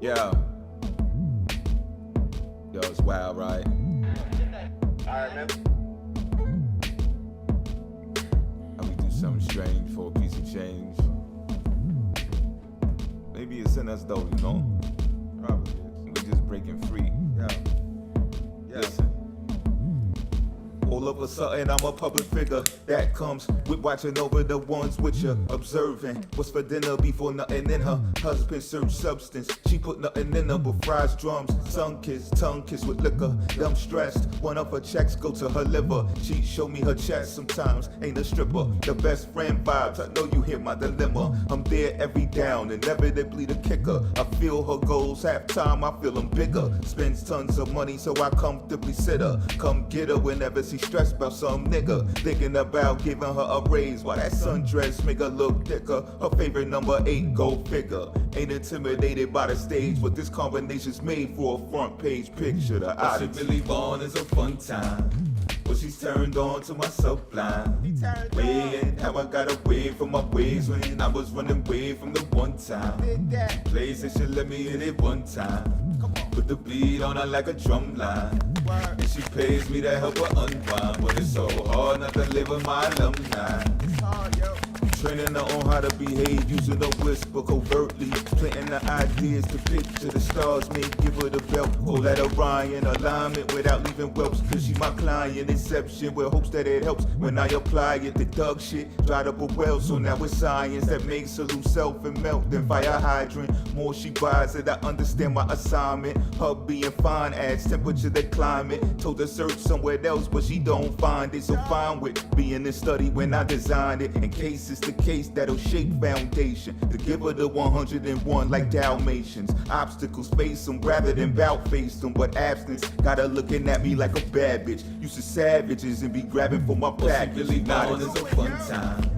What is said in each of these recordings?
Yeah. Yo, it's wild, right? Alright, man. How we do something strange for a piece of change. Maybe it's in us though, you know? Probably is. We just breaking free. Yeah. Listen. All of a sudden I'm a public figure that comes with watching over the ones which are observing what's for dinner before nothing in her husband served substance. She put nothing in her but fries, drums, sun kiss, tongue kiss with liquor. Dumb stressed, one of her checks go to her liver. She show me her chest sometimes, ain't a stripper. The best friend vibes, I know you hear my dilemma. I'm there every down, inevitably the kicker. I feel her goals, half time I feel them bigger. Spends tons of money so I comfortably sit her. Come get her whenever she stressed about some nigga. Thinking about giving her a raise while that sundress make her look thicker. Her favorite number 8, go figure. Ain't intimidated by the stage, but this combination's made for a front page picture. The oddity. What she really want is a fun time. Well, she's turned on to my sublime. Weighing how I got away from my ways when I was running away from the one time. Place that she let me hit it one time. Put the beat on her like a drum line. And she pays me to help her unwind. But it's so hard not to live with my alumni. Training her on how to behave, using the whisper covertly. Planting the ideas to picture the stars, may give her the belt. Hold that Orion alignment without leaving whelps. Cause she my client, inception with hopes that it helps. When I apply it, the dog shit dried up a well. So now it's science that makes her lose self and melt. Then fire hydrant, more she buys it, I understand my assignment. Her being fine adds temperature to climate. Told her search somewhere else, but she don't find it. So fine with being in study when I designed it. In case it's the case that'll shake foundation. To give her the 101 like Dalmatians. Obstacles face them rather than bout face them. But abstinence got her looking at me like a bad bitch. Used to savages and be grabbing for my package. What she really want is a fun time.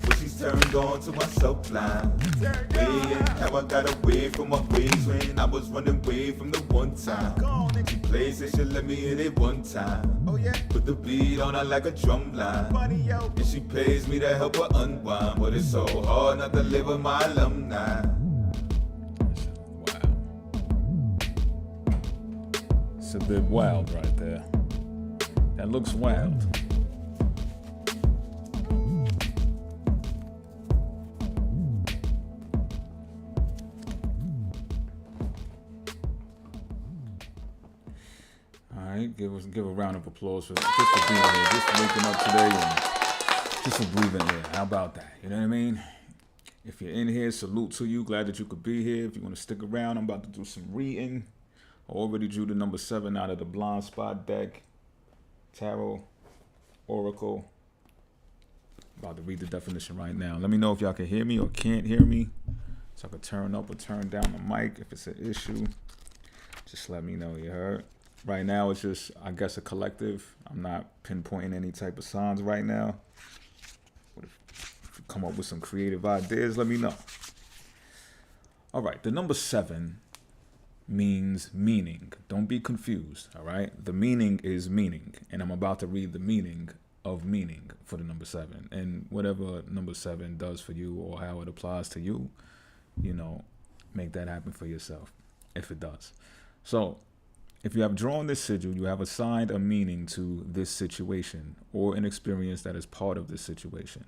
But she's turned on to my sublime. Weighing how I got away from my ways when I was running away from the one time. She plays it, she let me hit it one time. Put the beat on her like a drum line. And she pays me to help her unwind. But it's so hard not to live with my alumni. Wow. It's a bit wild right there. That looks wild. All right, give a round of applause for just for being here, just for waking up today, and just for breathing here. How about that? You know what I mean? If you're in here, salute to you. Glad that you could be here. If you want to stick around, I'm about to do some reading. I already drew the number 7 out of the Blind Spot deck, Tarot, Oracle. About to read the definition right now. Let me know if y'all can hear me or can't hear me, so I can turn up or turn down the mic if it's an issue. Just let me know, you heard? Right now, it's just, I guess, a collective. I'm not pinpointing any type of signs right now. But if you come up with some creative ideas, let me know. All right, the number 7 means meaning. Don't be confused, all right? The meaning is meaning, and I'm about to read the meaning of meaning for the number 7. And whatever number 7 does for you or how it applies to you, you know, make that happen for yourself, if it does. So, if you have drawn this sigil, you have assigned a meaning to this situation or an experience that is part of this situation.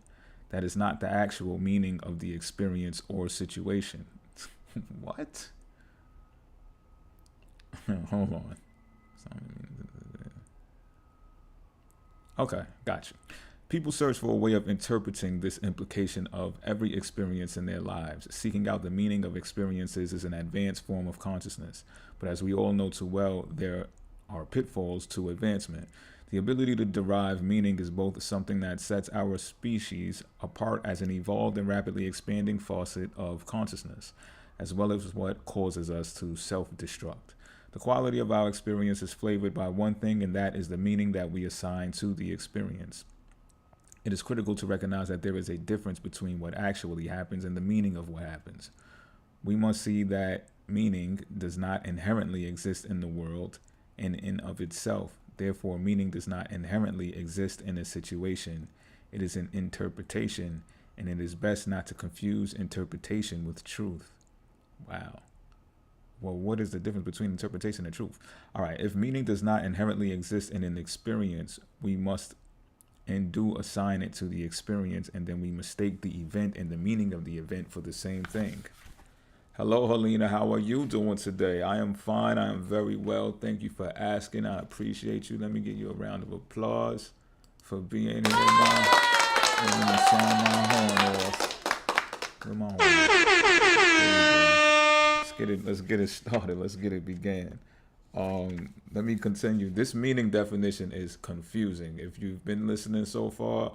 That is not the actual meaning of the experience or situation. What? Hold on. Okay, gotcha. People search for a way of interpreting this implication of every experience in their lives. Seeking out the meaning of experiences is an advanced form of consciousness. But as we all know too well, there are pitfalls to advancement. The ability to derive meaning is both something that sets our species apart as an evolved and rapidly expanding facet of consciousness, as well as what causes us to self-destruct. The quality of our experience is flavored by one thing, and that is the meaning that we assign to the experience. It is critical to recognize that there is a difference between what actually happens and the meaning of what happens. We must see that meaning does not inherently exist in the world and in of itself. Therefore, meaning does not inherently exist in a situation. It is an interpretation, and it is best not to confuse interpretation with truth. Wow. Well, what is the difference between interpretation and truth? All right, if meaning does not inherently exist in an experience, we must and do assign it to the experience, and then we mistake the event and the meaning of the event for the same thing. Hello, Helena. How are you doing today? I am fine. I am very well. Thank you for asking. I appreciate you. Let me give you a round of applause for being here, man. I'm gonna sound my horn off. Where my horn? Let's get it started. Let's get it began. Let me continue. This meaning definition is confusing. If you've been listening so far,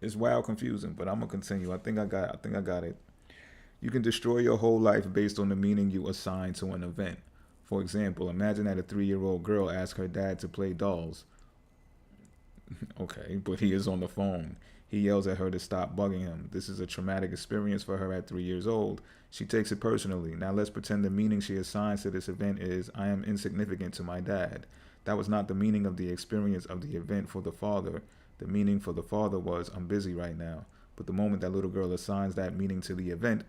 it's wild confusing, but I'm gonna continue. I think I got it. You can destroy your whole life based on the meaning you assign to an event. For example, imagine that a 3-year-old girl asks her dad to play dolls. Okay, but he is on the phone. He yells at her to stop bugging him. This is a traumatic experience for her at 3 years old. She takes it personally. Now let's pretend the meaning she assigns to this event is, I am insignificant to my dad. That was not the meaning of the experience of the event for the father. The meaning for the father was, I'm busy right now. But the moment that little girl assigns that meaning to the event,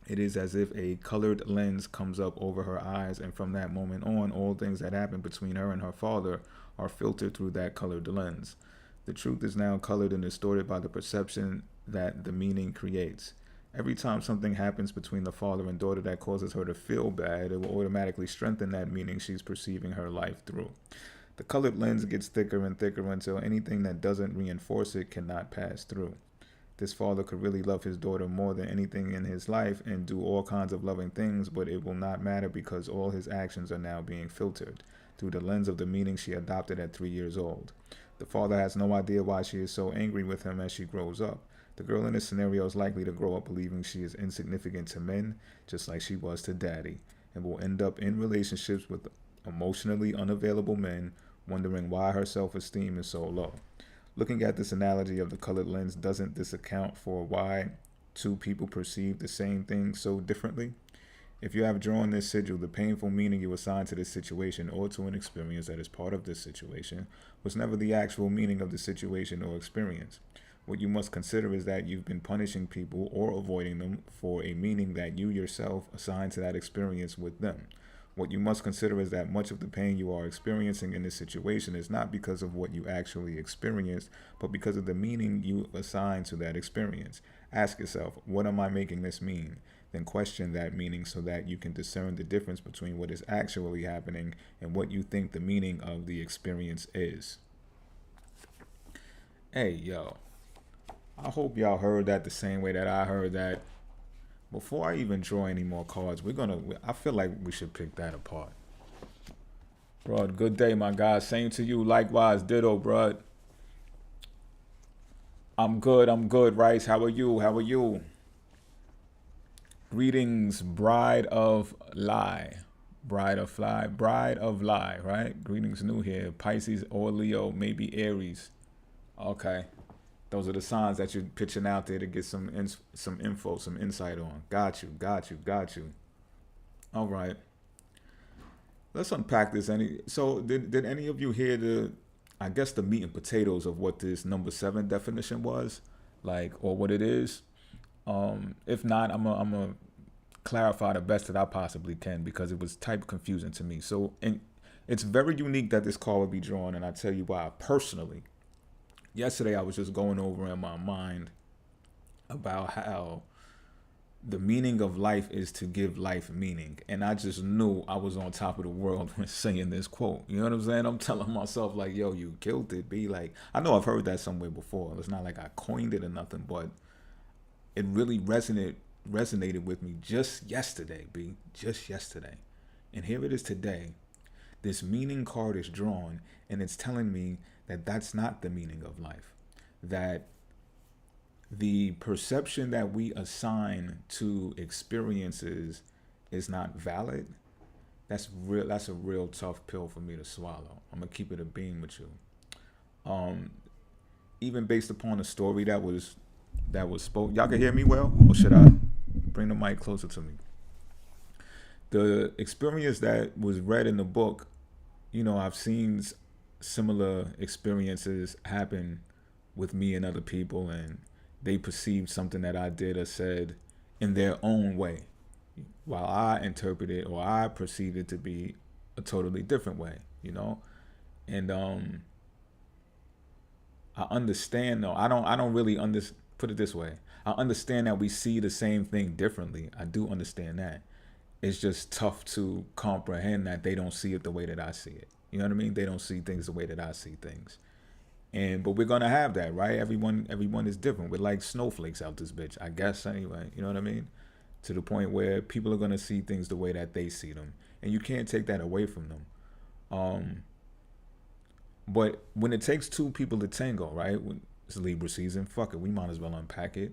it is as if a colored lens comes up over her eyes, and from that moment on, all things that happen between her and her father are filtered through that colored lens. The truth is now colored and distorted by the perception that the meaning creates. Every time something happens between the father and daughter that causes her to feel bad, it will automatically strengthen that meaning she's perceiving her life through. The colored lens gets thicker and thicker until anything that doesn't reinforce it cannot pass through. This father could really love his daughter more than anything in his life and do all kinds of loving things, but it will not matter because all his actions are now being filtered through the lens of the meaning she adopted at 3 years old. The father has no idea why she is so angry with him as she grows up. The girl in this scenario is likely to grow up believing she is insignificant to men, just like she was to daddy, and will end up in relationships with emotionally unavailable men, wondering why her self-esteem is so low. Looking at this analogy of the colored lens, doesn't this account for why two people perceive the same thing so differently? If you have drawn this sigil, the painful meaning you assign to this situation or to an experience that is part of this situation was never the actual meaning of the situation or experience. What you must consider is that you've been punishing people or avoiding them for a meaning that you yourself assigned to that experience with them. What you must consider is that much of the pain you are experiencing in this situation is not because of what you actually experienced, but because of the meaning you assign to that experience. Ask yourself, what am I making this mean? Then question that meaning so that you can discern the difference between what is actually happening and what you think the meaning of the experience is. Hey, yo. I hope y'all heard that the same way that I heard that. Before I even draw any more cards, I feel like we should pick that apart. Bro, good day, my guy. Same to you. Likewise, ditto, bro. I'm good, Rice. How are you? Greetings, bride of lie, right? Greetings new here. Pisces or Leo, maybe Aries. Okay. Those are the signs that you're pitching out there to get some info, some insight on. Got you. All right. Let's unpack this. So did any of you hear the meat and potatoes of what this number 7 definition was? Or what it is? If not, I'm gonna clarify the best that I possibly can because it was type confusing to me. So, and it's very unique that this card would be drawn, and I tell you why. Personally, yesterday I was just going over in my mind about how the meaning of life is to give life meaning, and I just knew I was on top of the world when saying this quote. You know what I'm saying? I'm telling myself like, yo, you killed it, B. Like, I know I've heard that somewhere before. It's not like I coined it or nothing, but it really resonated with me just yesterday, B. Just yesterday. And here it is today. This meaning card is drawn, and it's telling me that that's not the meaning of life. That the perception that we assign to experiences is not valid. That's a real tough pill for me to swallow. I'm gonna keep it a beam with you. Even based upon the story that was spoke. Y'all can hear me well? Or should I bring the mic closer to me? The experience that was read in the book, I've seen similar experiences happen with me and other people, and they perceived something that I did or said in their own way. while I interpret it or I perceive it to be a totally different way, And I understand though. I don't really put it this way. I understand that we see the same thing differently. I do understand that. It's just tough to comprehend that they don't see it the way that I see it. You know what I mean? They don't see things the way that I see things. But we're gonna have that, right? Everyone is different. We're like snowflakes out this bitch, I guess anyway. You know what I mean? To the point where people are gonna see things the way that they see them. And you can't take that away from them. But when it takes two people to tango, right? When it's Libra season, fuck it, we might as well unpack it.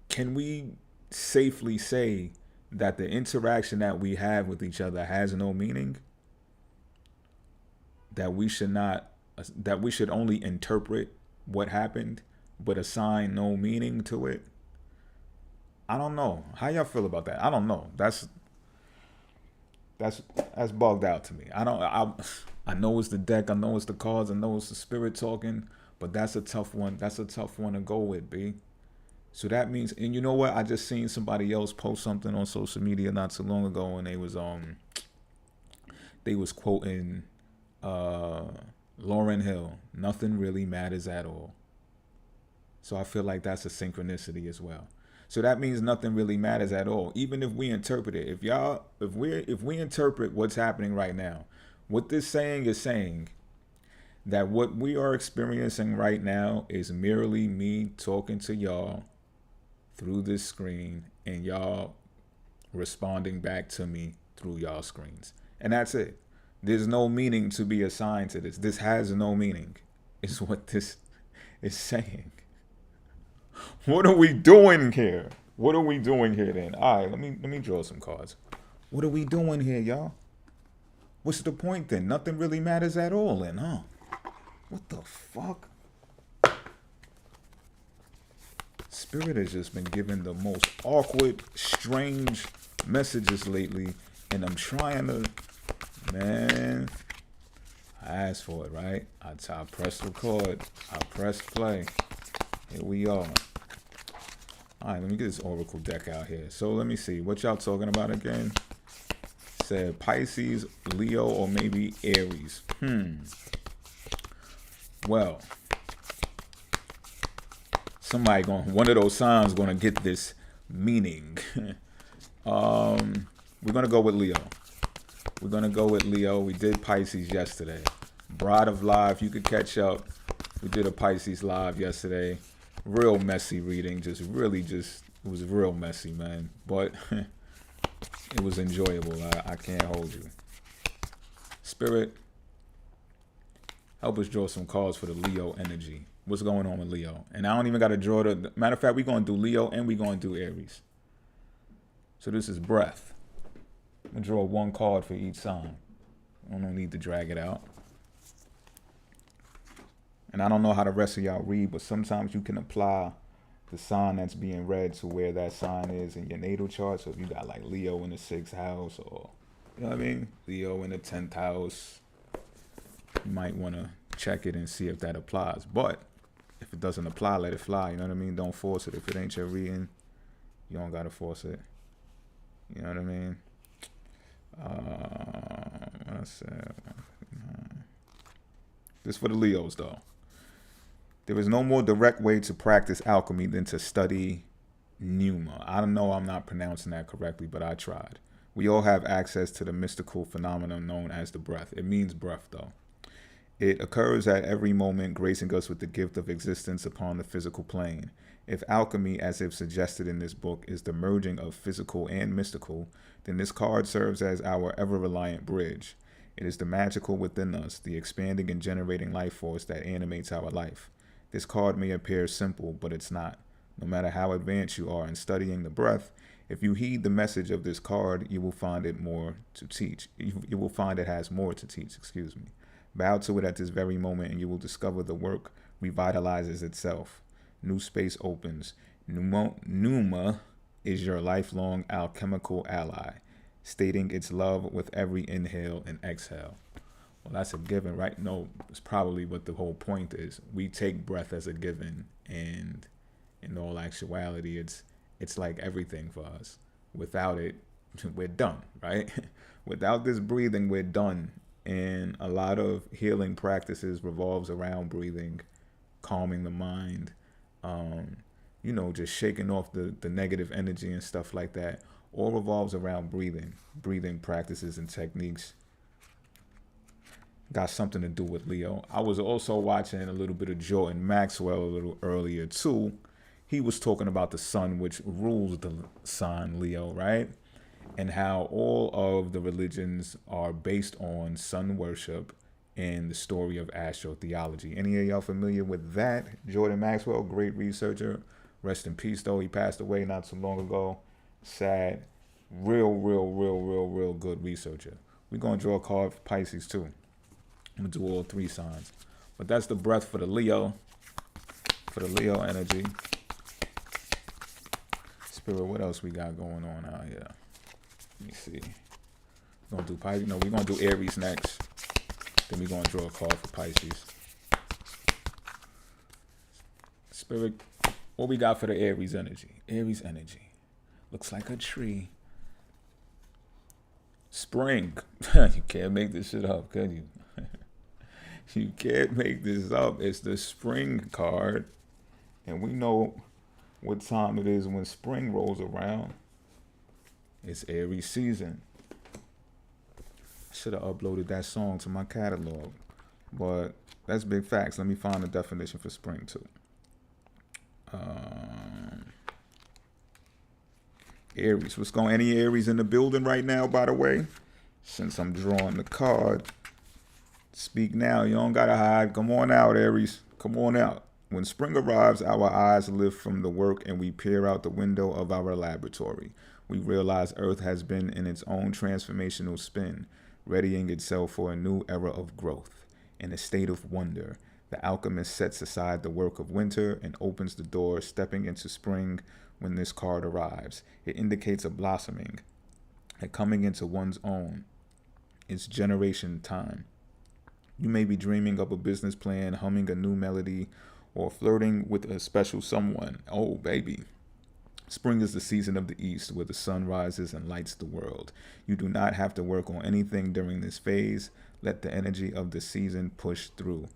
Can we safely say that the interaction that we have with each other has no meaning? That we should only interpret what happened, but assign no meaning to it? I don't know. How y'all feel about that? I don't know. That's bugged out to me. I know it's the deck, I know it's the cards, I know it's the spirit talking, but that's a tough one. That's a tough one to go with, B. So that means, and you know what? I just seen somebody else post something on social media not too long ago, and they was quoting Lauryn Hill. Nothing really matters at all. So I feel like that's a synchronicity as well. So that means nothing really matters at all, even if we interpret it. If we interpret what's happening right now, what this saying is saying that what we are experiencing right now is merely me talking to y'all through this screen and y'all responding back to me through y'all screens. And that's it. There's no meaning to be assigned to this. This has no meaning, is what this is saying. What are we doing here? What are we doing here then? All right, let me draw some cards. What are we doing here, y'all? What's the point then? Nothing really matters at all then, huh? What the fuck? Spirit has just been giving the most awkward, strange messages lately, and I'm trying to, man, I asked for it, right? I pressed record, I pressed play. Here we are. All right, let me get this Oracle deck out here. So let me see, what y'all talking about again? Said Pisces, Leo, or maybe Aries. Well, one of those signs gonna get this meaning. We're gonna go with Leo. We did Pisces yesterday. Bride of Live, you could catch up. We did a Pisces live yesterday. Real messy reading, it was real messy, man. But it was enjoyable. I can't hold you. Spirit, help us draw some cards for the Leo energy. What's going on with Leo? And I don't even got to draw matter of fact, we're going to do Leo and we're going to do Aries. So this is breath. I'm going to draw one card for each sign. I don't need to drag it out. And I don't know how the rest of y'all read, but sometimes you can apply the sign that's being read to where that sign is in your natal chart. So if you got like Leo in the 6th house, or, you know what I mean? Leo in the 10th house, you might want to check it and see if that applies. But if it doesn't apply, let it fly. You know what I mean? Don't force it. If it ain't your reading, you don't got to force it. You know what I mean? What I said. This for the Leos, though. There is no more direct way to practice alchemy than to study pneuma. I don't know, I'm not pronouncing that correctly, but I tried. We all have access to the mystical phenomenon known as the breath. It means breath, though. It occurs at every moment, gracing us with the gift of existence upon the physical plane. If alchemy, as if suggested in this book, is the merging of physical and mystical, then this card serves as our ever-reliant bridge. It is the magical within us, the expanding and generating life force that animates our life. This card may appear simple, but it's not. No matter how advanced you are in studying the breath, if you heed the message of this card, you will find it more to teach. You will find it has more to teach, Bow to it at this very moment, and you will discover the work revitalizes itself. New space opens. Pneuma is your lifelong alchemical ally, stating its love with every inhale and exhale. Well, that's a given, right? No, it's probably what the whole point is. We take breath as a given, and in all actuality, it's like everything for us. Without it, we're done, right? Without this breathing, we're done. And a lot of healing practices revolves around breathing, calming the mind, just shaking off the negative energy and stuff like that. All revolves around breathing practices and techniques. Got something to do with Leo. I was also watching a little bit of Jordan Maxwell a little earlier too. He was talking about the sun, which rules the sign Leo, right? And how all of the religions are based on sun worship and the story of astrotheology. Any of y'all familiar with that? Jordan Maxwell, great researcher. Rest in peace, though. He passed away not too long ago. Sad. Real good researcher. We're going to draw a card for Pisces, too. I'm going to do all three signs. But that's the breath for the Leo energy. Spirit, what else we got going on out here? Let me see. We're going to do Pisces. No, we're going to do Aries next. Then we're going to draw a card for Pisces. Spirit, what we got for the Aries energy? Aries energy. Looks like a tree. Spring. You can't make this shit up, can you? You can't make this up. It's the spring card. And we know what time it is when spring rolls around. It's Aries season. Should have uploaded that song to my catalog. But that's big facts. Let me find the definition for spring too. Aries. What's going on? Any Aries in the building right now, by the way? Since I'm drawing the card. Speak now. You don't gotta hide. Come on out, Aries. Come on out. When spring arrives, our eyes lift from the work and we peer out the window of our laboratory. We realize Earth has been in its own transformational spin, readying itself for a new era of growth. In a state of wonder, the alchemist sets aside the work of winter and opens the door, stepping into spring when this card arrives. It indicates a blossoming, a coming into one's own. It's generation time. You may be dreaming up a business plan, humming a new melody, or flirting with a special someone. Oh, baby. Spring is the season of the East, where the sun rises and lights the world. You do not have to work on anything during this phase. Let the energy of the season push through.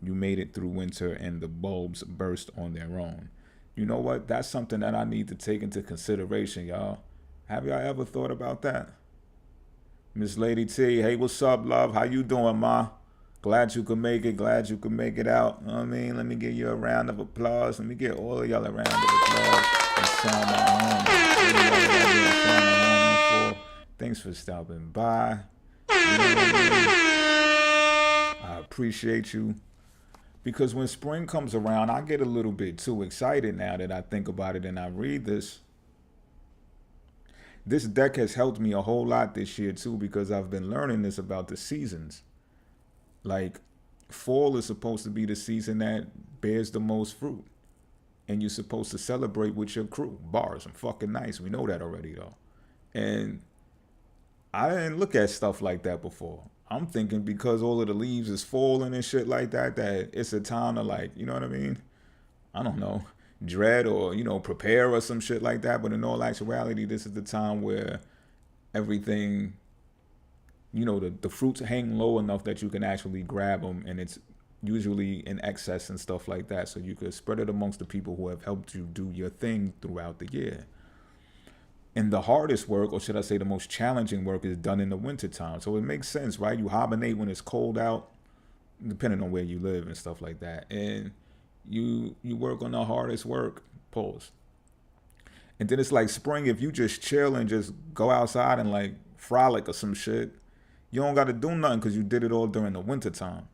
You made it through winter and the bulbs burst on their own. You know what? That's something that I need to take into consideration, y'all. Have y'all ever thought about that? Miss Lady T, hey, what's up, love? How you doing, ma? Glad you could make it. Glad you could make it out. You know what I mean? Let me give you a round of applause. Let me get all of y'all a round of applause. And sound my home. Thanks for stopping by. You know what I mean? I appreciate you. Because when spring comes around, I get a little bit too excited now that I think about it and I read this. This deck has helped me a whole lot this year too, because I've been learning this about the seasons. Like, fall is supposed to be the season that bears the most fruit. And you're supposed to celebrate with your crew. Bars, I'm fucking nice. We know that already, though. And I didn't look at stuff like that before. I'm thinking because all of the leaves is falling and shit like that, that it's a time to, like, you know what I mean? I don't know, dread or, prepare or some shit like that. But in all actuality, this is the time where everything... the fruits hang low enough that you can actually grab them, and it's usually in excess and stuff like that. So you could spread it amongst the people who have helped you do your thing throughout the year. And the hardest work, or should I say the most challenging work, is done in the wintertime. So it makes sense, right? You hibernate when it's cold out, depending on where you live and stuff like that. And you work on the hardest work, pause. And then it's like spring, if you just chill and just go outside and like frolic or some shit, you don't got to do nothing because you did it all during the winter time.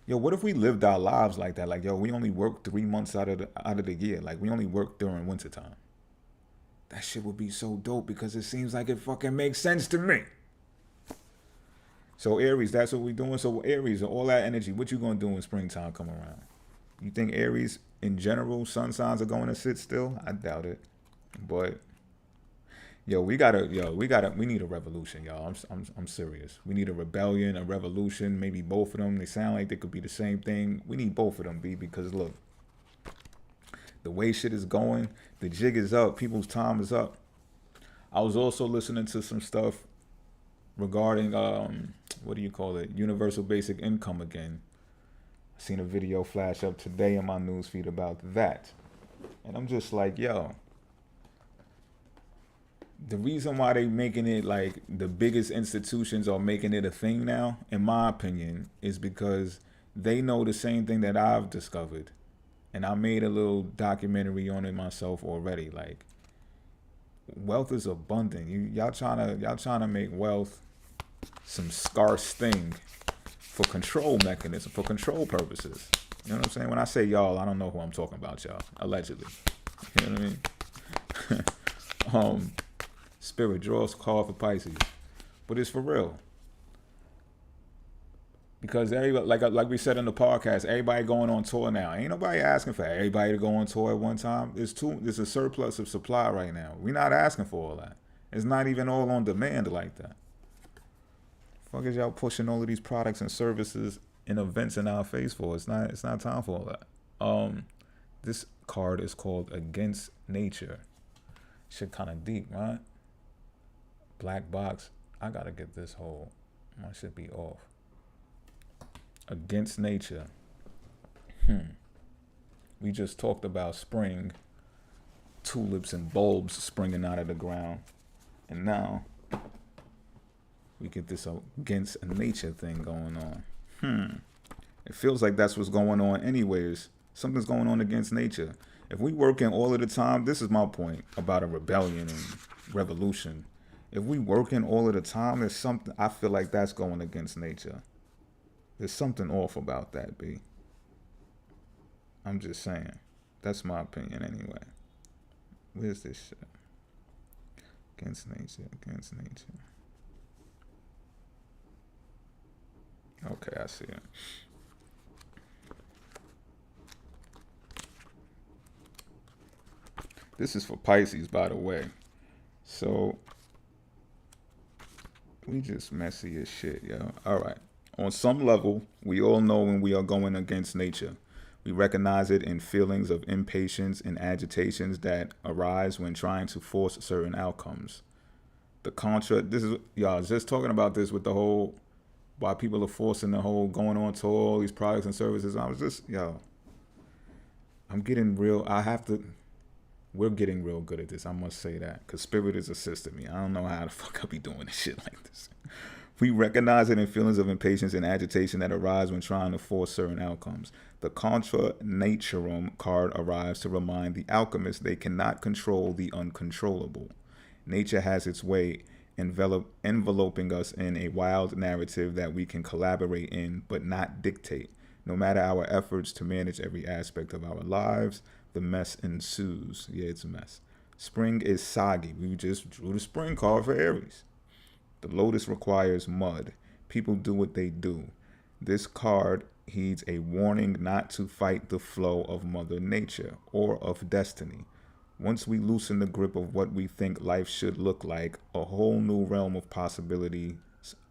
Yo, what if we lived our lives like that? Like, yo, we only work 3 months out of the year. Like, we only work during winter time. That shit would be so dope because it seems like it fucking makes sense to me. So Aries, that's what we doing. So Aries, all that energy, what you gonna do when springtime come around? You think Aries in general, sun signs are going to sit still? I doubt it. But we need a revolution, y'all. I'm serious. We need a rebellion, a revolution, maybe both of them. They sound like they could be the same thing. We need both of them, B, because look, the way shit is going, the jig is up, people's time is up. I was also listening to some stuff regarding what do you call it? Universal basic income again. I seen a video flash up today in my newsfeed about that. And I'm just like, yo, the reason why they making it like the biggest institutions are making it a thing now, in my opinion, is because they know the same thing that I've discovered. And I made a little documentary on it myself already. Like, wealth is abundant. Y'all trying to make wealth some scarce thing for control mechanism, for control purposes. You know what I'm saying? When I say y'all, I don't know who I'm talking about, y'all. Allegedly. You know what I mean? Spirit draws call for Pisces. But it's for real. Because everybody, like we said in the podcast, everybody going on tour now. Ain't nobody asking for everybody to go on tour at one time. There's a surplus of supply right now. We're not asking for all that. It's not even all on demand like that. Fuck is y'all pushing all of these products and services and events in our face for? It's not time for all that. This card is called Against Nature. Shit kind of deep, right? Black box. I gotta get this whole. My shit be off. Against nature. We just talked about spring, tulips and bulbs springing out of the ground, and now we get this against nature thing going on. It feels like that's what's going on anyways. Something's going on against nature. If we working all of the time, this is my point about a rebellion and revolution. If we working all of the time, there's something, I feel like that's going against nature. There's something off about that, B. I'm just saying. That's my opinion anyway. Where's this shit? Against nature, against nature. Okay, I see it. This is for Pisces, by the way. So, we just messy as shit, yo. All right. On some level, we all know when we are going against nature. We recognize it in feelings of impatience and agitations that arise when trying to force certain outcomes. This is, y'all, I was just talking about this with the whole, why people are forcing the whole going on tour, all these products and services. I was just, I'm getting real, we're getting real good at this, I must say that, because Spirit is assisting me. I don't know how the fuck I be doing this shit like this. We recognize it in feelings of impatience and agitation that arise when trying to force certain outcomes. The Contra Naturum card arrives to remind the alchemist they cannot control the uncontrollable. Nature has its way enveloping us in a wild narrative that we can collaborate in but not dictate. No matter our efforts to manage every aspect of our lives, the mess ensues. Yeah, it's a mess. Spring is soggy. We just drew the spring card for Aries. The lotus requires mud. People do what they do. This card heeds a warning not to fight the flow of Mother Nature or of destiny. Once we loosen the grip of what we think life should look like, a whole new realm of possibilities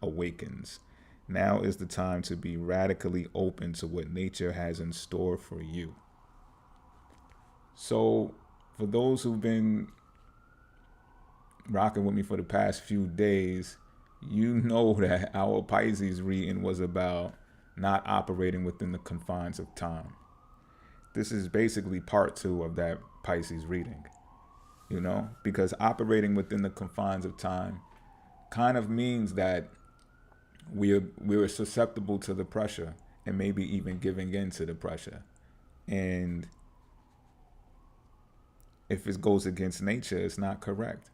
awakens. Now is the time to be radically open to what nature has in store for you. So, for those who've been rocking with me for the past few days, you know that our Pisces reading was about not operating within the confines of time. This is basically part 2 of that Pisces reading, because operating within the confines of time kind of means that we're susceptible to the pressure and maybe even giving in to the pressure. And if it goes against nature, it's not correct,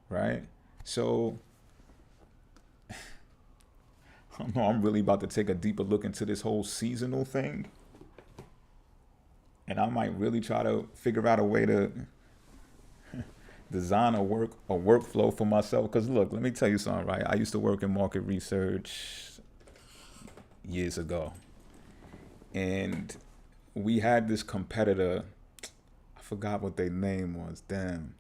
right? So I don't know, I'm really about to take a deeper look into this whole seasonal thing. And I might really try to figure out a way to design a workflow for myself. Because look, let me tell you something, right? I used to work in market research years ago. And we had this competitor, I forgot what their name was, damn.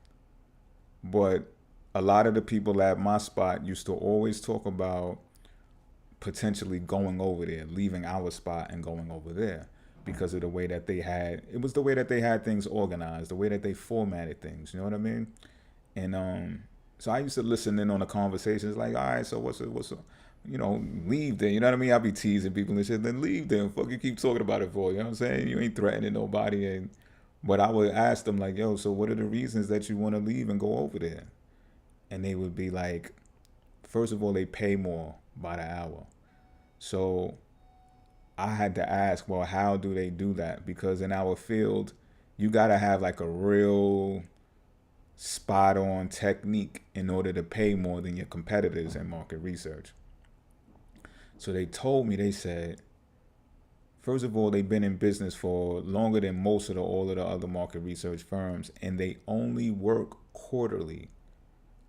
But a lot of the people at my spot used to always talk about potentially going over there, leaving our spot and going over there because of the way that they had, it was the way that they had things organized, the way that they formatted things, you know what I mean? And So I used to listen in on the conversations like, all right, so what's up? Leave then. You know what I mean? I'll be teasing people and shit. Then leave then. Fuck you keep talking about it for. You know what I'm saying? You ain't threatening nobody. But I would ask them like, yo, so what are the reasons that you want to leave and go over there? And they would be like, first of all, they pay more by the hour. So I had to ask, well, how do they do that? Because in our field, you got to have like a real spot on technique in order to pay more than your competitors in market research. So they told me, they said, first of all, they've been in business for longer than most of all of the other market research firms, and they only work quarterly.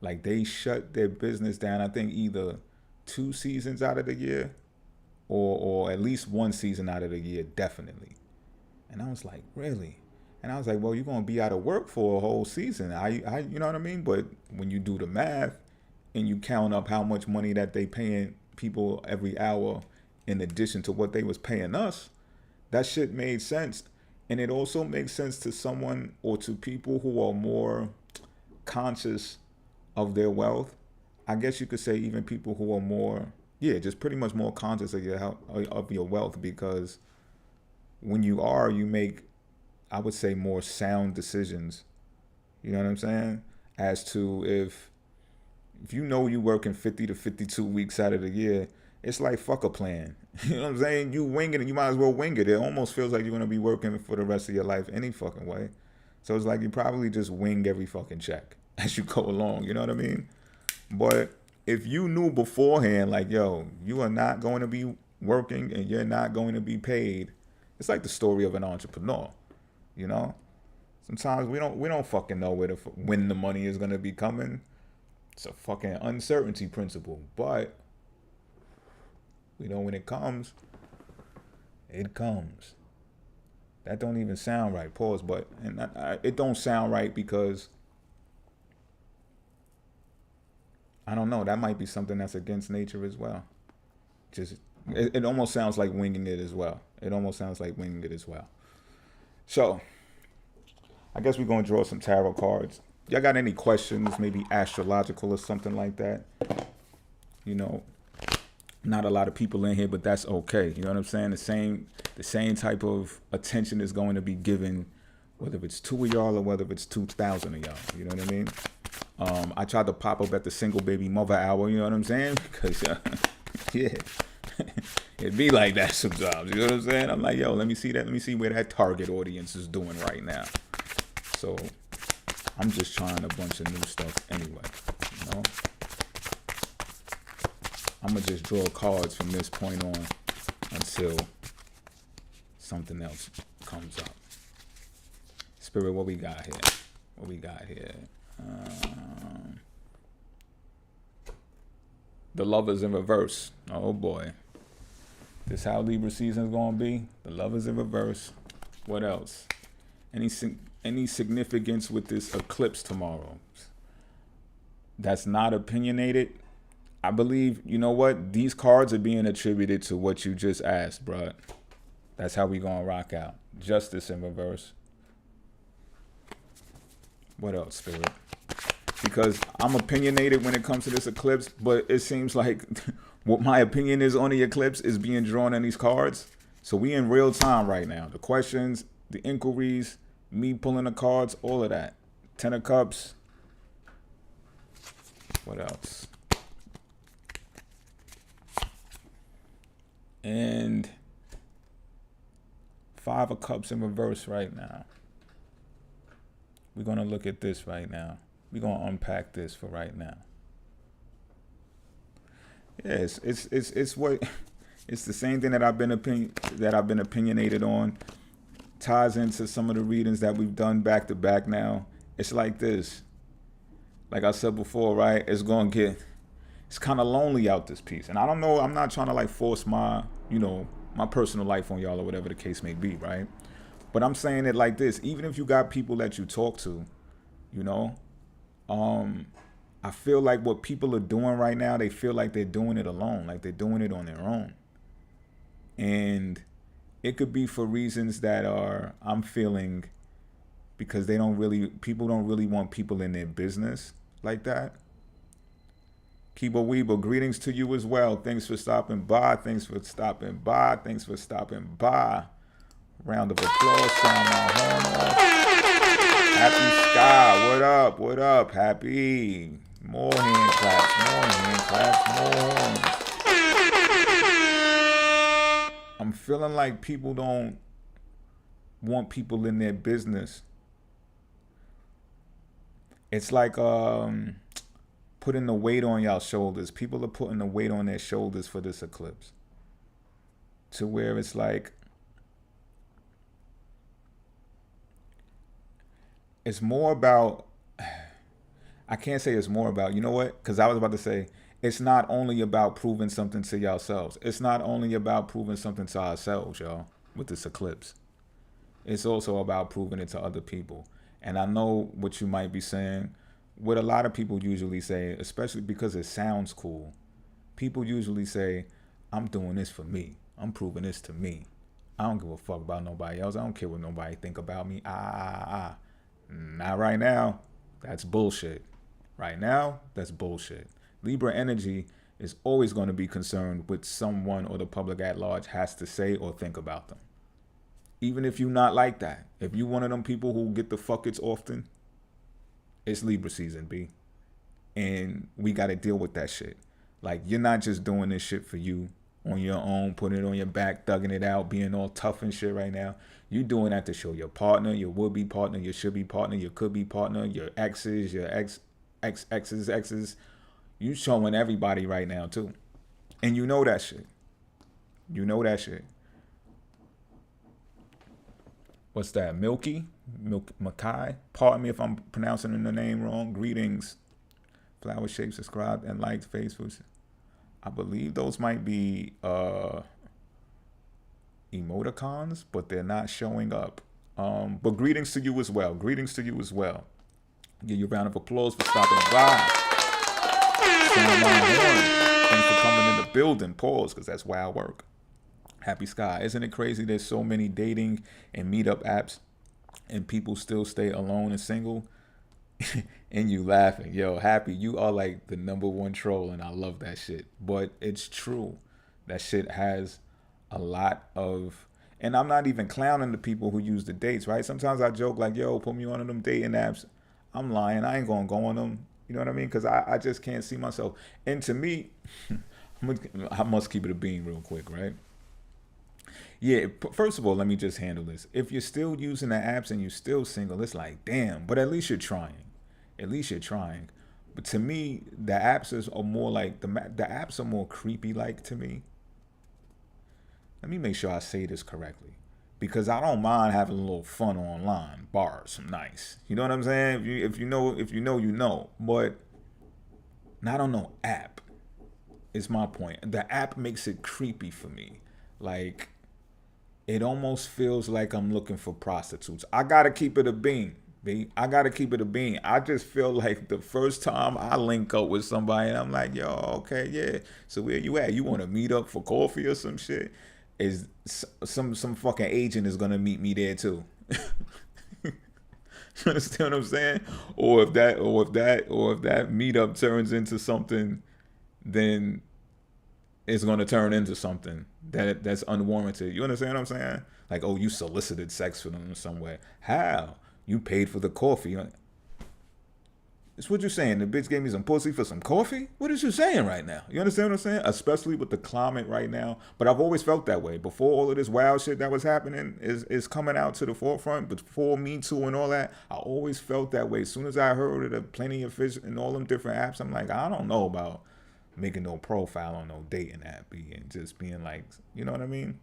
Like they shut their business down, I think either 2 seasons out of the year or at least 1 season out of the year, definitely. And I was like, really? And I was like, well, you're going to be out of work for a whole season. You know what I mean? But when you do the math and you count up how much money that they paying people every hour in addition to what they was paying us, that shit made sense. And it also makes sense to someone or to people who are more conscious of their wealth. I guess you could say even people who are more, just pretty much more conscious of your wealth, because when you make, I would say, more sound decisions. You know what I'm saying? As to if you know you working 50 to 52 weeks out of the year, it's like fuck a plan. You know what I'm saying? You wing it and you might as well wing it. It almost feels like you're going to be working for the rest of your life any fucking way. So it's like you probably just wing every fucking check as you go along. You know what I mean? But if you knew beforehand, like, yo, you are not going to be working and you're not going to be paid, it's like the story of an entrepreneur. You know, sometimes we don't fucking know when the money is gonna be coming. It's a fucking uncertainty principle, but we know when it comes, it comes. That don't even sound right. Pause. But it don't sound right because I don't know. That might be something that's against nature as well. It almost sounds like winging it as well. So, I guess we're going to draw some tarot cards. Y'all got any questions, maybe astrological or something like that? You know, not a lot of people in here, but that's okay. You know what I'm saying? The same type of attention is going to be given, whether it's 2 of y'all or whether it's 2,000 of y'all. You know what I mean? I tried to pop up at the single baby mother hour. You know what I'm saying? Because, yeah. It'd be like that sometimes, you know what I'm saying? I'm like, yo, let me see where that target audience is doing right now. So I'm just trying a bunch of new stuff anyway, you know? I'm gonna just draw cards from this point on until something else comes up. Spirit, what we got here? The Lovers in reverse. Oh boy. This how Libra season is gonna be. The Lovers in reverse. What else? Any significance with this eclipse tomorrow? That's not opinionated. I believe, you know what? These cards are being attributed to what you just asked, bruh. That's how we gonna rock out. Justice in reverse. What else, Spirit? Because I'm opinionated when it comes to this eclipse, but it seems like what my opinion is on the eclipse is being drawn on these cards. So we in real time right now. The questions, the inquiries, me pulling the cards, all of that. 10 of Cups. What else? And 5 of Cups in reverse right now. We're going to look at this right now. We're going to unpack this for right now. Yes, it's what it's the same thing that I've been opinionated on. Ties into some of the readings that we've done back to back now. It's like this. Like I said before, right? It's kind of lonely out this piece. And I don't know, I'm not trying to like force my personal life on y'all or whatever the case may be, right? But I'm saying it like this. Even if you got people that you talk to, you know, I feel like what people are doing right now, they feel like they're doing it alone, like they're doing it on their own. And it could be for reasons that I'm feeling because people don't really want people in their business like that. Kibo Weebo, greetings to you as well. Thanks for stopping by. Thanks for stopping by. Thanks for stopping by. Round of applause. Sound my horn off. Happy Sky. What up? What up? Happy. More hand claps. More hand claps. More horns. I'm feeling like people don't want people in their business. It's like putting the weight on y'all shoulders. People are putting the weight on their shoulders for this eclipse. To where it's like, it's more about, I can't say it's more about, you know what? Because I was about to say, it's not only about proving something to yourselves. It's not only about proving something to ourselves, y'all, with this eclipse. It's also about proving it to other people. And I know what you might be saying. What a lot of people usually say, especially because it sounds cool, people usually say, I'm doing this for me. I'm proving this to me. I don't give a fuck about nobody else. I don't care what nobody think about me. Not right now. That's bullshit. Right now, that's bullshit. Libra energy is always going to be concerned with someone or the public at large has to say or think about them. Even if you're not like that. If you one of them people who get the fuckets often, it's Libra season, B. And we got to deal with that shit. Like, you're not just doing this shit for you on your own, putting it on your back, thugging it out, being all tough and shit right now. You're doing that to show your partner, your would-be partner, your should-be partner, your could-be partner, your exes, your exes. You showing everybody right now, too. And you know that shit. You know that shit. What's that? Makai? Pardon me if I'm pronouncing the name wrong. Greetings. Flower shape, subscribe, and liked Facebook. I believe those might be emoticons, but they're not showing up. But greetings to you as well. Greetings to you as well. Give you a round of applause for stopping by. Sound my horn. Thanks for coming in the building. Pause, because that's why I work. Happy Sky. Isn't it crazy there's so many dating and meetup apps and people still stay alone and single? And you laughing. Yo, Happy, you are like the #1 troll, and I love that shit. But it's true. That shit has a lot of, and I'm not even clowning the people who use the dates, right? Sometimes I joke like, yo, put me on them dating apps. I'm lying. I ain't gonna go on them. You know what I mean? Because I just can't see myself. And to me, I must keep it a bean real quick, right? Yeah, first of all, let me just handle this. If you're still using the apps and you're still single, it's like, damn, but at least you're trying. At least you're trying. But to me, the apps are more like, the apps are more creepy-like to me. Let me make sure I say this correctly. Because I don't mind having a little fun online. Bars, some nice. You know what I'm saying? If you know, you know. But not on no app is my point. The app makes it creepy for me. Like, it almost feels like I'm looking for prostitutes. I gotta keep it a bean, B. I gotta keep it a bean. I just feel like the first time I link up with somebody and I'm like, yo, okay, yeah. So where you at? You want to meet up for coffee or some shit? Is some fucking agent is gonna meet me there too? You understand what I'm saying? Or if that meetup turns into something, then it's gonna turn into something that's unwarranted. You understand what I'm saying? Like, oh, you solicited sex for them in some way. How? You paid for the coffee. It's what you're saying. The bitch gave me some pussy for some coffee? What is you saying right now? You understand what I'm saying? Especially with the climate right now. But I've always felt that way. Before all of this wild shit that was happening is coming out to the forefront, before Me Too and all that, I always felt that way. As soon as I heard of the Plenty of Fish and all them different apps, I'm like, I don't know about making no profile on no dating app and just being like, you know what I mean?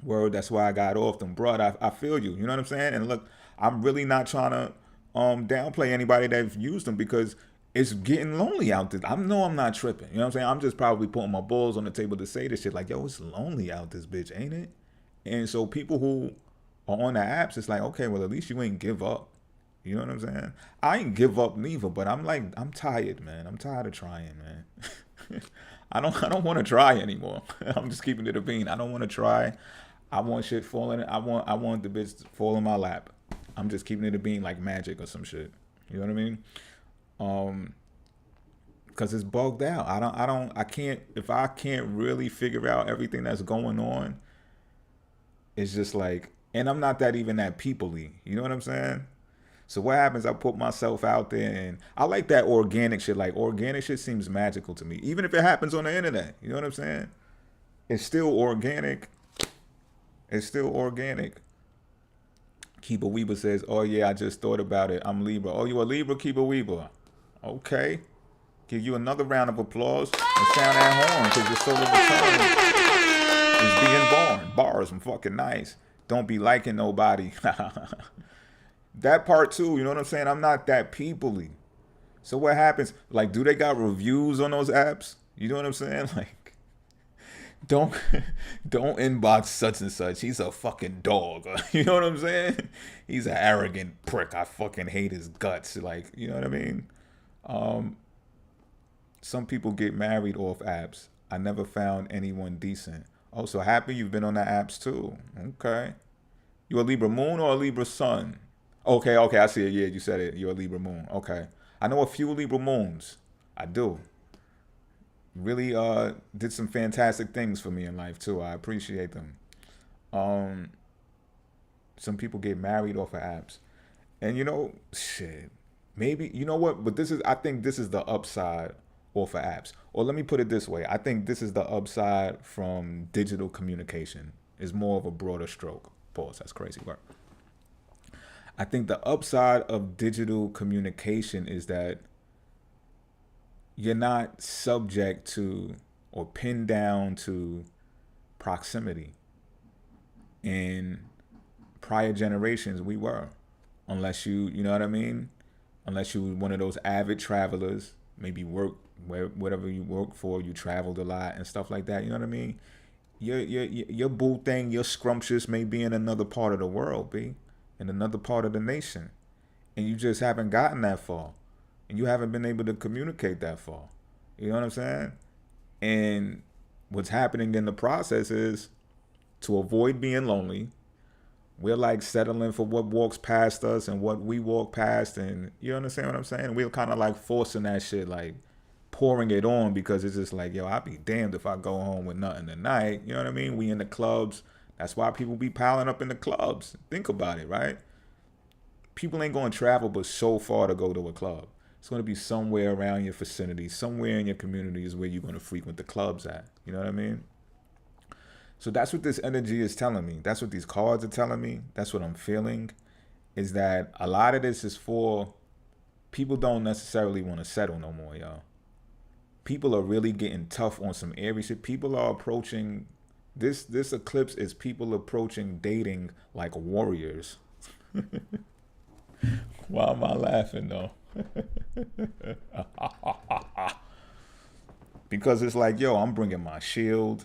Word, that's why I got off them, bro. I feel you. You know what I'm saying? And look, I'm really not trying to downplay anybody that's used them because it's getting lonely out there. I know I'm not tripping. You know what I'm saying? I'm just probably putting my balls on the table to say this shit like, yo, it's lonely out this bitch, ain't it? And so people who are on the apps, it's like, okay, well, at least you ain't give up. You know what I'm saying? I ain't give up neither, but I'm like, I'm tired, man. I'm tired of trying, man. I don't want to try anymore. I'm just keeping it a bean. I don't want to try. I want shit falling. I want the bitch to fall in my lap. I'm just keeping it a bean like magic or some shit. You know what I mean? because it's bugged out. I can't, if I can't really figure out everything that's going on, it's just like, and I'm not that even that people-y, you know what I'm saying? So what happens, I put myself out there, and I like that organic shit. Like, organic shit seems magical to me, even if it happens on the internet, you know what I'm saying? It's still organic. It's still organic. Kiba Weeba says, oh yeah, I just thought about it. I'm Libra. Oh, you a Libra, Kiba Weeba? Okay. Give you another round of applause and sound that horn, because your solar return is being born. Bars, I'm fucking nice. Don't be liking nobody. That part too, you know what I'm saying? I'm not that people-y. So what happens? Like, do they got reviews on those apps? You know what I'm saying? Like, don't inbox such and such. He's a fucking dog. You know what I'm saying? He's an arrogant prick. I fucking hate his guts. Like, you know what I mean? Some people get married off apps. I never found anyone decent. Oh, so happy you've been on the apps too. Okay. You a Libra moon or a Libra sun? Okay, I see it. Yeah, you said it. You're a Libra moon. Okay. I know a few Libra moons. I do. Really did some fantastic things for me in life too. I appreciate them. Some people get married off of apps. And you know, shit. Maybe, you know what? But I think this is the upside off of apps. Or let me put it this way. I think this is the upside from digital communication. Is more of a broader stroke. Pause. That's crazy work. I think the upside of digital communication is that you're not subject to or pinned down to proximity. In prior generations, we were. Unless you know what I mean? Unless you were one of those avid travelers, maybe work whatever you work for, you traveled a lot and stuff like that, you know what I mean? Your boo thing, your scrumptious may be in another part of the world, B. In another part of the nation. And you just haven't gotten that far. And you haven't been able to communicate that far. You know what I'm saying? And what's happening in the process is, to avoid being lonely, we're like settling for what walks past us and what we walk past. And you understand what I'm saying? We're kind of like forcing that shit, like pouring it on, because it's just like, yo, I'll be damned if I go home with nothing tonight. You know what I mean? We in the clubs. That's why people be piling up in the clubs. Think about it, right? People ain't going to travel but so far to go to a club. It's going to be somewhere around your vicinity, somewhere in your community is where you're going to frequent the clubs at. You know what I mean? So that's what this energy is telling me. That's what these cards are telling me. That's what I'm feeling, is that a lot of this is for people don't necessarily want to settle no more, y'all. People are really getting tough on some airy shit. People are approaching, this eclipse is people approaching dating like warriors. Why am I laughing though? Because it's like, yo, I'm bringing my shield.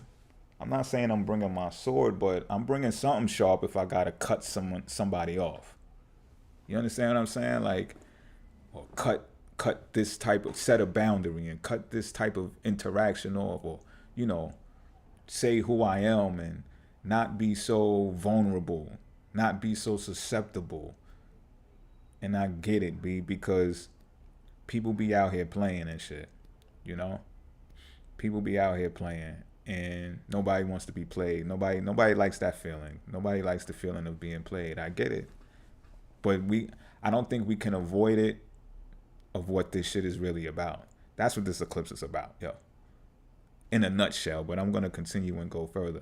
I'm not saying I'm bringing my sword, but I'm bringing something sharp if I gotta cut somebody off. You understand what I'm saying? Like, or cut this type of, set a boundary and cut this type of interaction off, or, you know, say who I am and not be so vulnerable, not be so susceptible. And I get it, B, because people be out here playing and shit, you know? People be out here playing, and nobody wants to be played. Nobody likes that feeling. Nobody likes the feeling of being played. I get it. But I don't think we can avoid it, of what this shit is really about. That's what this eclipse is about, yo. In a nutshell, but I'm going to continue and go further.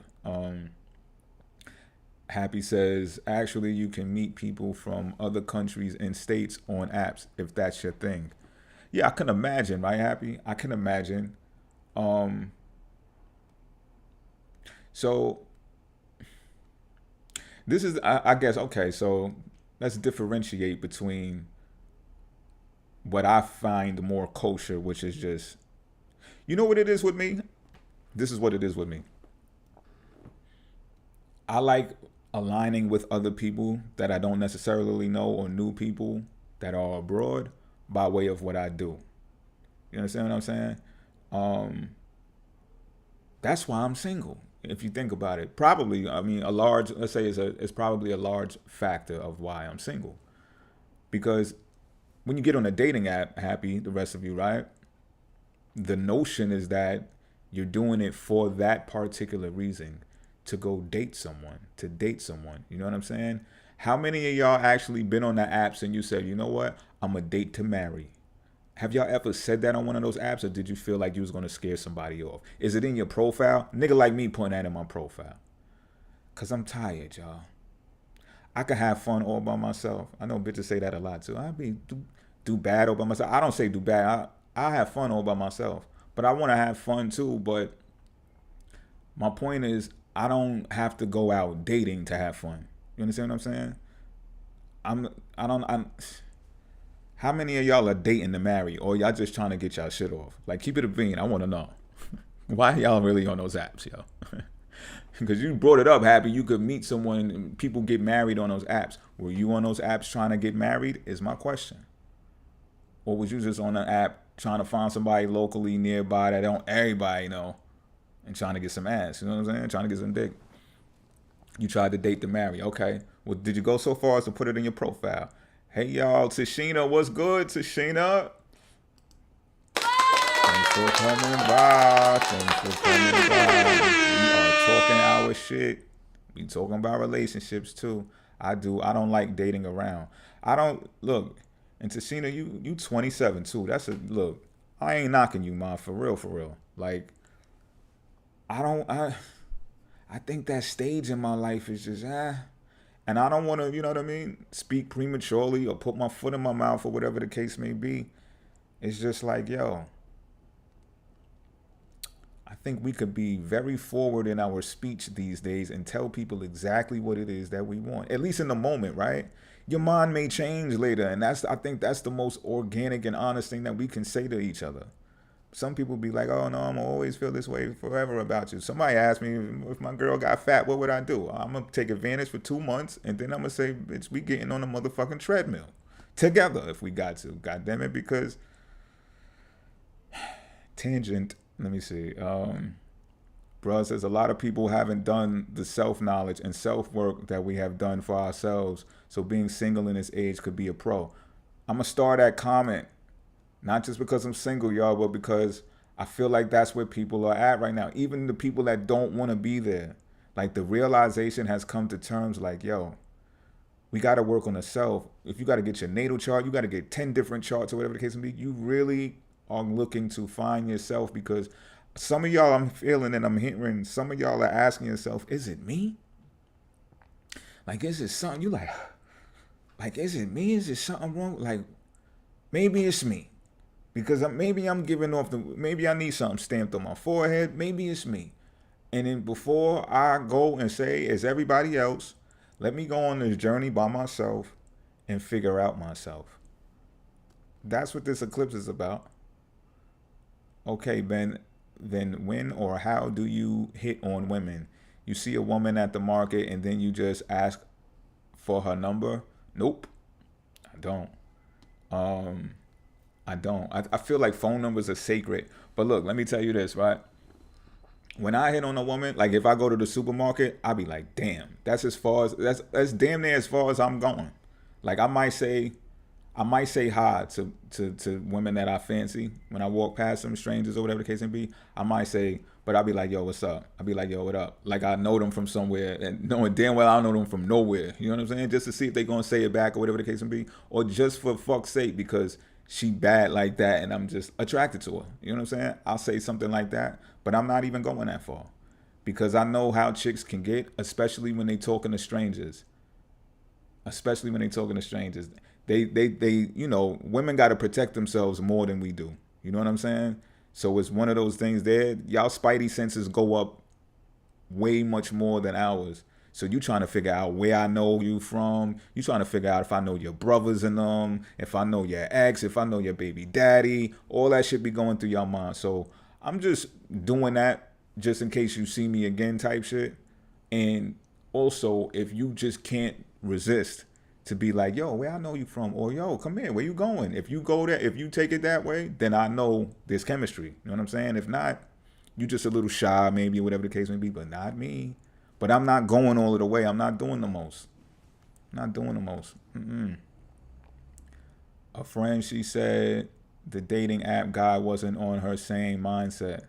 Happy says, actually, you can meet people from other countries and states on apps if that's your thing. Yeah, I can imagine, right, Happy? I can imagine. So this is, I guess, okay, so let's differentiate between what I find more kosher, which is just, you know what it is with me? This is what it is with me. I like aligning with other people that I don't necessarily know, or new people that are abroad, by way of what I do. You understand what I'm saying? That's why I'm single. If you think about it, probably, I mean, let's say it's probably a large factor of why I'm single. Because when you get on a dating app, Happy, the rest of you, right? the notion is that you're doing it for that particular reason, to go date someone, to date someone. You know what I'm saying? How many of y'all actually been on the apps and you said, you know what, I'm a date to marry? Have y'all ever said that on one of those apps, or did you feel like you was gonna scare somebody off? Is it in your profile? Nigga like me putting that in my profile. Cause I'm tired, y'all. I can have fun all by myself. I know bitches say that a lot too. I be do bad all by myself. I don't say do bad. I have fun all by myself. But I want to have fun too. But my point is, I don't have to go out dating to have fun. You understand what I'm saying? I'm how many of y'all are dating to marry, or y'all just trying to get y'all shit off? Like, keep it a bean. I want to know. Why y'all really on those apps, yo? Because you brought it up, Happy. You could meet someone, people get married on those apps. Were you on those apps trying to get married, is my question. Or was you just on an app trying to find somebody locally nearby that don't everybody know, and trying to get some ass? You know what I'm saying? Trying to get some dick. You tried to date to marry. Okay. Well, did you go so far as to put it in your profile? Hey, y'all. Tashina, what's good, Tashina? Thanks for coming by. Thanks for coming by. We are talking our shit. We talking about relationships too. I don't like dating around. I don't look. And Tashina, you 27 too. That's a look. I ain't knocking you, man. For real. Like, I think that stage in my life is just and I don't want to, you know what I mean, speak prematurely or put my foot in my mouth or whatever the case may be. It's just like, yo, I think we could be very forward in our speech these days and tell people exactly what it is that we want, at least in the moment, right? Your mind may change later, and I think that's the most organic and honest thing that we can say to each other. Some people be like, oh no, I'm gonna always feel this way forever about you. Somebody asked me if my girl got fat, what would I do? I'm gonna take advantage for 2 months, and then I'm gonna say, bitch, we getting on a motherfucking treadmill together if we got to. God damn it, because tangent. Let me see. Bruh says a lot of people haven't done the self-knowledge and self-work that we have done for ourselves. So being single in this age could be a pro. I'm gonna start that comment. Not just because I'm single, y'all, but because I feel like that's where people are at right now. Even the people that don't want to be there. Like, the realization has come to terms like, yo, we got to work on the self. If you got to get your natal chart, you got to get 10 different charts or whatever the case may be. You really are looking to find yourself, because some of y'all, I'm feeling and I'm hearing, some of y'all are asking yourself, is it me? Like, is it something? You like, is it me? Is it something wrong? Like, maybe it's me. Because maybe I'm giving off maybe I need something stamped on my forehead. Maybe it's me. And then before I go and say, it's everybody else, let me go on this journey by myself and figure out myself. That's what this eclipse is about. Okay, Ben, then when or how do you hit on women? You see a woman at the market and then you just ask for her number? Nope, I don't. I feel like phone numbers are sacred. But look, let me tell you this, right? When I hit on a woman, like if I go to the supermarket, I'll be like, damn, that's damn near as far as I'm going. Like, I might say hi to women that I fancy when I walk past them, strangers or whatever the case may be. I might say, but I'll be like, yo, what's up? I'll be like, yo, what up? Like, I know them from somewhere, and knowing damn well I know them from nowhere. You know what I'm saying? Just to see if they gonna say it back or whatever the case may be, or just for fuck's sake because she bad like that and I'm just attracted to her. You know what I'm saying? I'll say something like that, but I'm not even going that far, because I know how chicks can get, especially when they talking to strangers. They you know, women got to protect themselves more than we do. You know what I'm saying? So it's one of those things there. Y'all spidey senses go up way much more than ours. So you trying to figure out where I know you from. You trying to figure out if I know your brothers in them, if I know your ex, if I know your baby daddy. All that shit be going through your mind. So I'm just doing that just in case you see me again type shit. And also, if you just can't resist to be like, yo, where I know you from? Or, yo, come here, where you going? If you go there, if you take it that way, then I know there's chemistry. You know what I'm saying? If not, you just a little shy maybe, or whatever the case may be, but not me. But I'm not going all of the way. I'm not doing the most. A friend, she said, the dating app guy wasn't on her same mindset.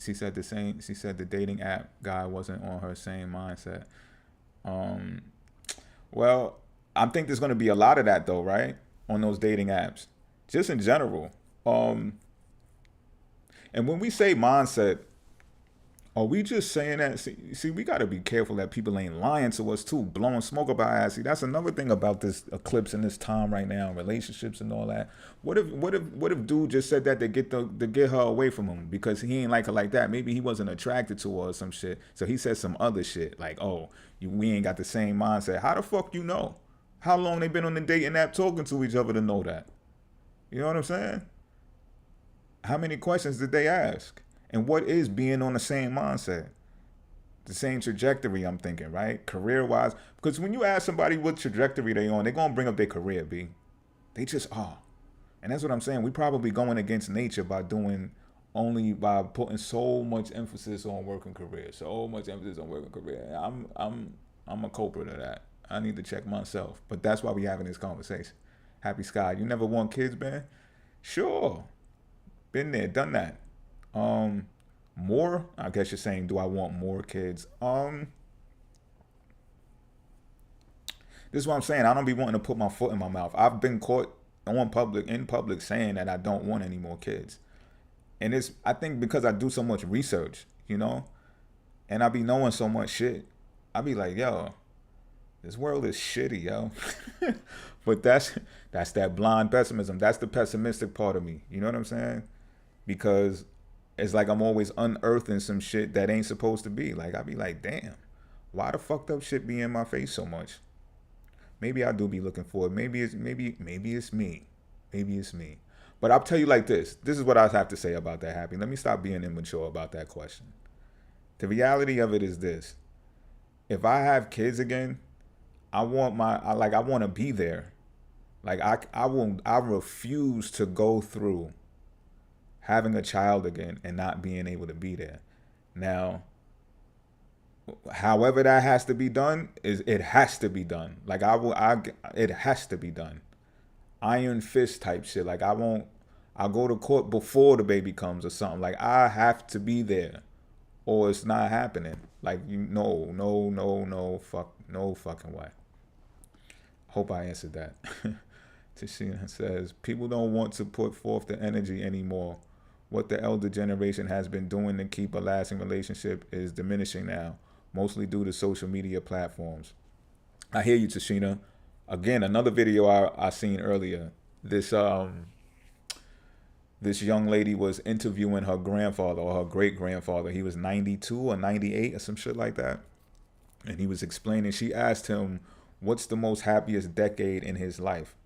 She said the dating app guy wasn't on her same mindset. Well, I think there's going to be a lot of that though, right? On those dating apps, just in general. And when we say mindset, are we just saying that? See, we got to be careful that people ain't lying to us too, blowing smoke up our ass. See, that's another thing about this eclipse in this time right now, relationships and all that. What if dude just said that to get her away from him because he ain't like her like that? Maybe he wasn't attracted to her or some shit. So he said some other shit like, "Oh, we ain't got the same mindset." How the fuck you know? How long they been on the dating app talking to each other to know that? You know what I'm saying? How many questions did they ask? And what is being on the same mindset? The same trajectory, I'm thinking, right? Career-wise. Because when you ask somebody what trajectory they on, they're going to bring up their career, B. They just are. And that's what I'm saying. We probably going against nature by putting so much emphasis on working career. So much emphasis on working career. I'm a culprit of that. I need to check myself. But that's why we having this conversation. Happy Sky, you never want kids, man? Sure. Been there, done that. More? I guess you're saying, do I want more kids? This is what I'm saying. I don't be wanting to put my foot in my mouth. I've been caught in public saying that I don't want any more kids. And it's, I think because I do so much research, you know, and I be knowing so much shit. I be like, yo, this world is shitty, yo. But that's that blind pessimism. That's the pessimistic part of me. You know what I'm saying? Because it's like I'm always unearthing some shit that ain't supposed to be. Like, I be like, damn, why the fucked up shit be in my face so much? Maybe I do be looking for it. Maybe it's me. Maybe it's me. But I'll tell you like this. This is what I have to say about that, Happy. Let me stop being immature about that question. The reality of it is this. If I have kids again, I want to be there. Like I refuse to go through having a child again and not being able to be there. Now, however that has to be done, it has to be done. Like it has to be done. Iron fist type shit. Like I'll go to court before the baby comes or something. Like I have to be there or it's not happening. Like no fucking way. Hope I answered that. Tashina says, people don't want to put forth the energy anymore. What the elder generation has been doing to keep a lasting relationship is diminishing now, mostly due to social media platforms. I hear you, Tashina. Again, another video I seen earlier. This young lady was interviewing her grandfather or her great-grandfather. He was 92 or 98 or some shit like that. And he was explaining, she asked him, what's the most happiest decade in his life?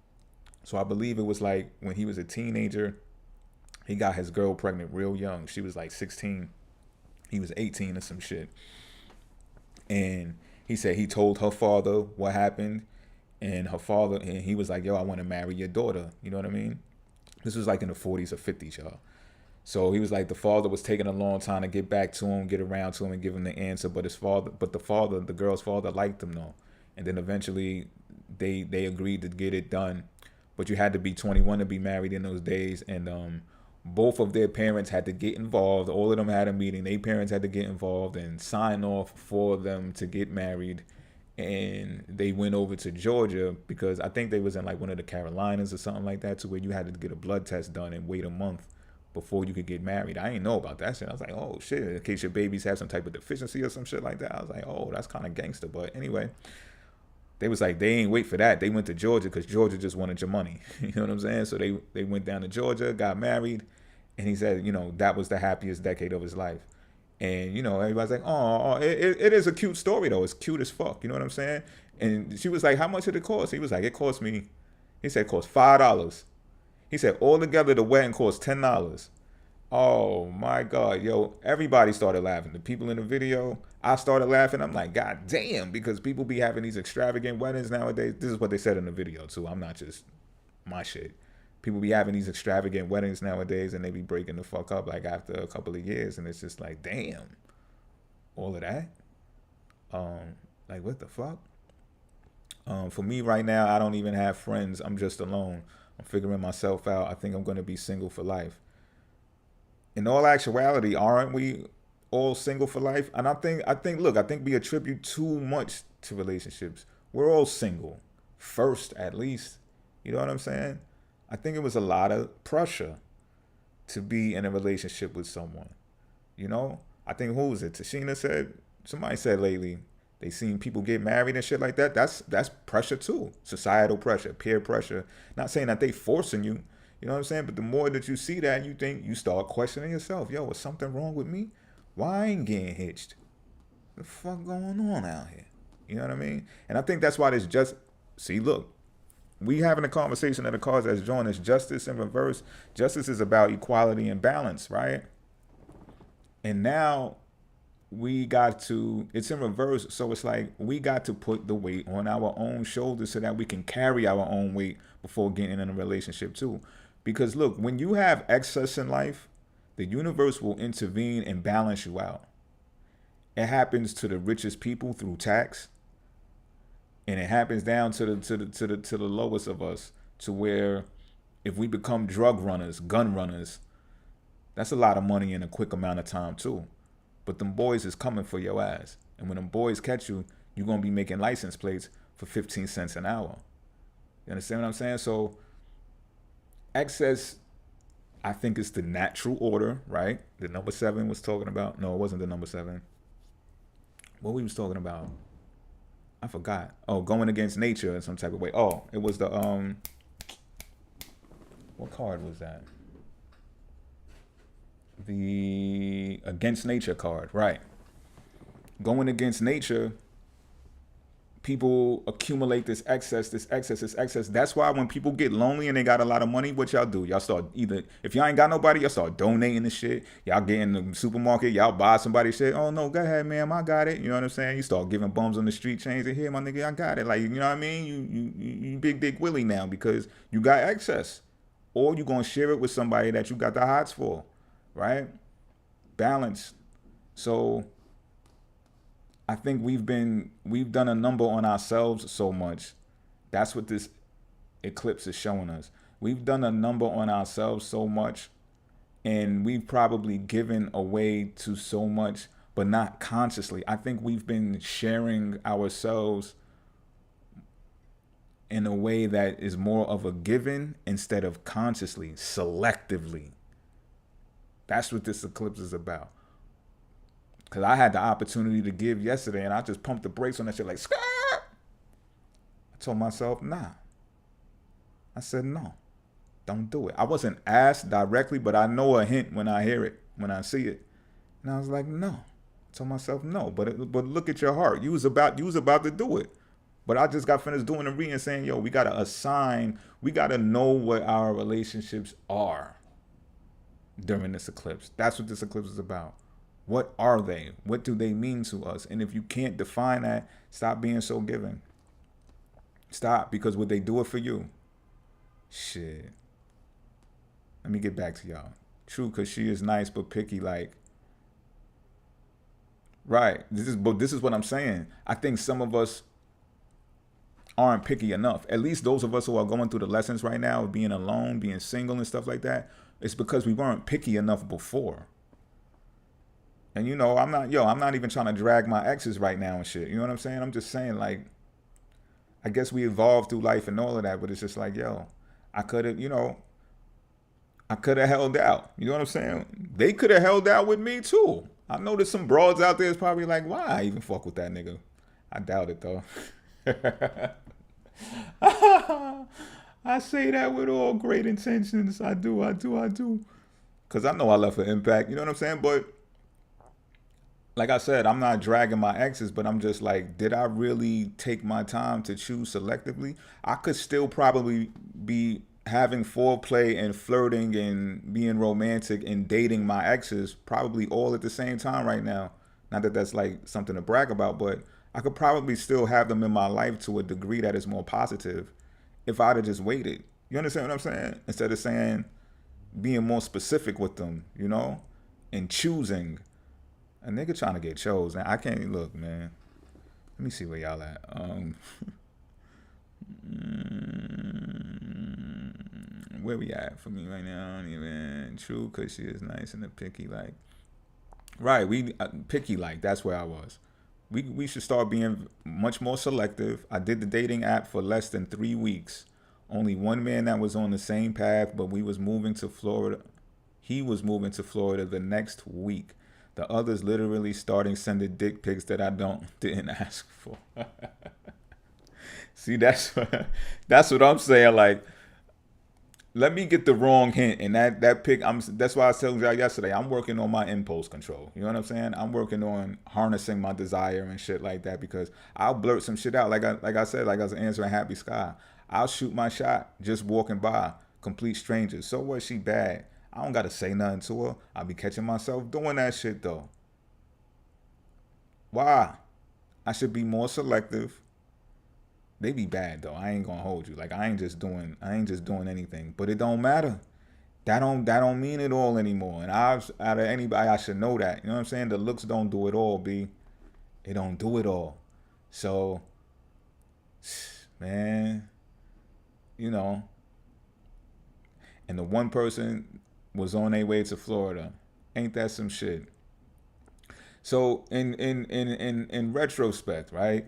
So I believe it was like when he was a teenager, he got his girl pregnant real young. She was like 16. He was 18 or some shit. And he said he told her father what happened. And he was like, yo, I want to marry your daughter. You know what I mean? This was like in the 40s or 50s, y'all. So he was like, the father was taking a long time to get back to him, get around to him and give him the answer. But the girl's father liked him though. And then eventually they agreed to get it done. But you had to be 21 to be married in those days. And both of their parents had to get involved. All of them had a meeting. Their parents had to get involved and sign off for them to get married. And they went over to Georgia because I think they was in like one of the Carolinas or something like that, to where you had to get a blood test done and wait a month before you could get married. I didn't know about that shit. I was like, oh shit, in case your babies have some type of deficiency or some shit like that. I was like, oh, that's kind of gangster. But anyway, they was like, they ain't wait for that. They went to Georgia because Georgia just wanted your money. You know what I'm saying? So they went down to Georgia, got married, and he said, you know, that was the happiest decade of his life. And, you know, everybody's like, oh, it is a cute story, though. It's cute as fuck. You know what I'm saying? And she was like, how much did it cost? He was like, it cost $5. He said, altogether, the wedding cost $10. Oh, my God. Yo, everybody started laughing. The people in the video, I started laughing. I'm like, God damn, because people be having these extravagant weddings nowadays. This is what they said in the video, too. I'm not just my shit. People be having these extravagant weddings nowadays and they be breaking the fuck up like after a couple of years. And it's just like, damn, all of that? Like, what the fuck? For me right now, I don't even have friends. I'm just alone. I'm figuring myself out. I think I'm going to be single for life. In all actuality, aren't we all single for life? And look, I think we attribute too much to relationships. We're all single, first at least. You know what I'm saying? I think it was a lot of pressure to be in a relationship with someone. You know, I think who was it? Tashina said, somebody said lately, they seen people get married and shit like that. That's pressure too. Societal pressure, peer pressure. Not saying that they forcing you, you know what I'm saying? But the more that you see that, you start questioning yourself. Yo, is something wrong with me? Why I ain't getting hitched? What the fuck going on out here? You know what I mean? And I think that's why there's just, see, look, we having a conversation that the cause that's joined is justice in reverse. Justice is about equality and balance, right? And now it's in reverse. So it's like we got to put the weight on our own shoulders so that we can carry our own weight before getting in a relationship too. Because look, when you have excess in life, the universe will intervene and balance you out. It happens to the richest people through tax. And it happens down to the lowest of us, to where if we become drug runners, gun runners, that's a lot of money in a quick amount of time too. But them boys is coming for your ass. And when them boys catch you, you're going to be making license plates for 15 cents an hour. You understand what I'm saying? So excess, I think, is the natural order, right? The number 7 was talking about. No, it wasn't the number 7. What we was talking about? I forgot. Oh, going against nature in some type of way. Oh, it was the, what card was that? The against nature card, right? Going against nature, people accumulate this excess. That's why when people get lonely and they got a lot of money, what y'all do? Y'all start either, if y'all ain't got nobody, y'all start donating the shit. Y'all get in the supermarket, y'all buy somebody's shit. Oh no, go ahead, ma'am, I got it. You know what I'm saying? You start giving bums on the street chains and here, my nigga, I got it. Like, you know what I mean? You big dick Willie now because you got excess. Or you gonna share it with somebody that you got the hots for, right? Balance. So I think we've done a number on ourselves so much. That's what this eclipse is showing us. We've done a number on ourselves so much, and we've probably given away to so much, but not consciously. I think we've been sharing ourselves in a way that is more of a given instead of consciously, selectively. That's what this eclipse is about. Because I had the opportunity to give yesterday, and I just pumped the brakes on that shit like, skirt. I told myself, nah. I said, no, don't do it. I wasn't asked directly, but I know a hint when I hear it, when I see it. And I was like, no. I told myself, no. But look at your heart. You was about to do it. But I just got finished doing the reading saying, yo, we got to know what our relationships are during this eclipse. That's what this eclipse is about. What are they? What do they mean to us? And if you can't define that, stop being so giving. Stop, because would they do it for you? Shit. Let me get back to y'all. True, because she is nice but picky, like. Right. This is what I'm saying. I think some of us aren't picky enough. At least those of us who are going through the lessons right now of being alone, being single and stuff like that, it's because we weren't picky enough before. And you know, I'm not even trying to drag my exes right now and shit. You know what I'm saying? I'm just saying, like, I guess we evolved through life and all of that, but it's just like, yo, I could have held out. You know what I'm saying? They could have held out with me too. I know there's some broads out there that's probably like, why I even fuck with that nigga? I doubt it though. I say that with all great intentions. I do. Because I know I left an impact. You know what I'm saying? But like I said, I'm not dragging my exes, but I'm just like, did I really take my time to choose selectively? I could still probably be having foreplay and flirting and being romantic and dating my exes probably all at the same time right now. Not that that's like something to brag about, but I could probably still have them in my life to a degree that is more positive if I'd have just waited. You understand what I'm saying? Instead of saying, being more specific with them, you know, and choosing. A nigga trying to get chose. Now I can't look, man. Let me see where y'all at. where we at for me right now? I don't even true, cause she is nice and the picky like. Right, we picky like. That's where I was. We should start being much more selective. I did the dating app for less than 3 weeks. Only one man that was on the same path, but we was moving to Florida. He was moving to Florida the next week. The others literally starting sending dick pics that I didn't ask for. See, that's what I'm saying. Like, let me get the wrong hint, and that pic. That's why I was telling y'all yesterday. I'm working on my impulse control. You know what I'm saying? I'm working on harnessing my desire and shit like that, because I'll blurt some shit out. Like I said, like I was answering Happy Sky. I'll shoot my shot just walking by complete strangers. So what? She bad. I don't gotta say nothing to her. I'll be catching myself doing that shit though. Why? I should be more selective. They be bad though. I ain't gonna hold you. Like I ain't just doing anything. But it don't matter. That don't mean it all anymore. And out of anybody, I should know that. You know what I'm saying? The looks don't do it all, B. It don't do it all. So, man, you know. And the one person was on their way to Florida. Ain't that some shit? So in retrospect, right?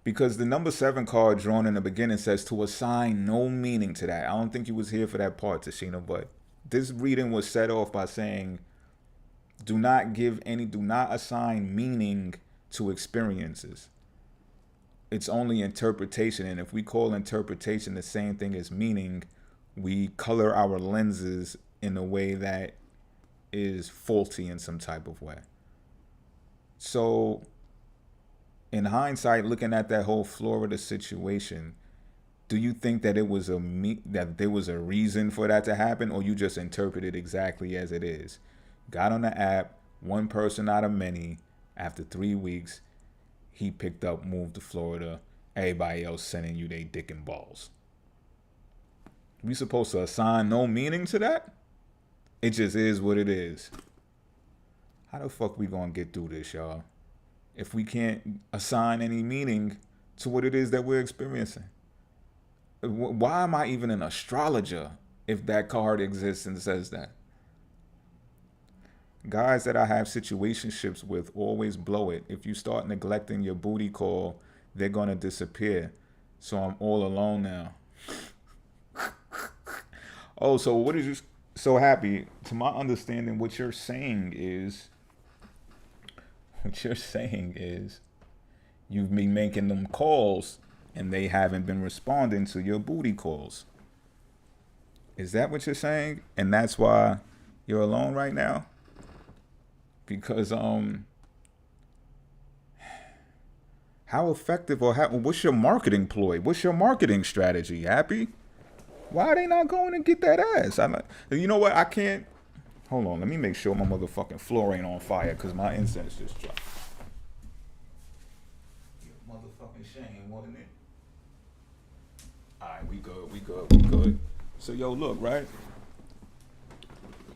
Because the number 7 card drawn in the beginning says to assign no meaning to that. I don't think you was here for that part, Tashina, but this reading was set off by saying, do not assign meaning to experiences. It's only interpretation. And if we call interpretation the same thing as meaning, we color our lenses in a way that is faulty in some type of way. So, in hindsight, looking at that whole Florida situation, do you think that that there was a reason for that to happen, or you just interpret it exactly as it is? Got on the app, one person out of many. After 3 weeks, he picked up, moved to Florida. Everybody else sending you they dick and balls. We supposed to assign no meaning to that? It just is what it is. How the fuck we gonna get through this, y'all, if we can't assign any meaning to what it is that we're experiencing? Why am I even an astrologer if that card exists and says that? Guys that I have situationships with always blow it. If you start neglecting your booty call, they're going to disappear. So I'm all alone now. Oh, so what is you so happy? To my understanding, what you're saying is you've been making them calls and they haven't been responding to your booty calls. Is that what you're saying? And that's why you're alone right now? Because how effective what's your marketing ploy? What's your marketing strategy, Happy? Why are they not going and get that ass? You know what? I can't. Hold on. Let me make sure my motherfucking floor ain't on fire because my incense just dropped. Motherfucking shame, wasn't it? All right, we good. So yo, look, right?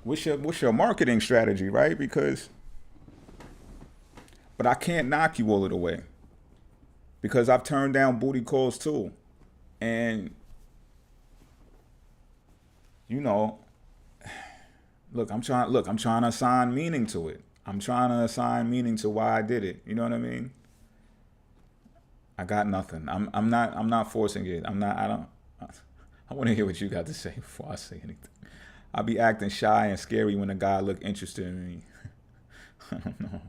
What's your marketing strategy, right? But I can't knock you all of the way because I've turned down booty calls too, and you know, I'm trying to assign meaning to it. I'm trying to assign meaning to why I did it. You know what I mean? I got nothing. I'm not forcing it. I want to hear what you got to say before I say anything. I'll be acting shy and scary when a guy look interested in me. I don't know.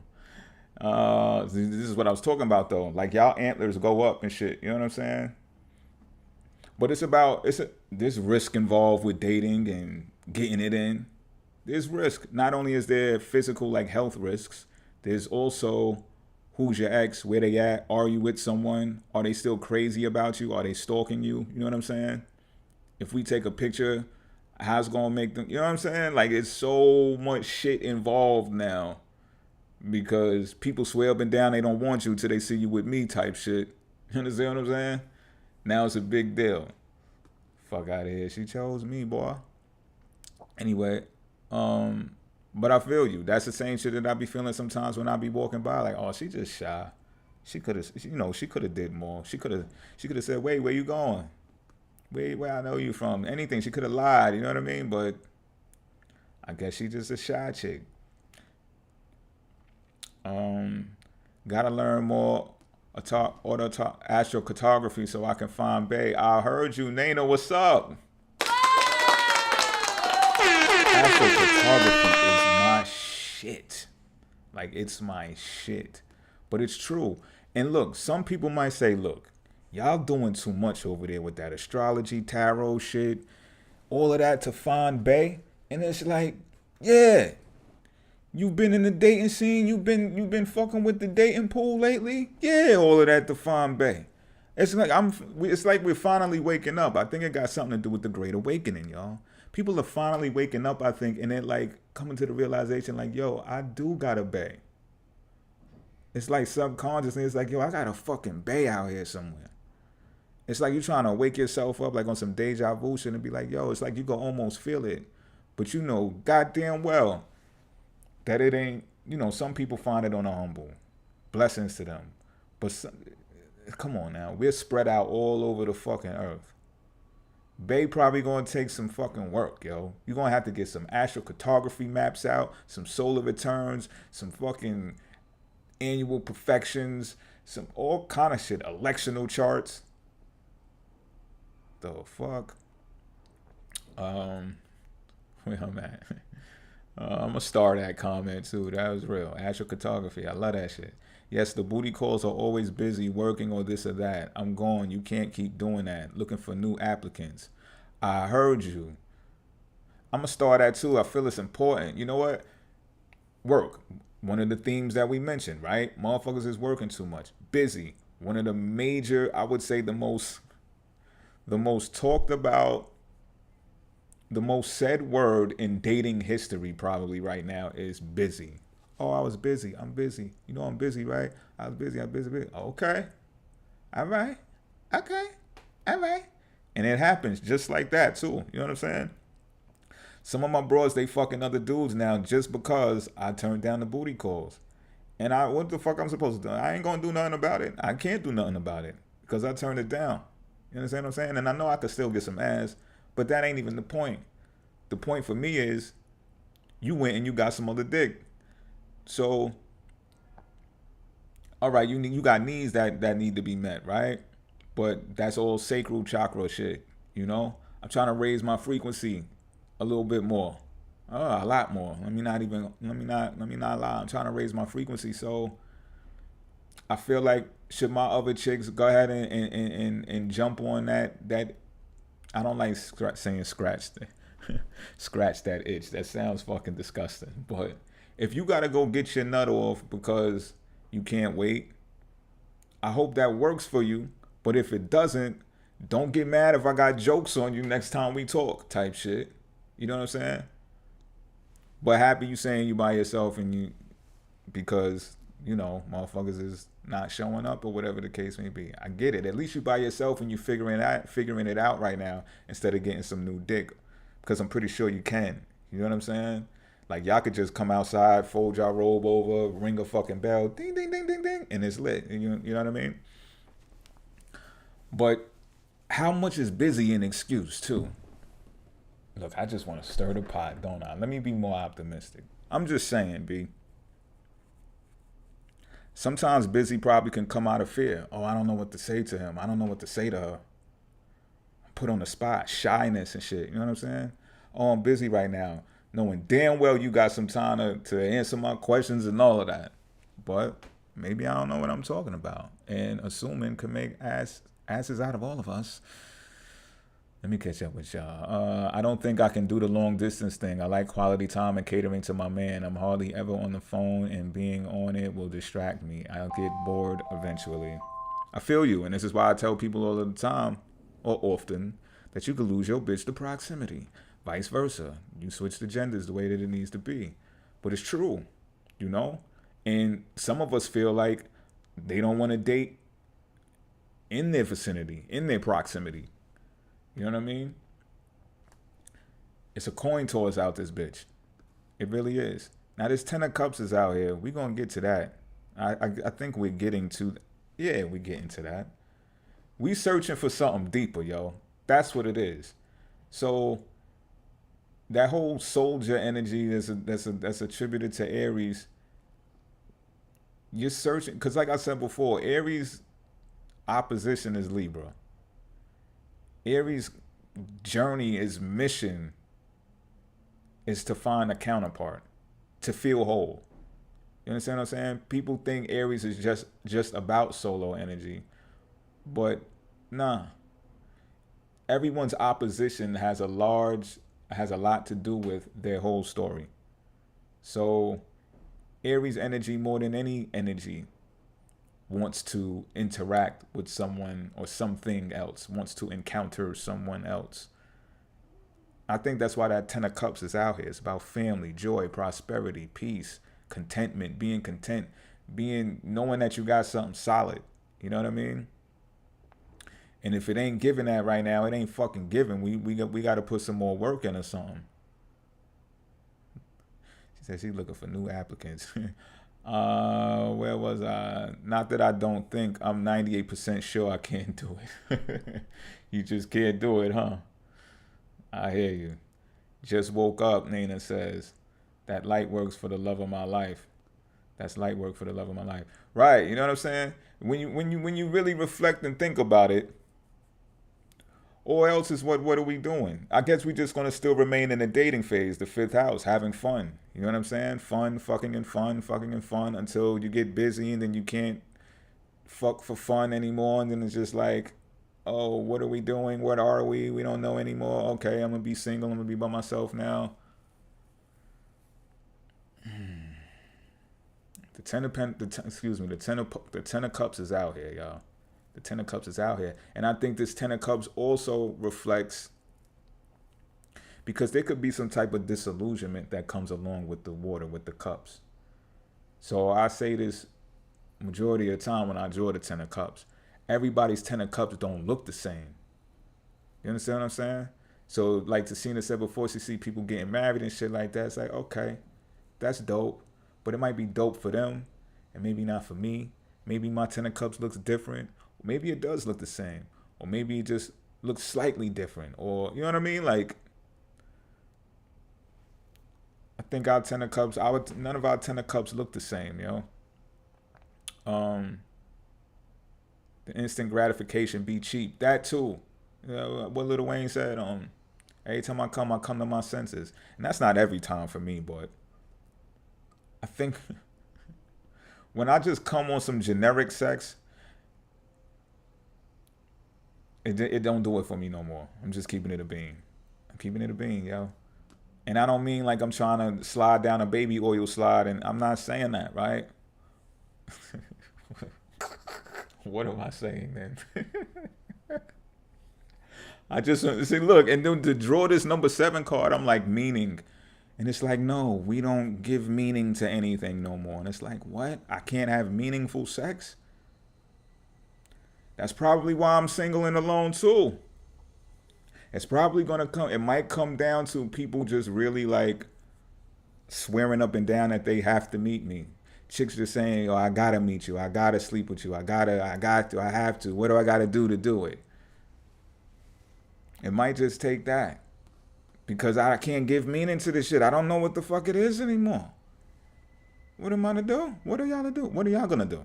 This is what I was talking about though. Like y'all antlers go up and shit. You know what I'm saying? But there's risk involved with dating and getting it in. There's risk. Not only is there physical like health risks, there's also who's your ex, where they at, are you with someone, are they still crazy about you, are they stalking you? You know what I'm saying? If we take a picture, how's it gonna make them, you know what I'm saying? Like it's so much shit involved now because people swear up and down they don't want you till they see you with me type shit. You understand what I'm saying? Now it's a big deal. Fuck out of here. She chose me, boy. Anyway, but I feel you. That's the same shit that I be feeling sometimes when I be walking by. Like, oh, she just shy. She could have did more. She could have said, wait, where you going? where I know you from? Anything. She could have lied, you know what I mean? But I guess she just a shy chick. Gotta learn more astrocartography so I can find Bay. I heard you, Nana. What's up? Astrocartography is my shit. Like, it's my shit. But it's true. And look, some people might say, look, y'all doing too much over there with that astrology, tarot shit, all of that to find Bay. And it's like, yeah. You've been in the dating scene. You've been fucking with the dating pool lately. Yeah, all of that to find Bay. It's like we're finally waking up. I think it got something to do with the Great Awakening, y'all. People are finally waking up, I think, and they're like coming to the realization, like, yo, I do got a Bay. It's like subconsciously, it's like, yo, I got a fucking Bay out here somewhere. It's like you trying to wake yourself up like on some deja vu shit and be like, yo, it's like you can almost feel it, but you know goddamn well that it ain't, you know, some people find it on a humble. Blessings to them. But come on now. We're spread out all over the fucking earth. Bay probably gonna take some fucking work, yo. You're gonna have to get some astrocartography maps out, some solar returns, some fucking annual perfections, some all kind of shit. Electional charts. The fuck? Where I'm at. I'm gonna start that comment too. That was real. Astrocartography. I love that shit. Yes, the booty calls are always busy working or this or that. I'm gone. You can't keep doing that. Looking for new applicants. I heard you. I'm gonna start that too. I feel it's important. You know what? Work. One of the themes that we mentioned, right? Motherfuckers is working too much. Busy. One of the major, I would say the most talked about, the most said word in dating history probably right now is busy. Oh, I was busy. I'm busy. You know I'm busy, right? I was busy. I'm busy. Okay. All right. Okay. All right. And it happens just like that too. You know what I'm saying? Some of my bros, they fucking other dudes now just because I turned down the booty calls. And what the fuck I'm supposed to do? I ain't gonna do nothing about it. I can't do nothing about it because I turned it down. You understand what I'm saying? And I know I could still get some ass, but that ain't even the point. The point for me is you went and you got some other dick. So, all right, you got needs that need to be met, right? But that's all sacral chakra shit, you know? I'm trying to raise my frequency a little bit more. A lot more. Let me not lie. I'm trying to raise my frequency. So I feel like should my other chicks go ahead and jump on that I don't like saying scratch that itch. That sounds fucking disgusting. But if you gotta go get your nut off because you can't wait, I hope that works for you. But if it doesn't, don't get mad if I got jokes on you next time we talk type shit. You know what I'm saying? But happy you saying you by yourself and you, because, you know, motherfuckers is not showing up or whatever the case may be. I get it. At least you by yourself and you figuring it out right now instead of getting some new dick. Because I'm pretty sure you can. You know what I'm saying? Like, y'all could just come outside, fold y'all robe over, ring a fucking bell, ding, ding, ding, ding, ding, and it's lit. You know what I mean? But how much is busy an excuse, too? Look, I just want to stir the pot, don't I? Let me be more optimistic. I'm just saying, B. Sometimes busy probably can come out of fear. Oh, I don't know what to say to him. I don't know what to say to her. Put on the spot, shyness and shit. You know what I'm saying? Oh, I'm busy right now. Knowing damn well you got some time to answer my questions and all of that. But maybe I don't know what I'm talking about. And assuming can make asses out of all of us. Let me catch up with y'all. I don't think I can do the long distance thing. I like quality time and catering to my man. I'm hardly ever on the phone, and being on it will distract me. I'll get bored eventually. I feel you, and this is why I tell people all the time, or often, that you could lose your bitch to proximity. Vice versa. You switch the genders the way that it needs to be. But it's true, you know? And some of us feel like they don't want to date in their vicinity, in their proximity. You know what I mean? It's a coin toss out this bitch. It really is. Now this 10 of Cups is out here. We're going to get to that. I think we're getting to... Yeah, we're getting to that. We searching for something deeper, yo. That's what it is. So that whole soldier energy that's attributed to Aries, you're searching, because like I said before, Aries opposition is Libra. Aries journey is mission is to find a counterpart, to feel whole. You understand what I'm saying? People think Aries is just about solo energy, but nah. Everyone's opposition has a lot to do with their whole story. So Aries energy, more than any energy, wants to interact with someone or something else, wants to encounter someone else. I think that's why that Ten of Cups is out here. It's about family, joy, prosperity, peace, contentment, being content, knowing that you got something solid. You know what I mean? And if it ain't giving that right now, it ain't fucking giving. We got to put some more work in or something. She said she's looking for new applicants. Where was I? Not that I don't think. I'm 98% sure I can't do it. You just can't do it, huh? I hear you. Just woke up, Nina says. That light works for the love of my life. That's light work for the love of my life. Right, you know what I'm saying? When you really reflect and think about it, or else is what are we doing? I guess we just gonna still remain in the dating phase, the 5th house, having fun. You know what I'm saying? Fun, fucking and fun until you get busy and then you can't fuck for fun anymore. And then it's just like, oh, what are we doing? What are we? We don't know anymore. Okay, I'm gonna be single. I'm gonna be by myself now. The Ten of Cups is out here, y'all. The Ten of Cups is out here. And I think this Ten of Cups also reflects, because there could be some type of disillusionment that comes along with the water, with the cups. So I say this majority of the time when I draw the Ten of Cups. Everybody's Ten of Cups don't look the same. You understand what I'm saying? So like Tessina said before, she see people getting married and shit like that. It's like, okay, that's dope. But it might be dope for them and maybe not for me. Maybe my Ten of Cups looks different. Maybe it does look the same, or maybe it just looks slightly different, or you know what I mean? Like, I think our Ten of Cups, none of our Ten of Cups look the same, you know. The instant gratification be cheap. That too. You know, what Lil Wayne said. Every time I come to my senses, and that's not every time for me, but I think when I just come on some generic sex, it don't do it for me no more. I'm just keeping it a bean. I'm keeping it a bean, yo. And I don't mean like I'm trying to slide down a baby oil slide, and I'm not saying that, right? What am I saying then? I just see, look, and then to draw this number 7 card, I'm like, meaning. And it's like, no, we don't give meaning to anything no more. And it's like, what? I can't have meaningful sex? That's probably why I'm single and alone too. It's probably gonna come, it might come down to people just really like swearing up and down that they have to meet me. Chicks just saying, oh, I gotta meet you, I gotta sleep with you, I have to, what do I gotta do to do it? It might just take that. Because I can't give meaning to this shit. I don't know what the fuck it is anymore. What am I to do? What are y'all to do? What are y'all gonna do?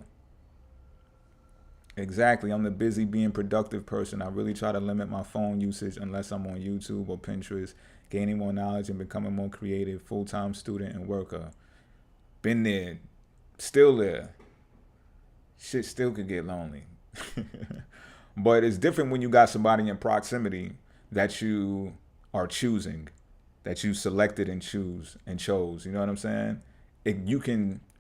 Exactly. I'm the busy being productive person. I really try to limit my phone usage unless I'm on YouTube or Pinterest, gaining more knowledge and becoming more creative, full-time student and worker. Been there, still there. Shit still could get lonely. But it's different when you got somebody in proximity that you are choosing, that you selected and chose. You know what I'm saying?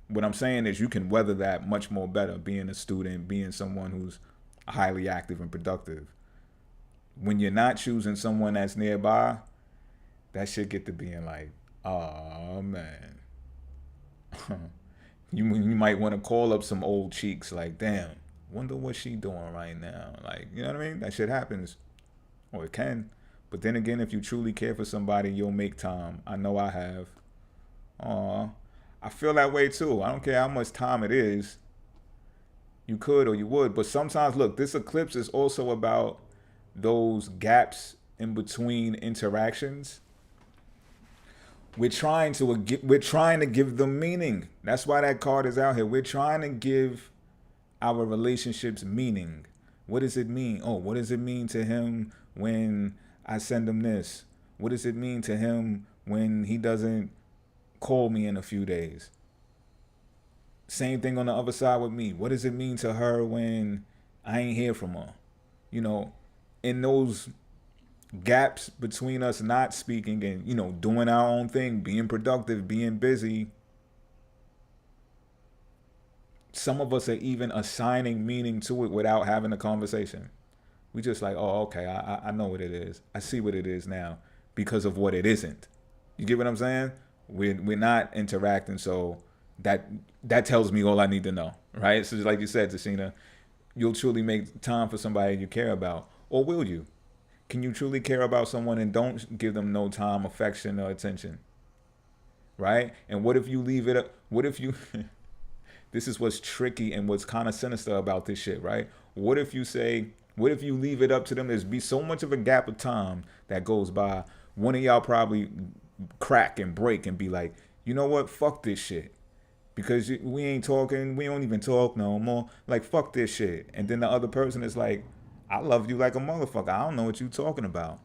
What I'm saying is you can weather that much more better, being a student, being someone who's highly active and productive. When you're not choosing someone that's nearby, that shit get to being like, oh man. You might want to call up some old cheeks like, damn, wonder what she doing right now. Like, you know what I mean? That shit happens. Or it can. But then again, if you truly care for somebody, you'll make time. I know I have. Aw. I feel that way too. I don't care how much time it is. You could or you would. But sometimes, look, this eclipse is also about those gaps in between interactions, we're trying to give them meaning. That's why that card is out here. We're trying to give our relationships meaning. What does it mean? Oh, what does it mean to him when I send him this? What does it mean to him when he doesn't call me in a few days? Same thing on the other side with me. What does it mean to her when I ain't hear from her? You know, in those gaps between us not speaking and, you know, doing our own thing, being productive, being busy, some of us are even assigning meaning to it without having a conversation. We just like, oh, okay, I know what it is. I see what it is now because of what it isn't. You get what I'm saying? We're not interacting, so that tells me all I need to know, right? So just like you said, Tashina, you'll truly make time for somebody you care about, or will you? Can you truly care about someone and don't give them no time, affection, or attention? Right? And what if you leave it up? What if you this is what's tricky and what's kind of sinister about this shit, right? What if you leave it up to them? There's be so much of a gap of time that goes by. One of y'all probably crack and break and be like, you know what? Fuck this shit. Because we ain't talking. We don't even talk no more. Like, fuck this shit. And then the other person is like, I love you like a motherfucker. I don't know what you talking about.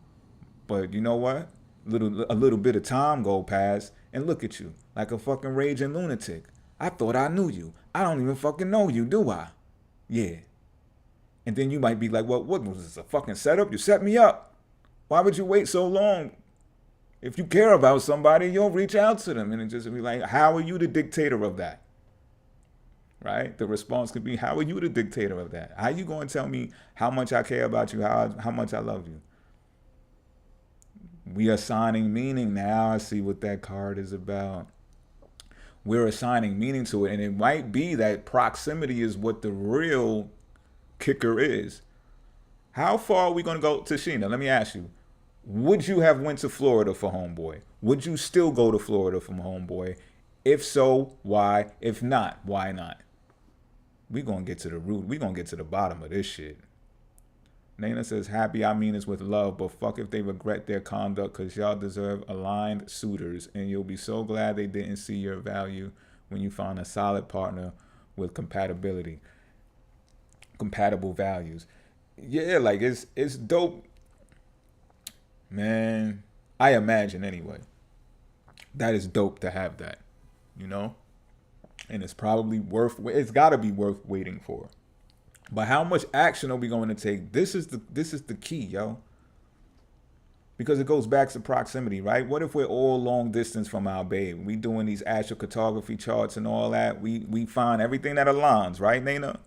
But you know what? A little bit of time go past and look at you like a fucking raging lunatic. I thought I knew you. I don't even fucking know you, do I? Yeah. And then you might be like, what was this, a fucking setup? You set me up. Why would you wait so long? If you care about somebody, you'll reach out to them and just be like, how are you the dictator of that? Right? The response could be, how are you the dictator of that? How you going to tell me how much I care about you, how much I love you? We are assigning meaning. Now I see what that card is about. We're assigning meaning to it. And it might be that proximity is what the real kicker is. How far are we going to go? Tashina, let me ask you. Would you have went to Florida for homeboy? Would you still go to Florida for homeboy? If so, why? If not, why not? We're going to get to the root. We're going to get to the bottom of this shit. Nana says, happy I mean is with love, but fuck if they regret their conduct because y'all deserve aligned suitors and you'll be so glad they didn't see your value when you found a solid partner with compatible values. Yeah, like it's dope. Man, I imagine anyway. That is dope to have that, you know? And it's probably it's got to be worth waiting for. But how much action are we going to take? This is the key, yo. Because it goes back to proximity, right? What if we're all long distance from our babe? We doing these astrocartography charts and all that. We find everything that aligns, right, Nana?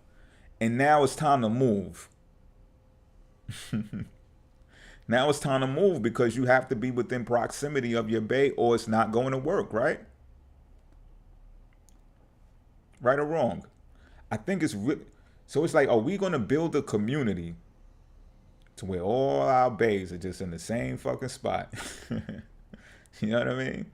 And now it's time to move. Now it's time to move because you have to be within proximity of your babe or it's not going to work, right? Right or wrong? I think it's so it's like, are we going to build a community to where all our babes are just in the same fucking spot? You know what I mean?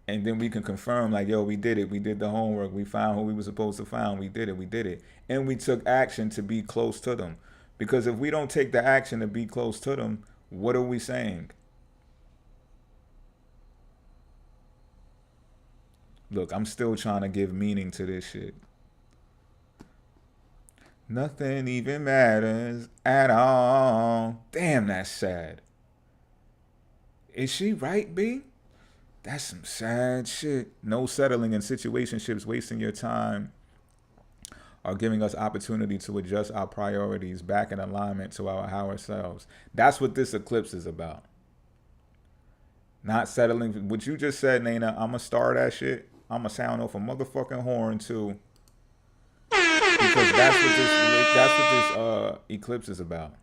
And then we can confirm like, yo, we did it. We did the homework. We found who we were supposed to find. We did it. And we took action to be close to them. Because if we don't take the action to be close to them, what are we saying? Look, I'm still trying to give meaning to this shit. Nothing even matters at all. Damn, that's sad. Is she right, B? That's some sad shit. No settling in situationships, wasting your time, are giving us opportunity to adjust our priorities back in alignment to our higher selves. That's what this eclipse is about. Not settling. What you just said, Nana, I'm going to start that shit. I'm going to sound off a motherfucking horn, too. Because that's what this eclipse is about.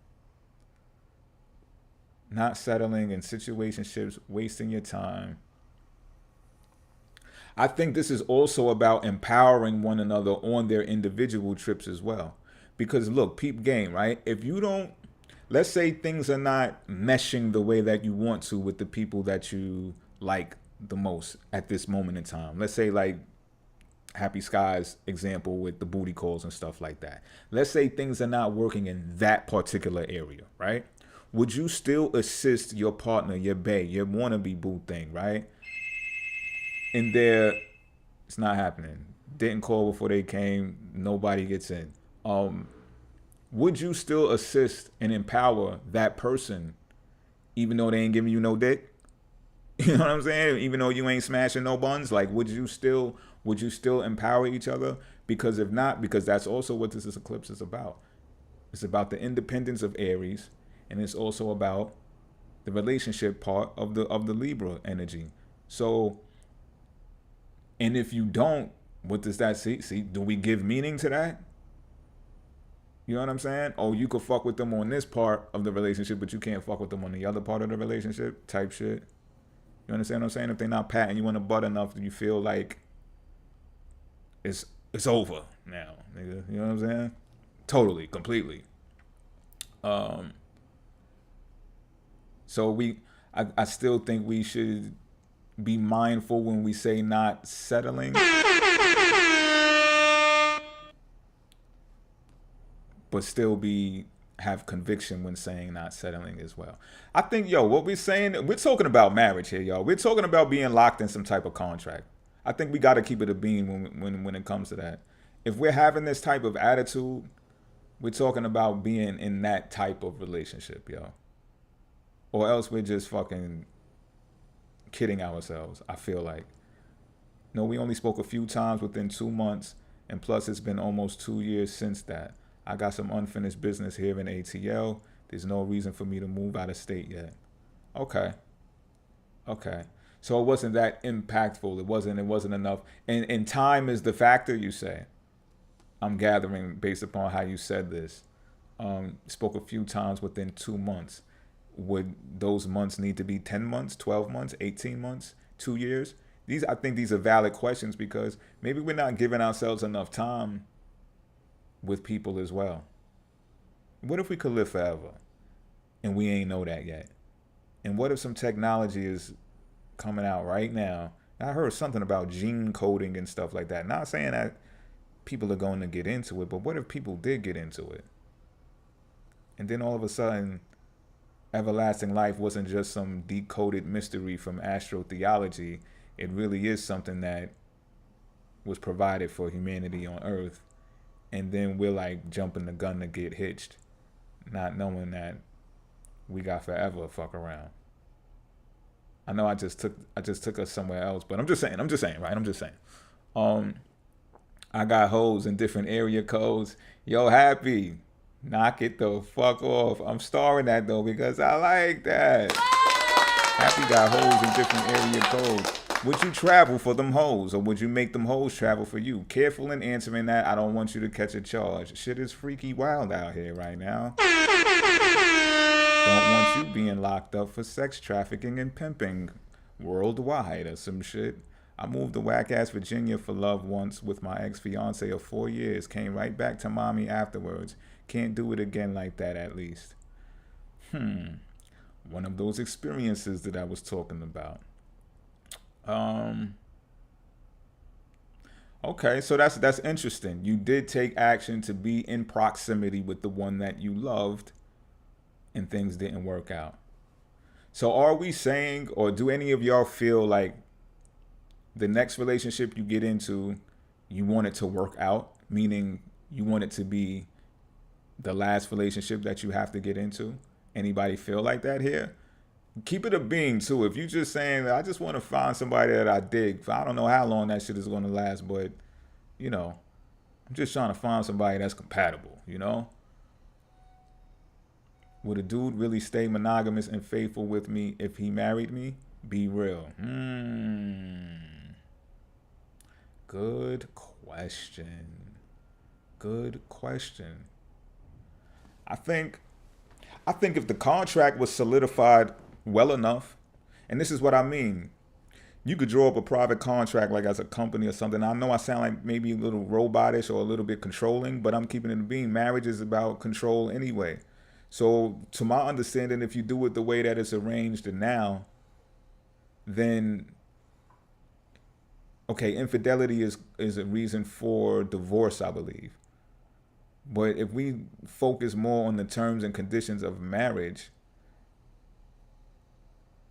Not settling in situationships, wasting your time. I think this is also about empowering one another on their individual trips as well. Because look, peep game, right? If you don't, let's say things are not meshing the way that you want to with the people that you like the most at this moment in time. Let's say like Happy Sky's example with the booty calls and stuff like that. Let's say things are not working in that particular area, right? would you still assist your partner, your bae, your wannabe boo thing, right? In there, it's not happening. Didn't call before they came. Nobody gets in. Would you still assist and empower that person, even though they ain't giving you no dick? You know what I'm saying? Even though you ain't smashing no buns, like would you still empower each other? Because if not, because that's also what this eclipse is about. It's about the independence of Aries, and it's also about the relationship part of the Libra energy. So, and if you don't, what does that see? Do we give meaning to that? You know what I'm saying? Oh, you could fuck with them on this part of the relationship, but you can't fuck with them on the other part of the relationship type shit. You understand what I'm saying? If they're not patting you on the butt enough, you feel like it's over now, nigga. You know what I'm saying? Totally, completely. So I still think we should be mindful when we say not settling, but still have conviction when saying not settling as well. I think, what we're saying, we're talking about marriage here, y'all. We're talking about being locked in some type of contract. I think we got to keep it a beam when it comes to that. If we're having this type of attitude, we're talking about being in that type of relationship, yo. Or else we're just fucking kidding ourselves, I feel like. No, we only spoke a few times within 2 months, and plus it's been almost 2 years since that. I got some unfinished business here in ATL. There's no reason for me to move out of state yet. Okay. So it wasn't that impactful. It wasn't enough. And time is the factor, you say. I'm gathering based upon how you said this. Spoke a few times within 2 months. Would those months need to be 10 months, 12 months, 18 months, 2 years? I think these are valid questions because maybe we're not giving ourselves enough time with people as well. What if we could live forever and we ain't know that yet? And what if some technology is coming out right now? I heard something about gene coding and stuff like that. Not saying that people are going to get into it, but what if people did get into it? And then all of a sudden, everlasting life wasn't just some decoded mystery from astrotheology. It really is something that was provided for humanity on Earth. And then we're like jumping the gun to get hitched, not knowing that we got forever fuck around. I know I just took us somewhere else, but I'm just saying, right? I'm just saying. I got hoes in different area codes. Yo, Happy, knock it the fuck off. I'm starring that though because I like that. Happy got hoes in different area codes. Would you travel for them hoes or would you make them hoes travel for you? Careful in answering that. I don't want you to catch a charge. Shit is freaky wild out here right now. Don't want you being locked up for sex trafficking and pimping worldwide or some shit. I moved to whack-ass Virginia for love once with my ex-fiance of 4 years. Came right back to mommy afterwards. Can't do it again like that at least. One of those experiences that I was talking about. Okay, so that's interesting. You did take action to be in proximity with the one that you loved and things didn't work out. So are we saying, or do any of y'all feel like the next relationship you get into, you want it to work out? Meaning you want it to be the last relationship that you have to get into? Anybody feel like that here? Keep it a being too. If you just saying, I just want to find somebody that I dig. I don't know how long that shit is going to last, but, I'm just trying to find somebody that's compatible, Would a dude really stay monogamous and faithful with me if he married me? Be real. Good question. I think if the contract was solidified well enough, and this is what I mean, you could draw up a private contract like as a company or something. I know I sound like maybe a little robotish or a little bit controlling, but I'm keeping it in being. Marriage is about control anyway. So to my understanding, if you do it the way that it's arranged now, then okay, infidelity is a reason for divorce, I believe. But if we focus more on the terms and conditions of marriage,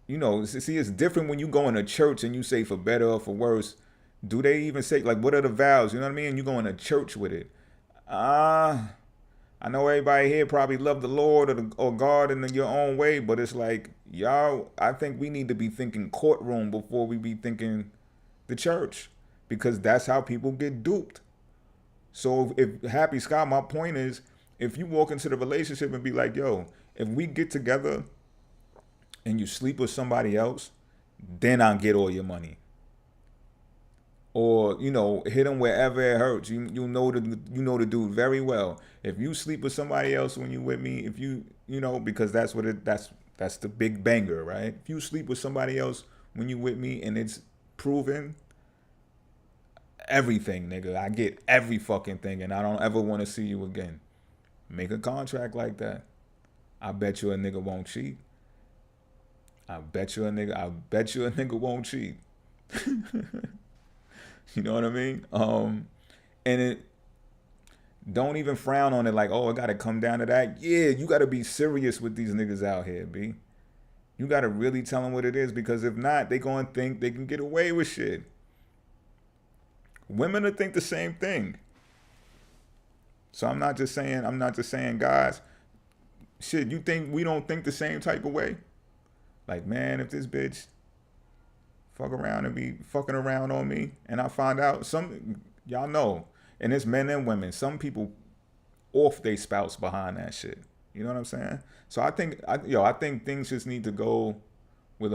you know, see, it's different when you go in a church and you say for better or for worse. Do they even say, like, what are the vows? You know what I mean? You go in a church with it. I know everybody here probably love the Lord or God in your own way, but it's like, y'all, I think we need to be thinking courtroom before we be thinking the church, because that's how people get duped. So if Happy Scott, my point is, if you walk into the relationship and be like, yo, if we get together and you sleep with somebody else, then I'll get all your money. Or, you know, hit them wherever it hurts. You know the dude very well. If you sleep with somebody else when you with me, if you know, because that's the big banger, right? If you sleep with somebody else when you with me and it's proven, everything, nigga, I get every fucking thing, and I don't ever want to see you again. Make a contract like that. I bet you a nigga won't cheat. I bet you a nigga won't cheat. You know what I mean? And it don't even frown on it like, oh, it gotta come down to that. Yeah, you gotta be serious with these niggas out here, B. You gotta really tell them what it is, because if not, they gonna think they can get away with shit. Women will think the same thing. So I'm not just saying, guys, shit, you think we don't think the same type of way? Like, man, if this bitch fuck around and be fucking around on me, and I find out, y'all know, and it's men and women, some people off they spouse behind that shit. You know what I'm saying? So I think things just need to go with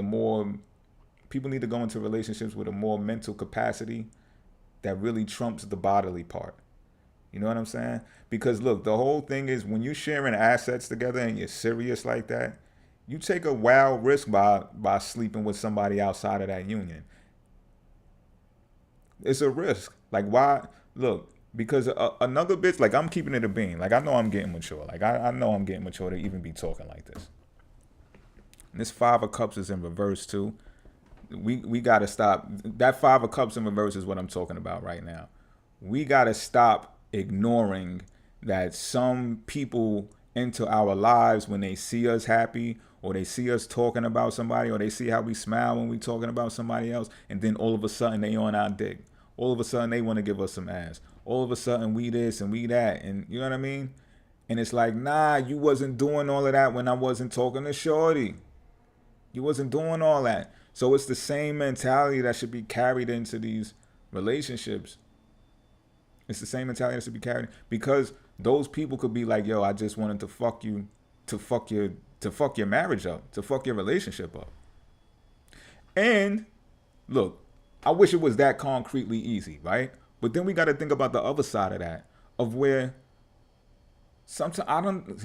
people need to go into relationships with a more mental capacity that really trumps the bodily part. You know what I'm saying? Because look, the whole thing is, when you're sharing assets together and you're serious like that, you take a wild risk by sleeping with somebody outside of that union. It's a risk. Like, why? Look, because another bitch, like, I'm keeping it a bean. Like, I know I'm getting mature. Like, I know I'm getting mature to even be talking like this. And this 5 of Cups is in reverse too. We got to stop. That 5 of Cups in reverse is what I'm talking about right now. We got to stop ignoring that some people enter our lives when they see us happy, or they see us talking about somebody, or they see how we smile when we talking about somebody else, and then all of a sudden they on our dick. All of a sudden they want to give us some ass. All of a sudden we this and we that, and you know what I mean? And it's like, nah, you wasn't doing all of that when I wasn't talking to shorty. You wasn't doing all that. So it's the same mentality that should be carried into these relationships. It's the same mentality that should be carried, because those people could be like, yo, I just wanted to fuck you, to fuck your marriage up, to fuck your relationship up. And look, I wish it was that concretely easy, right? But then we got to think about the other side of that, of where sometimes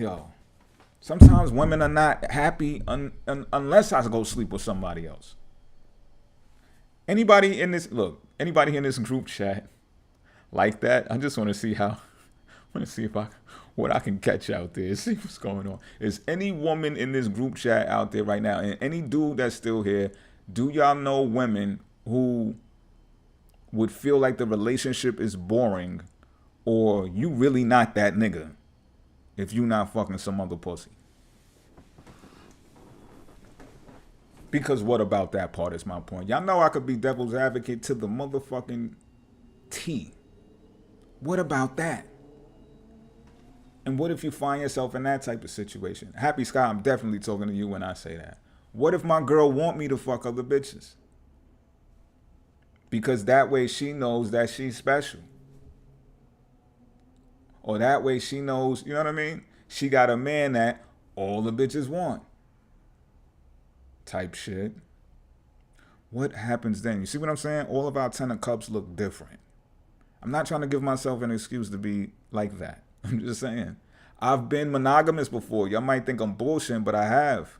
women are not happy unless I go sleep with somebody else. Anybody in this group chat like that? I just want to see what I can catch out there, see what's going on. Is any woman in this group chat out there right now, and any dude that's still here, do y'all know women who would feel like the relationship is boring, or you really not that nigga if you not fucking some other pussy? Because what about that part is my point. Y'all know I could be devil's advocate to the motherfucking T. What about that? And what if you find yourself in that type of situation? Happy Sky, I'm definitely talking to you when I say that. What if my girl want me to fuck other bitches? Because that way she knows that she's special. Or that way she knows, you know what I mean? She got a man that all the bitches want. Type shit. What happens then? You see what I'm saying? All of our 10 of Cups look different. I'm not trying to give myself an excuse to be like that. I'm just saying. I've been monogamous before. Y'all might think I'm bullshitting, but I have.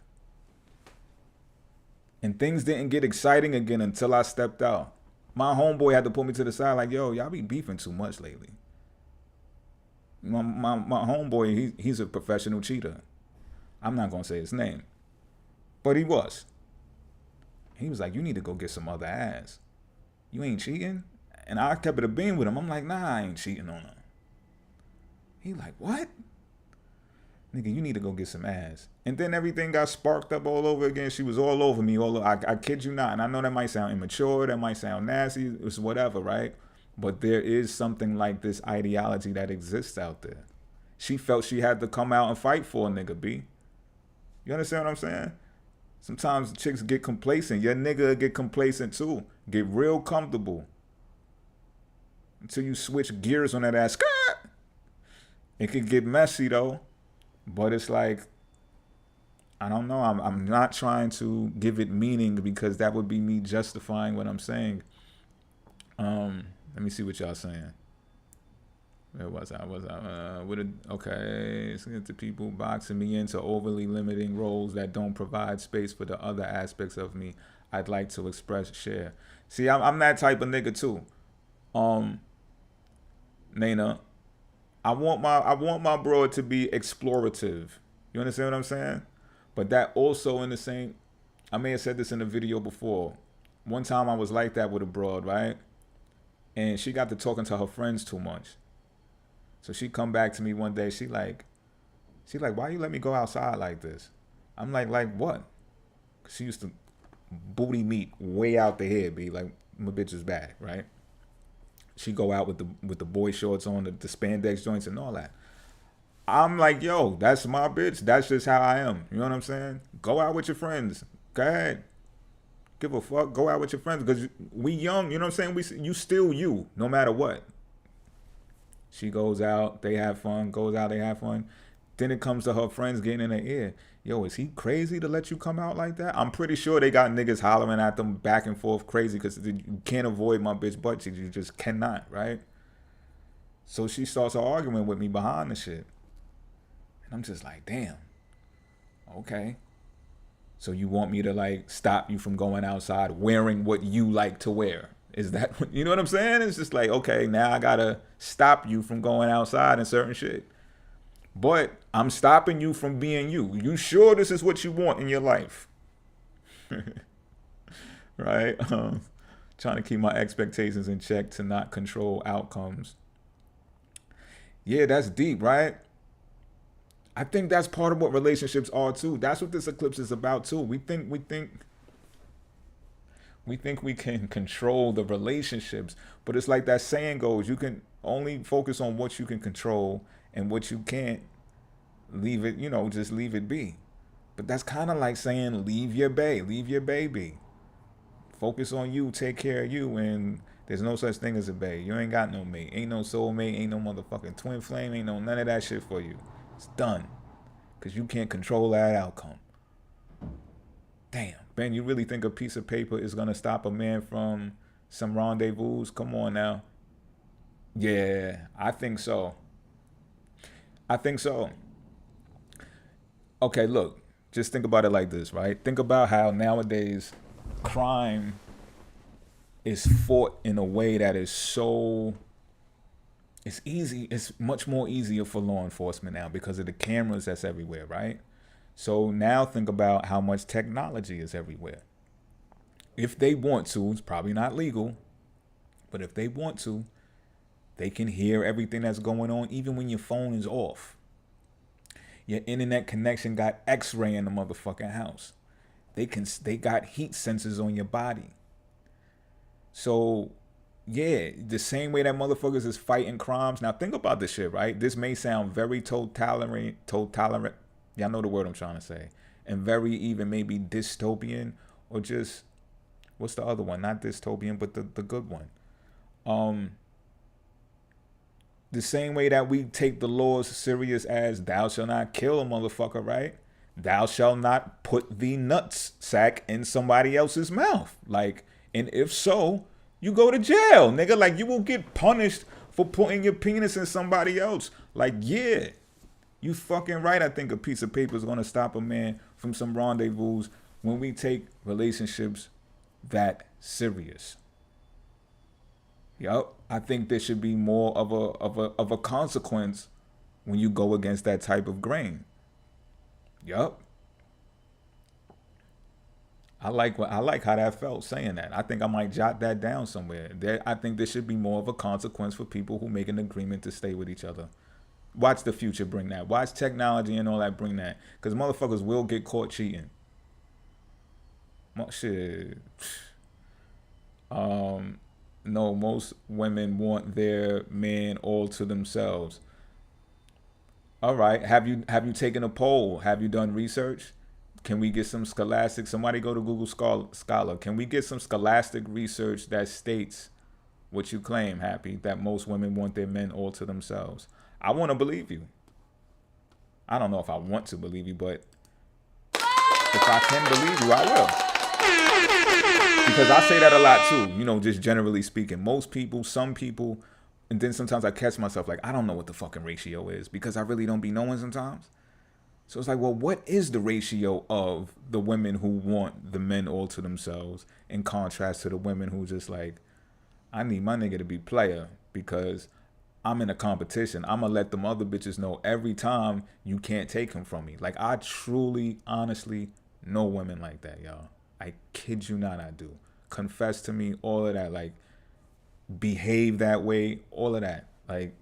And things didn't get exciting again until I stepped out. My homeboy had to pull me to the side like, yo, y'all be beefing too much lately. My homeboy, he's a professional cheater. I'm not going to say his name. But he was. He was like, you need to go get some other ass. You ain't cheating? And I kept it a beam with him. I'm like, nah, I ain't cheating on her. He like, what? nigga, you need to go get some ass. And then everything got sparked up all over again. She was all over me. I kid you not. And I know that might sound immature. That might sound nasty. It's whatever, right? But there is something like this ideology that exists out there. She felt she had to come out and fight for a nigga, B. You understand what I'm saying? Sometimes chicks get complacent. Your nigga get complacent too. Get real comfortable. Until you switch gears on that ass. It can get messy though. But it's like, I don't know. I'm not trying to give it meaning because that would be me justifying what I'm saying. Let me see what y'all saying. Where was I? Okay, let's get to people boxing me into overly limiting roles that don't provide space for the other aspects of me I'd like to express, share. See, I'm that type of nigga too. Nana, I want my broad to be explorative. You understand what I'm saying? But that also in the same, I may have said this in a video before. One time I was like that with a broad, right? And she got to talking to her friends too much. So she come back to me one day. She like, why you let me go outside like this? I'm like what? 'Cause she used to booty meat way out the head, be like, my bitch is bad, right? She go out with the boy shorts on, the spandex joints and all that. I'm like, yo, that's my bitch. That's just how I am. You know what I'm saying? Go out with your friends. Go ahead. Give a fuck. Go out with your friends because we young. You know what I'm saying? You still you, no matter what. She goes out. They have fun. Goes out. They have fun. Then it comes to her friends getting in her ear. Yo, is he crazy to let you come out like that? I'm pretty sure they got niggas hollering at them back and forth crazy because you can't avoid my bitch butt cheeks. You just cannot, right? So she starts an argument with me behind the shit. And I'm just like, damn. Okay. So you want me to like stop you from going outside wearing what you like to wear? Is that, you know what I'm saying? It's just like, okay, now I gotta stop you from going outside and certain shit. But I'm stopping you from being you. You sure this is what you want in your life? Right? Trying to keep my expectations in check to not control outcomes. Yeah, that's deep, right? I think that's part of what relationships are too. That's what this eclipse is about too. We think we can control the relationships, but it's like that saying goes, you can only focus on what you can control, and what you can't, leave it, just leave it be. But that's kind of like saying leave your baby. Focus on you, take care of you, and there's no such thing as a bae. You ain't got no mate. Ain't no soulmate, ain't no motherfucking twin flame, ain't no none of that shit for you. It's done. Because you can't control that outcome. Damn. Ben, you really think a piece of paper is going to stop a man from some rendezvous? Come on now. Yeah, I think so. Okay, look. Just think about it like this, right? Think about how nowadays crime is fought in a way that is so... It's easy. It's much more easier for law enforcement now because of the cameras that's everywhere, right? So now think about how much technology is everywhere. If they want to, it's probably not legal, but if they want to, they can hear everything that's going on even when your phone is off. Your internet connection got X-ray in the motherfucking house. They got heat sensors on your body. So yeah, the same way that motherfuckers is fighting crimes. Now think about this shit, right? This may sound very tolerant. Y'all know the word I'm trying to say. And very even maybe dystopian, or just, what's the other one? Not dystopian, but the good one. The same way that we take the laws serious as thou shalt not kill a motherfucker, right? Thou shalt not put the nuts sack in somebody else's mouth. Like, and if so, you go to jail, nigga. Like, you will get punished for putting your penis in somebody else. Like, yeah. You fucking right. I think a piece of paper is going to stop a man from some rendezvous when we take relationships that serious. Yup. I think there should be more of a consequence when you go against that type of grain. Yup. I like how that felt saying that. I think I might jot that down somewhere. I think there should be more of a consequence for people who make an agreement to stay with each other. Watch the future bring that. Watch technology and all that bring that. Because motherfuckers will get caught cheating. Shit. No, most women want their man all to themselves. All right. Have you taken a poll? Have you done research? Can we get some scholastic? Somebody go to Google Scholar. Can we get some scholastic research that states what you claim, Happy, that most women want their men all to themselves? I want to believe you. I don't know if I want to believe you, but if I can believe you, I will. Because I say that a lot too, you know, just generally speaking. Most people, some people, and then sometimes I catch myself like, I don't know what the fucking ratio is because I really don't be knowing sometimes. So it's like, well, what is the ratio of the women who want the men all to themselves in contrast to the women who just like, I need my nigga to be player because I'm in a competition. I'm going to let them other bitches know every time you can't take him from me. Like, I truly, honestly know women like that, y'all. I kid you not, I do. Confess to me, all of that. Like, behave that way, all of that. Like,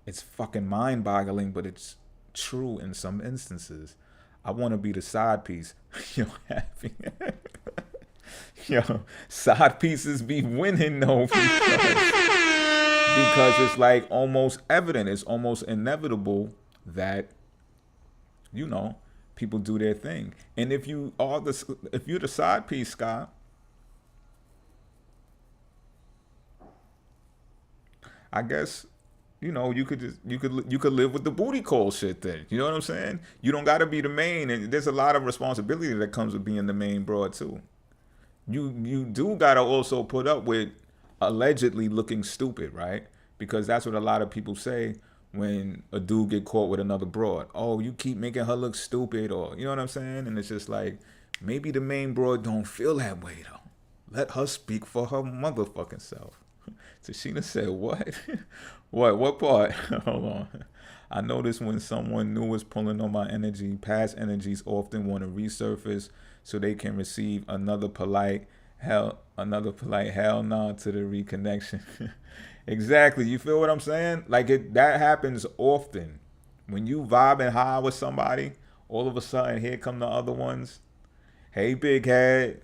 it's fucking mind-boggling, but it's true in some instances. I want to be the side piece. Yo, Happy. Yo, side pieces be winning though because it's like almost evident. It's almost inevitable that, you know, people do their thing. And if you're the side piece, Scott, I guess, you know, you could live with the booty call shit then. You know what I'm saying? You don't got to be the main, and there's a lot of responsibility that comes with being the main broad too. You do got to also put up with allegedly looking stupid, right? Because that's what a lot of people say when a dude get caught with another broad. Oh, you keep making her look stupid, or you know what I'm saying? And it's just like, maybe the main broad don't feel that way though. Let her speak for her motherfucking self. Tashina said, what? What part? Hold on. I notice when someone new is pulling on my energy, past energies often want to resurface so they can receive another polite hell nah to the reconnection. Exactly. You feel what I'm saying? Like that happens often. When you vibing high with somebody, all of a sudden here come the other ones. Hey, big head.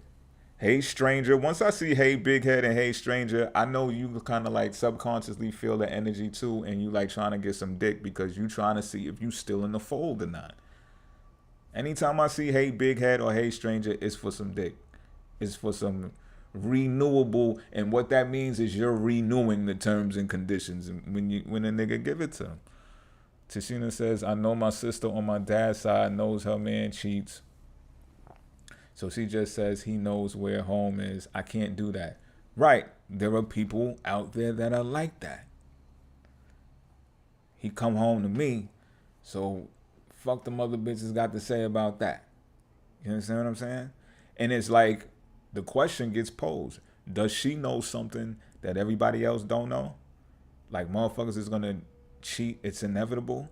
Hey, stranger. Once I see hey, big head and hey, stranger, I know you kind of like subconsciously feel the energy too, and you like trying to get some dick because you trying to see if you still in the fold or not. Anytime I see hey, big head or hey, stranger, it's for some dick. It's for some renewable, and what that means is you're renewing the terms and conditions when a nigga give it to him. Tashina says, I know my sister on my dad's side knows her man cheats. So she just says he knows where home is. I can't do that. Right. There are people out there that are like that. He come home to me. So fuck the mother bitches got to say about that. You understand what I'm saying? And it's like the question gets posed. Does she know something that everybody else don't know? Like motherfuckers is going to cheat. It's inevitable.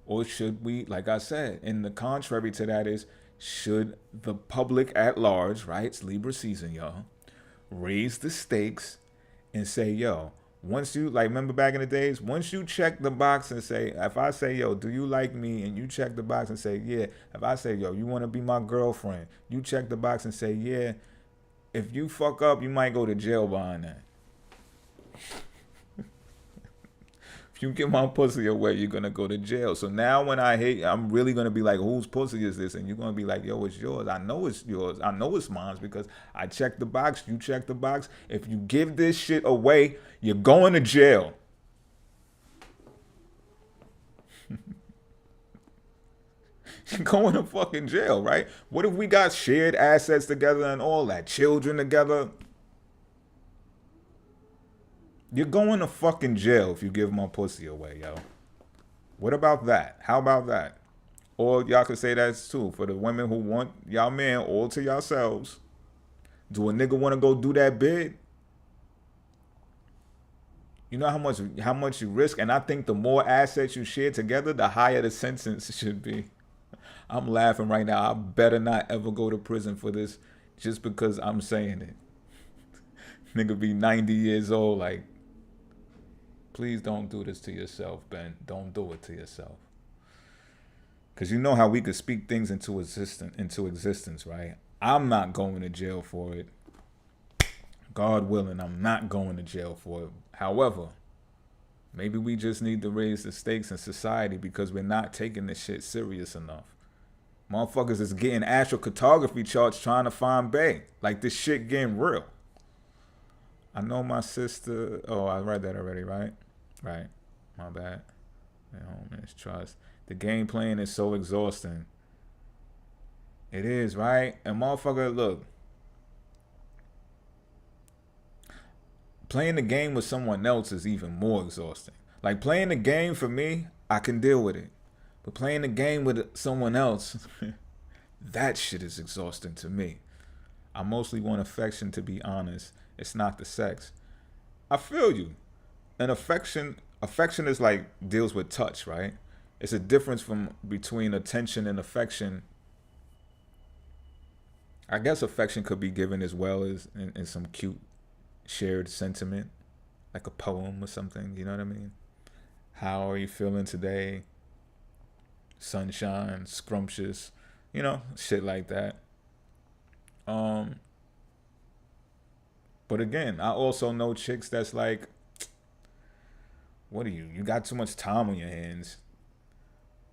Or should we, like I said, and the contrary to that is, should the public at large, right? It's Libra season, y'all. Raise the stakes and say, yo, once you, like, remember back in the days, once you check the box and say, if I say, yo, do you like me? And you check the box and say, yeah. If I say, yo, you want to be my girlfriend? You check the box and say, yeah. If you fuck up, you might go to jail behind that. If you give my pussy away, you're going to go to jail. So now when I'm really going to be like, whose pussy is this? And you're going to be like, yo, it's yours. I know it's yours. I know it's mine because I checked the box. You checked the box. If you give this shit away, you're going to jail. You're going to fucking jail, right? What if we got shared assets together and all that? Children together? You're going to fucking jail if you give my pussy away, yo. What about that? How about that? Or y'all could say that too. For the women who want y'all man all to yourselves. Do a nigga want to go do that bid? You know how much you risk? And I think the more assets you share together, the higher the sentence should be. I'm laughing right now. I better not ever go to prison for this just because I'm saying it. Nigga be 90 years old like, Please don't do this to yourself, Ben. Don't do it to yourself. Because you know how we could speak things into existence, right? I'm not going to jail for it. God willing, I'm not going to jail for it. However, maybe we just need to raise the stakes in society because we're not taking this shit serious enough. Motherfuckers is getting astrocartography charts trying to find Bay. Like, this shit getting real. I know my sister. Oh, I read that already, right? Right. My bad. It's trust. The game playing is so exhausting. It is, right? And motherfucker, look. Playing the game with someone else is even more exhausting. Like, playing the game for me, I can deal with it. But playing the game with someone else, that shit is exhausting to me. I mostly want affection, to be honest. It's not the sex. I feel you. And affection is like, deals with touch, right? It's a difference between attention and affection. I guess affection could be given as well as in some cute shared sentiment, like a poem or something, you know what I mean? How are you feeling today? Sunshine, scrumptious, shit like that. But again, I also know chicks that's like, what are you? You got too much time on your hands.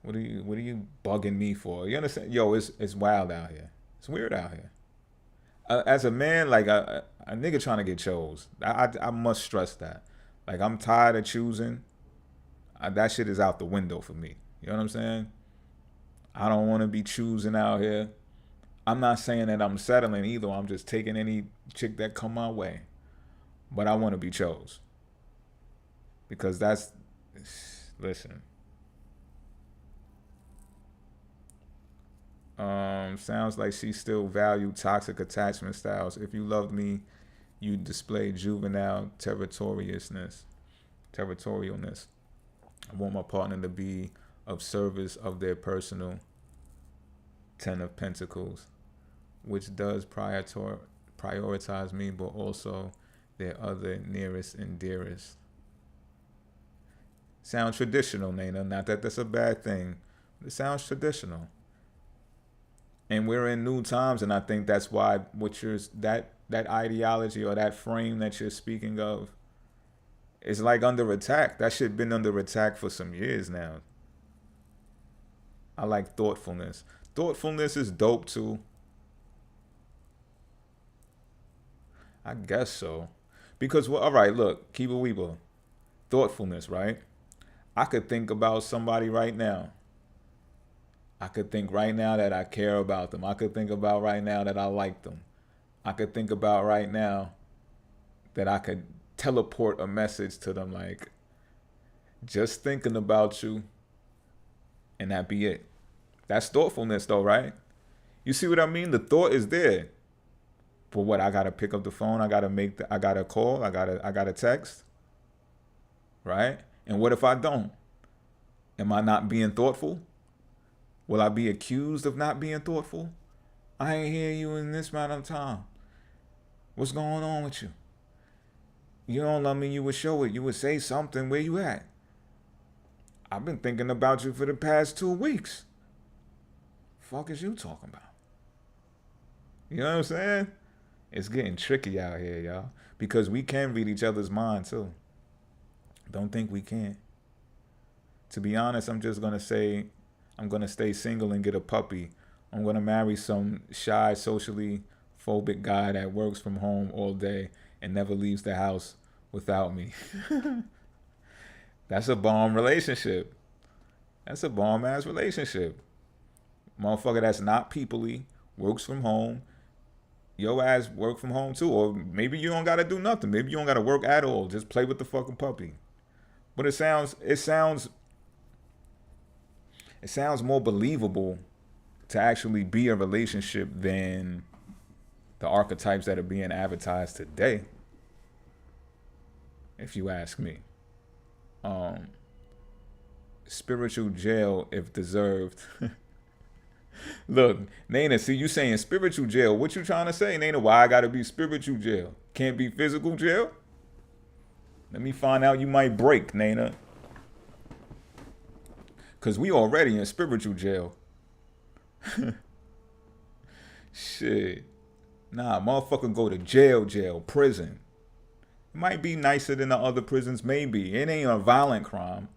What are you bugging me for? You understand? Yo, it's wild out here. It's weird out here. As a man, like a nigga trying to get chose. I must stress that. Like, I'm tired of choosing. That shit is out the window for me. You know what I'm saying? I don't want to be choosing out here. I'm not saying that I'm settling either. I'm just taking any chick that come my way. But I want to be chose. Because listen. Sounds like she still valued toxic attachment styles. If you loved me, you display juvenile territorialness. I want my partner to be of service of their personal 10 of Pentacles, which does prioritize me, but also their other nearest and dearest. Sounds traditional, Nana. Not that that's a bad thing. It sounds traditional. And we're in new times, and I think that's why that ideology or that frame that you're speaking of is like under attack. That shit been under attack for some years now. I like thoughtfulness. Thoughtfulness is dope too. I guess so. Because, well, all right, look, keep it weeble. Thoughtfulness, right? I could think about somebody right now. I could think right now that I care about them. I could think about right now that I like them. I could think about right now that I could teleport a message to them like, just thinking about you, and that be it. That's thoughtfulness though, right? You see what I mean? The thought is there. But what, I gotta pick up the phone, I gotta call, I gotta text. Right? And what if I don't? Am I not being thoughtful? Will I be accused of not being thoughtful? I ain't hear you in this amount of time. What's going on with you? You don't love me, you would show it. You would say something. Where you at? I've been thinking about you for the past 2 weeks. Fuck is you talking about? You know what I'm saying? It's getting tricky out here, y'all. Because we can read each other's mind too. Don't think we can't. To be honest, I'm just going to say, I'm going to stay single and get a puppy. I'm going to marry some shy, socially phobic guy that works from home all day and never leaves the house without me. That's a bomb relationship. That's a bomb-ass relationship. Motherfucker that's not people-y, works from home. Your ass work from home too. Or maybe you don't got to do nothing. Maybe you don't got to work at all. Just play with the fucking puppy. But it sounds more believable to actually be a relationship than the archetypes that are being advertised today, if you ask me. Spiritual jail if deserved. Look, Nana, see, you saying spiritual jail. What you trying to say, Nana? Why I gotta be spiritual jail? Can't be physical jail? Let me find out you might break, Nana. Because we already in spiritual jail. Shit. Nah, motherfucker go to jail, prison. It might be nicer than the other prisons, maybe. It ain't a violent crime.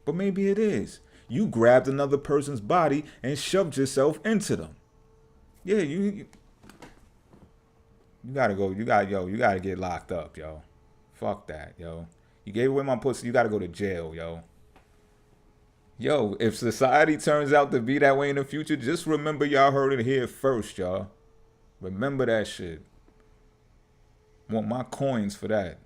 But maybe it is. You grabbed another person's body and shoved yourself into them. Yeah, you gotta go. You gotta get locked up, yo. Fuck that, yo. You gave away my pussy, you gotta go to jail, yo. Yo, if society turns out to be that way in the future, just remember y'all heard it here first, y'all. Remember that shit. Want my coins for that.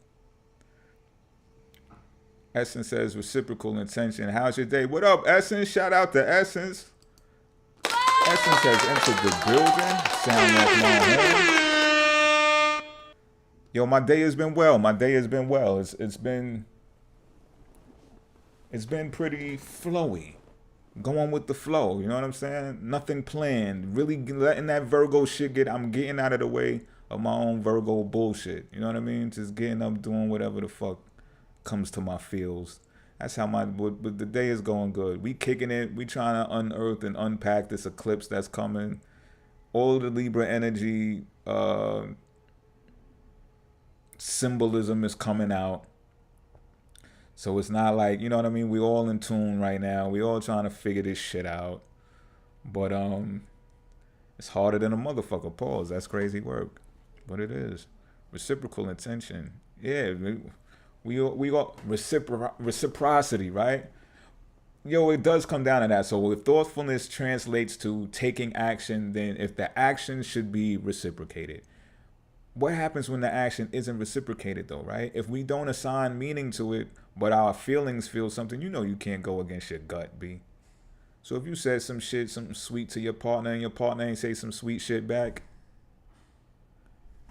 Essence says reciprocal intention. How's your day? What up, Essence? Shout out to Essence. Essence has entered the building. Sound like my home. Yo, my day has been well. It's been pretty flowy. Going with the flow, you know what I'm saying? Nothing planned. Really letting that Virgo shit I'm getting out of the way of my own Virgo bullshit. You know what I mean? Just getting up, doing whatever the fuck comes to my feels. That's how but the day is going good. We kicking it. We trying to unearth and unpack this eclipse that's coming. All the Libra energy symbolism is coming out. So it's not like, you know what I mean? We all in tune right now. We all trying to figure this shit out. But it's harder than a motherfucker. Pause. That's crazy work. But it is. Reciprocal intention. Yeah, we all reciprocity, right? Yo, it does come down to that. So if thoughtfulness translates to taking action, then if the action should be reciprocated. What happens when the action isn't reciprocated though, right? If we don't assign meaning to it, but our feelings feel something, you know you can't go against your gut, B. So if you said some shit, something sweet to your partner and your partner ain't say some sweet shit back,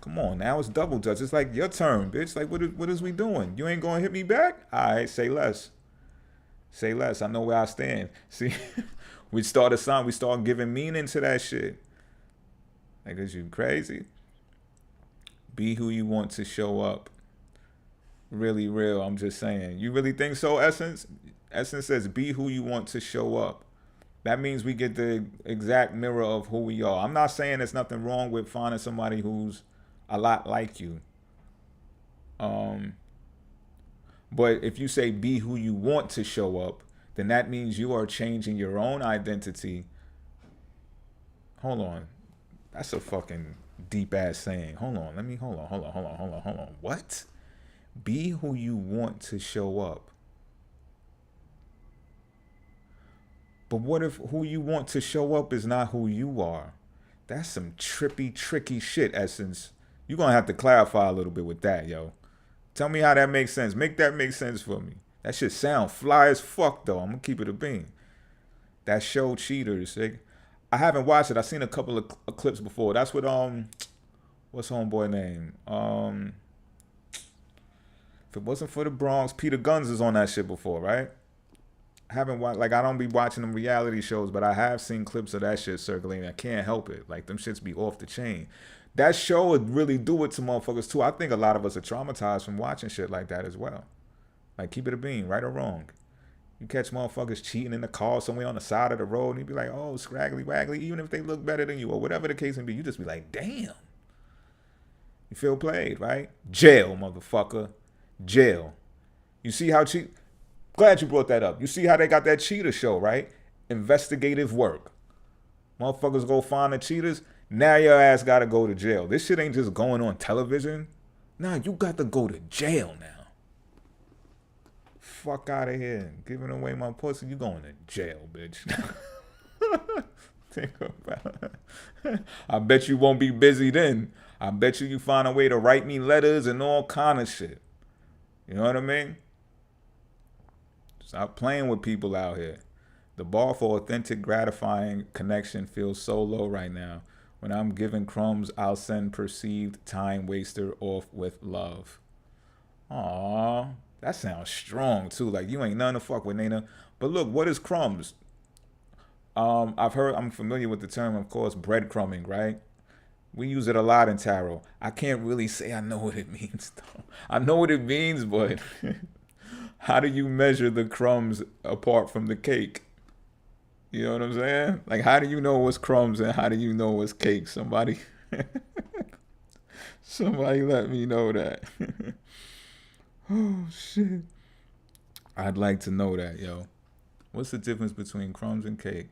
come on, now it's double dutch. It's like your turn, bitch. Like, what is we doing? You ain't gonna hit me back? All right, say less. Say less. I know where I stand. See, we start giving meaning to that shit. Like, is you crazy? Be who you want to show up. Really real, I'm just saying. You really think so, Essence? Essence says, be who you want to show up. That means we get the exact mirror of who we are. I'm not saying there's nothing wrong with finding somebody who's a lot like you. But if you say be who you want to show up, then that means you are changing your own identity. Hold on. That's a fucking deep ass saying. Hold on. What? Be who you want to show up. But what if who you want to show up is not who you are? That's some tricky shit, Essence. You're going to have to clarify a little bit with that, yo. Tell me how that makes sense. Make that make sense for me. That shit sound fly as fuck, though. I'm going to keep it a bean. That show Cheaters. I haven't watched it. I've seen a couple of clips before. That's with, what's homeboy name? If it wasn't for the Bronx, Peter Guns is on that shit before, right? I haven't watched, like, I don't be watching them reality shows, but I have seen clips of that shit circulating. I can't help it. Like, them shits be off the chain. That show would really do it to motherfuckers, too. I think a lot of us are traumatized from watching shit like that as well. Like, keep it a bean, right or wrong. You catch motherfuckers cheating in the car somewhere on the side of the road, and you be like, oh, scraggly waggly, even if they look better than you, or whatever the case may be, you just be like, damn. You feel played, right? Jail, motherfucker. Jail. You see how glad you brought that up. You see how they got that cheater show, right? Investigative work. Motherfuckers go find the cheaters. Now your ass gotta go to jail. This shit ain't just going on television. Nah, you got to go to jail now. Fuck out of here. Giving away my pussy, you going to jail, bitch. Think about it. I bet you won't be busy then. I bet you find a way to write me letters and all kind of shit. You know what I mean? Stop playing with people out here. The bar for authentic, gratifying connection feels so low right now. When I'm giving crumbs, I'll send perceived time waster off with love. Aw, that sounds strong too. Like you ain't nothing to fuck with, Nana. But look, what is crumbs? I'm familiar with the term, of course, breadcrumbing, right? We use it a lot in tarot. I can't really say I know what it means, though. I know what it means, but how do you measure the crumbs apart from the cake? You know what I'm saying? Like, how do you know what's crumbs and how do you know what's cake? Somebody, somebody let me know that. Oh, shit. I'd like to know that, yo. What's the difference between crumbs and cake?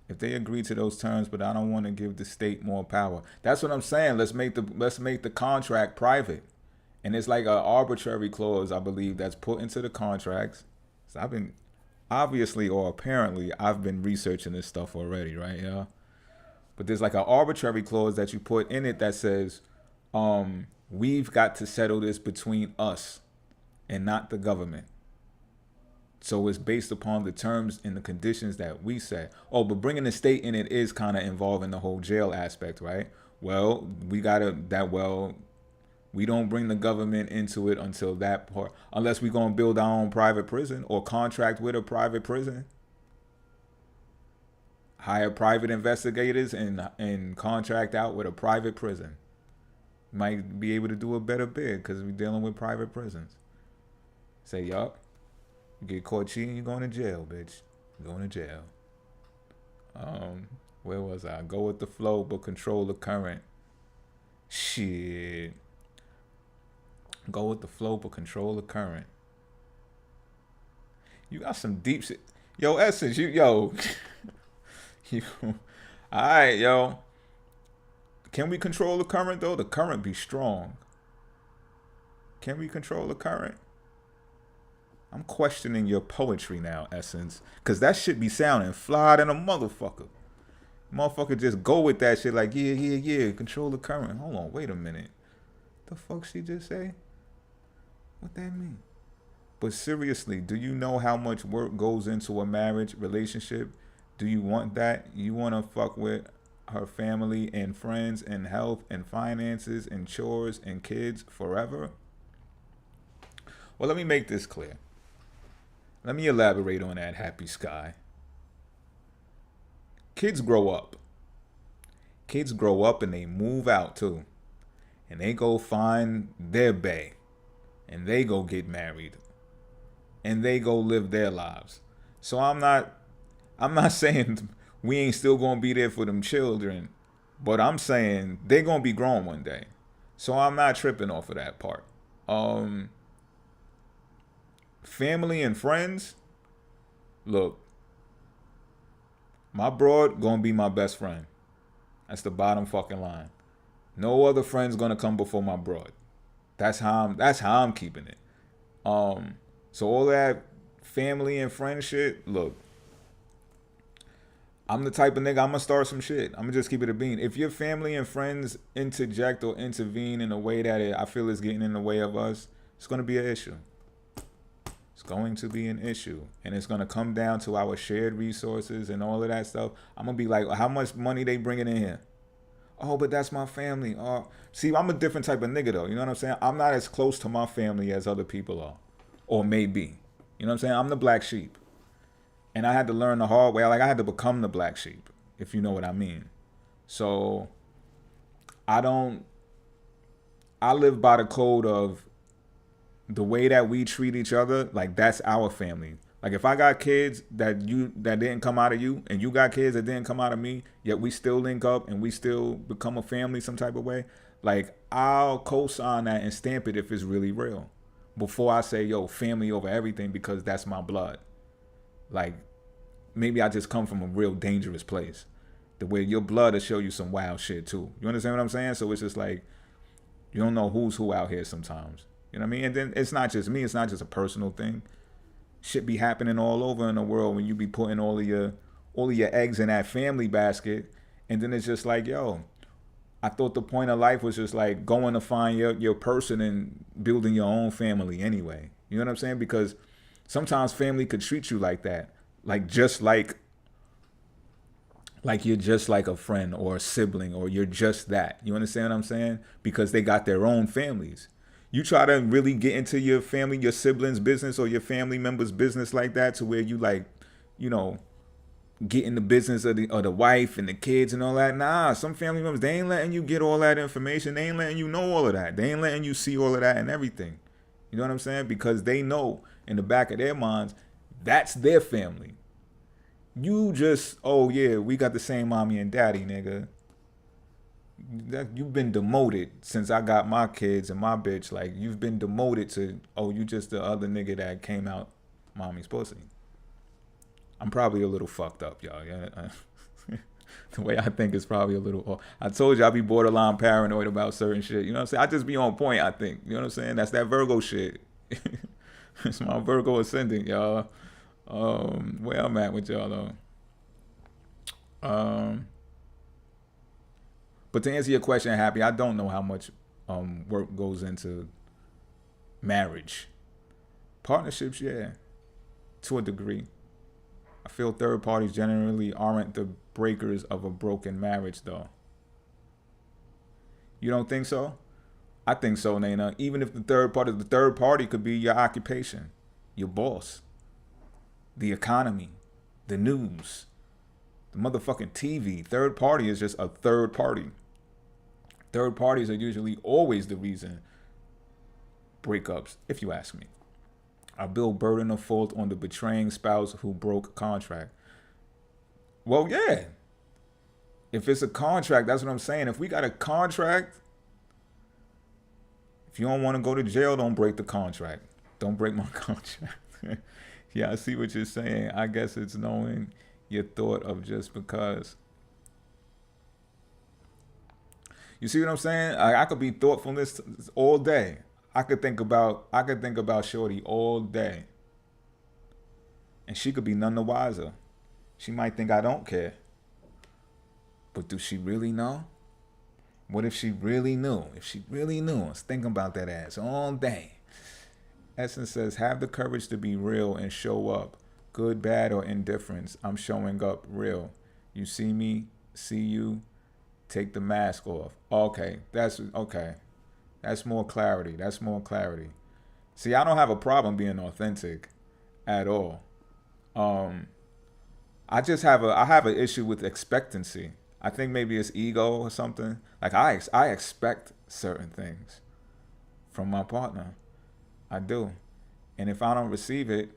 If they agree to those terms, but I don't want to give the state more power. That's what I'm saying. Let's make the contract private. And it's like an arbitrary clause, I believe, that's put into the contracts. So I've been obviously or apparently I've been researching this stuff already, right? Yeah. But there's like an arbitrary clause that you put in it that says, we've got to settle this between us and not the government. So it's based upon the terms and the conditions that we set. Oh, but bringing the state in it is kind of involving the whole jail aspect, right? Well, we don't bring the government into it until that part, unless we're going to build our own private prison or contract with a private prison. Hire private investigators and contract out with a private prison. Might be able to do a better bid because we're dealing with private prisons. Say, yup. You get caught cheating, you're going to jail, bitch. You're going to jail. Where was I? Go with the flow, but control the current. Shit. Go with the flow, but control the current. You got some deep shit. Yo, Essence, you. Alright, yo. Can we control the current, though? The current be strong. Can we control the current? I'm questioning your poetry now, Essence. Because that shit be sounding fly than a motherfucker. Motherfucker just go with that shit like, yeah, control the current. Hold on, wait a minute. The fuck she just say? What that mean? But seriously, do you know how much work goes into a marriage relationship? Do you want that? You want to fuck with her family and friends and health and finances and chores and kids forever? Well, let me make this clear. Let me elaborate on that, Happy Sky. Kids grow up. Kids grow up and they move out too. And they go find their bae. And they go get married. And they go live their lives. So I'm not saying we ain't still gonna be there for them children. But I'm saying they're gonna be grown one day. So I'm not tripping off of that part. Family and friends, look, my broad gonna be my best friend. That's the bottom fucking line. No other friend's gonna come before my broad. That's how I'm keeping it. So all that family and friend shit, look, I'm the type of nigga, I'm gonna start some shit. I'm gonna just keep it a bean. If your family and friends interject or intervene in a way that I feel is getting in the way of us, it's gonna be an issue. It's going to be an issue. And it's going to come down to our shared resources and all of that stuff. I'm going to be like, how much money they bringing in here? Oh, but that's my family. See, I'm a different type of nigga, though. You know what I'm saying? I'm not as close to my family as other people are. Or may be. You know what I'm saying? I'm the black sheep. And I had to learn the hard way. Like, I had to become the black sheep, if you know what I mean. So, I live by the code of the way that we treat each other, like that's our family. Like if I got kids that didn't come out of you, and you got kids that didn't come out of me, yet we still link up and we still become a family some type of way, like I'll co-sign that and stamp it if it's really real. Before I say, yo, family over everything, because that's my blood. Like maybe I just come from a real dangerous place. The way your blood will show you some wild shit too. You understand what I'm saying? So it's just like, you don't know who's who out here sometimes. You know what I mean? And then it's not just me. It's not just a personal thing. Shit be happening all over in the world when you be putting all of your eggs in that family basket. And then it's just like, yo, I thought the point of life was just like going to find your person and building your own family anyway. You know what I'm saying? Because sometimes family could treat you like that. Like just like you're just like a friend or a sibling, or you're just that. You understand what I'm saying? Because they got their own families. You try to really get into your family, your siblings' business or your family members' business like that, to where you like, you know, get in the business of the wife and the kids and all that. Nah, some family members, they ain't letting you get all that information. They ain't letting you know all of that. They ain't letting you see all of that and everything. You know what I'm saying? Because they know in the back of their minds, that's their family. You just, oh yeah, we got the same mommy and daddy, nigga. You've been demoted since I got my kids and my bitch. Like, you've been demoted to, oh, you just the other nigga that came out mommy's pussy. I'm probably a little fucked up, y'all. Yeah, the way I think is probably a little. I told you I be borderline paranoid about certain shit. You know what I'm saying? I just be on point, I think. You know what I'm saying? That's that Virgo shit. It's my Virgo ascendant, y'all. Where I'm at with y'all, though. But to answer your question, Happy, I don't know how much work goes into marriage. Partnerships, yeah, to a degree. I feel third parties generally aren't the breakers of a broken marriage, though. You don't think so? I think so, Nana. Even if the third party could be your occupation, your boss, the economy, the news, the motherfucking TV. Third party is just a third party. Third parties are usually always the reason breakups, if you ask me. I build burden of fault on the betraying spouse who broke contract. Well, yeah. If it's a contract, that's what I'm saying. If we got a contract, if you don't want to go to jail, don't break the contract. Don't break my contract. Yeah, I see what you're saying. I guess it's knowing your thought of just because. You see what I'm saying? I could be thoughtfulness all day. I could think about Shorty all day. And she could be none the wiser. She might think I don't care. But do she really know? What if she really knew? If she really knew, I was thinking about that ass all day. Essence says, have the courage to be real and show up. Good, bad, or indifference. I'm showing up real. You see me, see you, take the mask off. Okay, that's okay. That's more clarity. That's more clarity. See, I don't have a problem being authentic at all. I have an issue with expectancy. I think maybe it's ego or something. Like I expect certain things from my partner. I do. And if I don't receive it,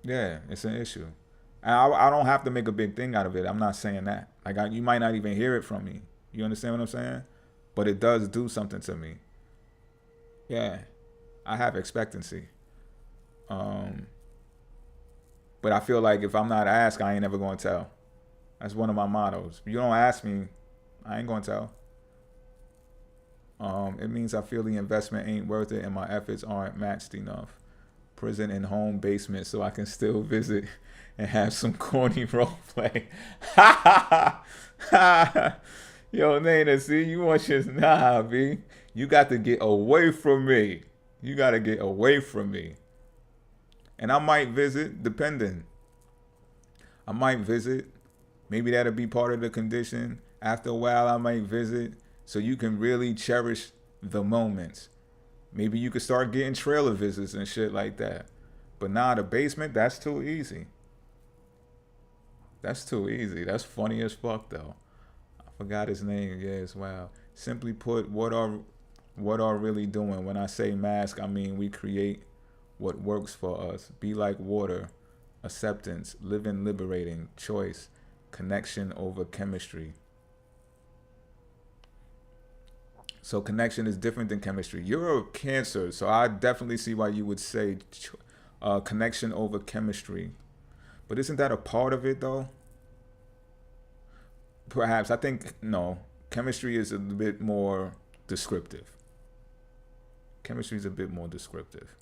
yeah, it's an issue. And I don't have to make a big thing out of it. I'm not saying that. Like you might not even hear it from me. You understand what I'm saying? But it does do something to me. Yeah, I have expectancy. But I feel like if I'm not asked, I ain't never going to tell. That's one of my mottos. If you don't ask me, I ain't going to tell. It means I feel the investment ain't worth it and my efforts aren't matched enough. Prison and home basement so I can still visit and have some corny role play. Yo, Nana, see, you want your, nah, B. You got to get away from me. You got to get away from me. And I might visit, depending. I might visit. Maybe that'll be part of the condition. After a while, I might visit so you can really cherish the moments. Maybe you could start getting trailer visits and shit like that. But nah, the basement, that's too easy. That's too easy. That's funny as fuck, though. I forgot his name. Yes, wow. Simply put, what are really doing? When I say mask, I mean we create what works for us. Be like water, acceptance, living, liberating, choice, connection over chemistry. So connection is different than chemistry. You're a Cancer, so I definitely see why you would say connection over chemistry. But isn't that a part of it, though? Perhaps. I think, no. Chemistry is a bit more descriptive. Chemistry is a bit more descriptive.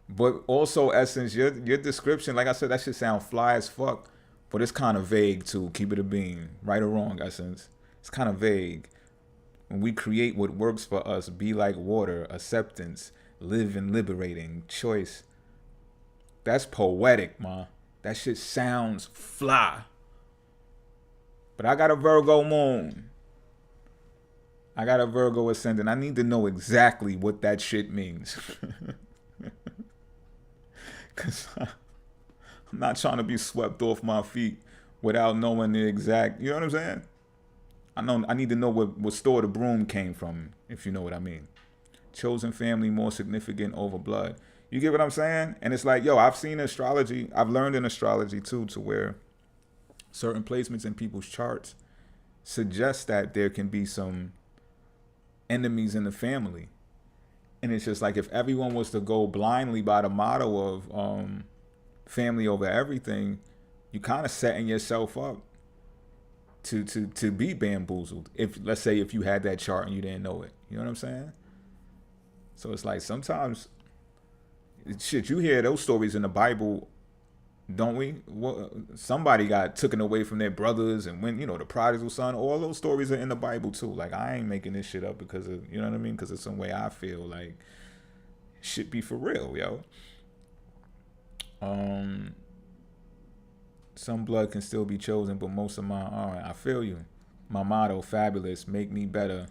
But also, Essence, your description, like I said, that should sound fly as fuck. But it's kind of vague, too. Keep it a bean. Right or wrong, Essence. It's kind of vague. When we create what works for us, be like water, acceptance, live and liberating, choice. That's poetic, ma. That shit sounds fly. But I got a Virgo moon. I got a Virgo ascendant. I need to know exactly what that shit means. Because I'm not trying to be swept off my feet without knowing the exact, you know what I'm saying? I need to know what store the broom came from, if you know what I mean. Chosen family more significant over blood. You get what I'm saying? And it's like, yo, I've seen astrology. I've learned in astrology too, to where certain placements in people's charts suggest that there can be some enemies in the family. And it's just like, if everyone was to go blindly by the motto of family over everything, you kind of setting yourself up to be bamboozled. If, let's say, if you had that chart and you didn't know it, you know what I'm saying? So it's like, sometimes shit, you hear those stories in the Bible, don't we? Somebody got taken away from their brothers, and when, you know, the prodigal son, all those stories are in the Bible too. Like, I ain't making this shit up because of, you know what I mean? Because of some way I feel like shit be for real, yo. Some blood can still be chosen, but most of mine aren't. I feel you. My motto, fabulous, make me better,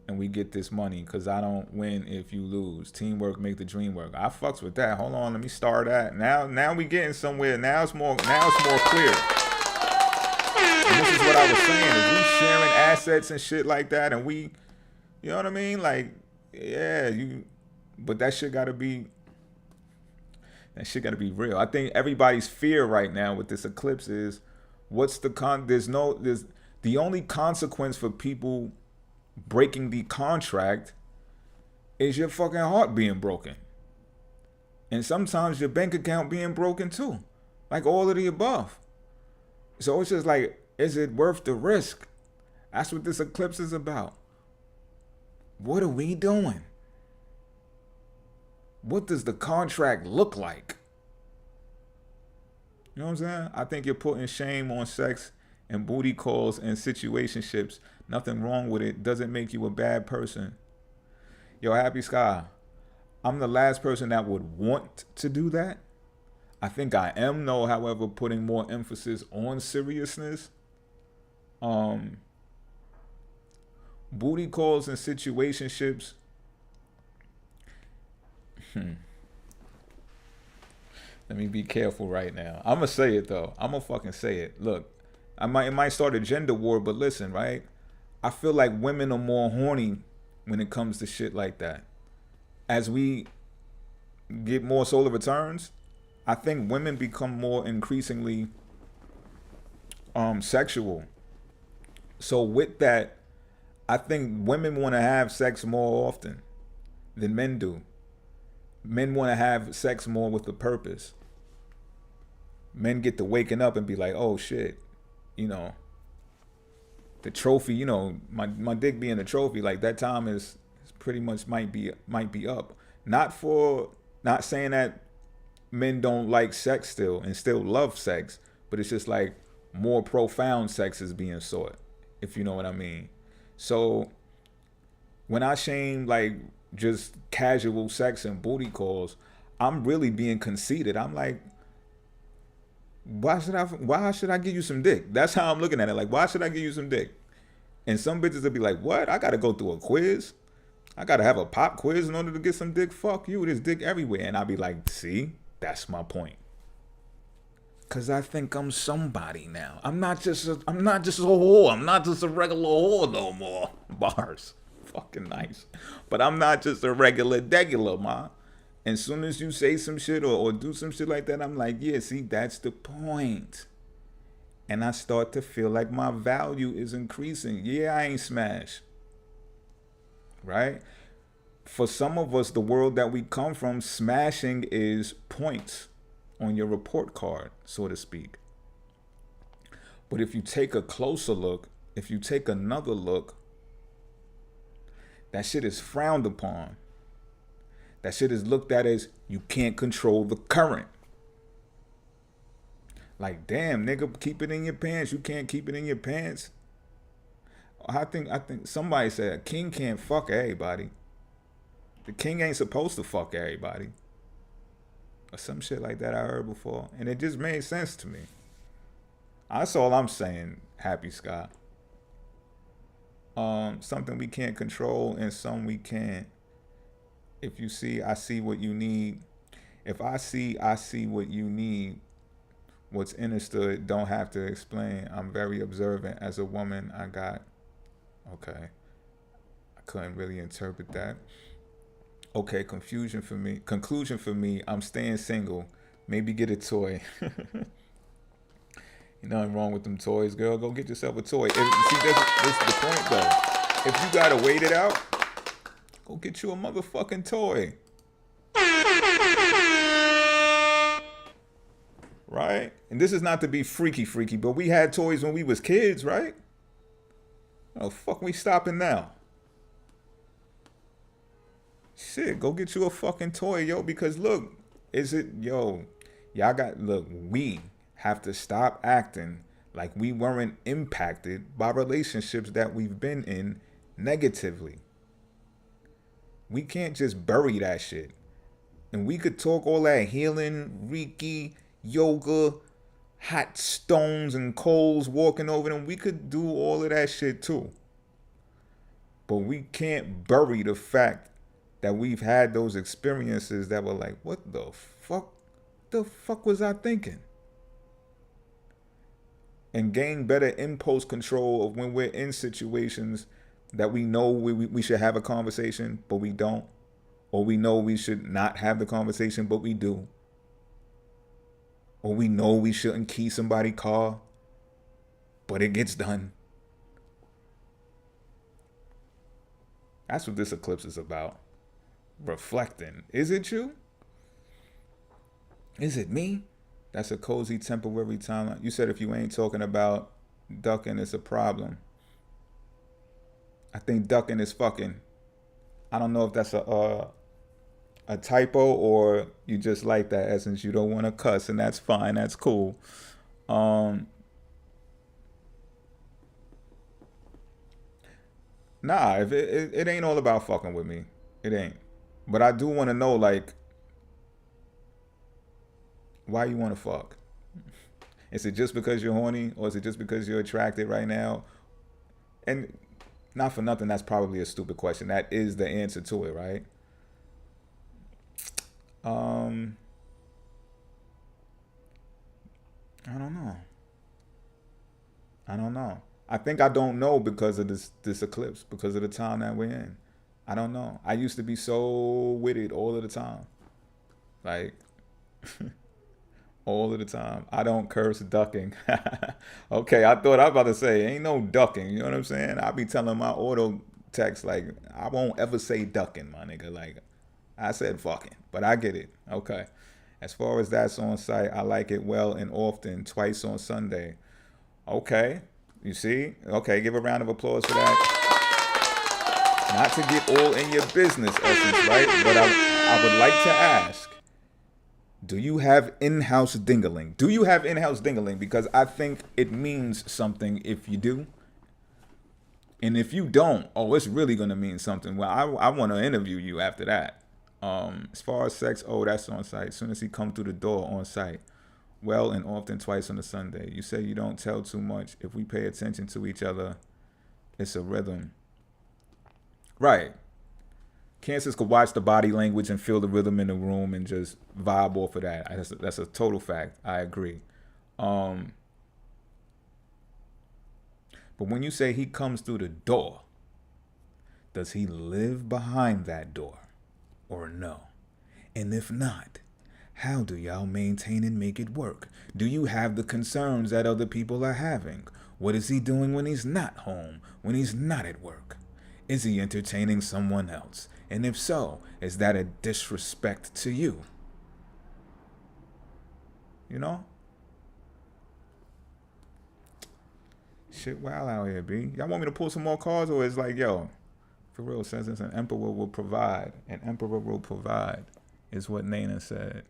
and we get this money, because I don't win if you lose. Teamwork make the dream work. I fucks with that. Hold on, let me start that. Now we getting somewhere. Now it's more clear. And this is what I was saying. If we sharing assets and shit like that, and we, you know what I mean? Like, yeah, but that shit gotta be real. I think everybody's fear right now with this eclipse is, what's the there's the only consequence for people breaking the contract is your fucking heart being broken. And sometimes your bank account being broken too. Like, all of the above. So it's just like, is it worth the risk? That's what this eclipse is about. What are we doing? What does the contract look like? You know what I'm saying? I think you're putting shame on sex and booty calls and situationships. Nothing wrong with it. Doesn't make you a bad person. Yo, Happy Sky, I'm the last person that would want to do that. I think I am, though, however, putting more emphasis on seriousness. Booty calls and situationships. Let me be careful right now. I'm going to say it, though. I'm going to fucking say it. Look, it might start a gender war, but listen, right? I feel like women are more horny when it comes to shit like that. As we get more solar returns, I think women become more increasingly sexual. So with that, I think women want to have sex more often than men do. Men want to have sex more with a purpose. Men get to waking up and be like, oh shit, you know, the trophy, you know, my dick being a trophy, like that time is pretty much might be up. Not saying that men don't like sex still and still love sex, but it's just like more profound sex is being sought, if you know what I mean. So when I shame like just casual sex and booty calls, I'm really being conceited. I'm like, why should I give you some dick? That's how I'm looking at it. Like, why should I give you some dick? And some bitches will be like, what? I gotta go through a quiz? I gotta have a pop quiz in order to get some dick? Fuck you, there's dick everywhere. And I'll be like, see, that's my point. Cause I think I'm somebody now. I'm not just a whore. I'm not just a regular whore no more. Bars. Fucking nice. But I'm not just a regular degular, ma. And as soon as you say some shit or do some shit like that, I'm like, yeah, see, that's the point. And I start to feel like my value is increasing. Yeah, I ain't smashed. Right? For some of us, the world that we come from, smashing is points on your report card, so to speak. But if you take a closer look, if you take another look, that shit is frowned upon. That shit is looked at as you can't control the current. Like, damn, nigga, keep it in your pants. You can't keep it in your pants. I think somebody said a king can't fuck everybody. The king ain't supposed to fuck everybody. Or some shit like that I heard before. And it just made sense to me. That's all I'm saying, Happy Scott. something we can't control and some we can't. If you see, I see what you need. If I see what you need. What's understood don't have to explain. I'm very observant. As a woman, I got. Okay. I couldn't really interpret that. Okay, conclusion for me, I'm staying single. Maybe get a toy. Nothing wrong with them toys, girl. Go get yourself a toy. This is the point, though. If you gotta wait it out, go get you a motherfucking toy. Right? And this is not to be freaky, but we had toys when we was kids, right? Oh, fuck, we stopping now. Shit, go get you a fucking toy, yo, because look, we have to stop acting like we weren't impacted by relationships that we've been in negatively. We can't just bury that shit. And we could talk all that healing, Reiki, yoga, hot stones and coals, walking over them. We could do all of that shit too. But we can't bury the fact that we've had those experiences that were like, what the fuck? The fuck was I thinking? And gain better impulse control of when we're in situations that we know we should have a conversation, but we don't. Or we know we should not have the conversation, but we do. Or we know we shouldn't key somebody's car, but it gets done. That's what this eclipse is about. Reflecting. Is it you? Is it me? That's a cozy temporary timeline. You said if you ain't talking about ducking, it's a problem. I think ducking is fucking. I don't know if that's a typo or you just like that essence. You don't want to cuss, and that's fine. That's cool. Nah, if it ain't all about fucking with me. It ain't. But I do want to know, like, why you want to fuck? Is it just because you're horny, or is it just because you're attracted right now? And not for nothing, that's probably a stupid question. That is the answer to it, right? I don't know. I think I don't know because of this eclipse, because of the time that we're in. I don't know. I used to be so with it all of the time. Like, all of the time. I don't curse ducking. Okay, I thought I was about to say, ain't no ducking. You know what I'm saying? I be telling my auto text, like, I won't ever say ducking, my nigga. Like, I said fucking, but I get it. Okay. As far as that's on site, I like it well and often, twice on Sunday. Okay. You see? Okay, give a round of applause for that. Not to get all in your business, Essence, right? But I would like to ask, do you have in-house dingling? Do you have in-house dingling? Because I think it means something if you do. And if you don't, oh, it's really going to mean something. Well, I want to interview you after that. As far as sex, oh, that's on site. As soon as he come through the door, on site. Well, and often twice on a Sunday. You say you don't tell too much. If we pay attention to each other, it's a rhythm. Right. Cancers could watch the body language and feel the rhythm in the room and just vibe off of that. That's a total fact. I agree. But when you say he comes through the door, does he live behind that door or no? And if not, how do y'all maintain and make it work? Do you have the concerns that other people are having? What is he doing when he's not home, when he's not at work? Is he entertaining someone else? And if so, is that a disrespect to you? You know? Shit wild out here, B. Y'all want me to pull some more cards, or is like, yo, for real, says an emperor will provide. An emperor will provide, is what Nana said.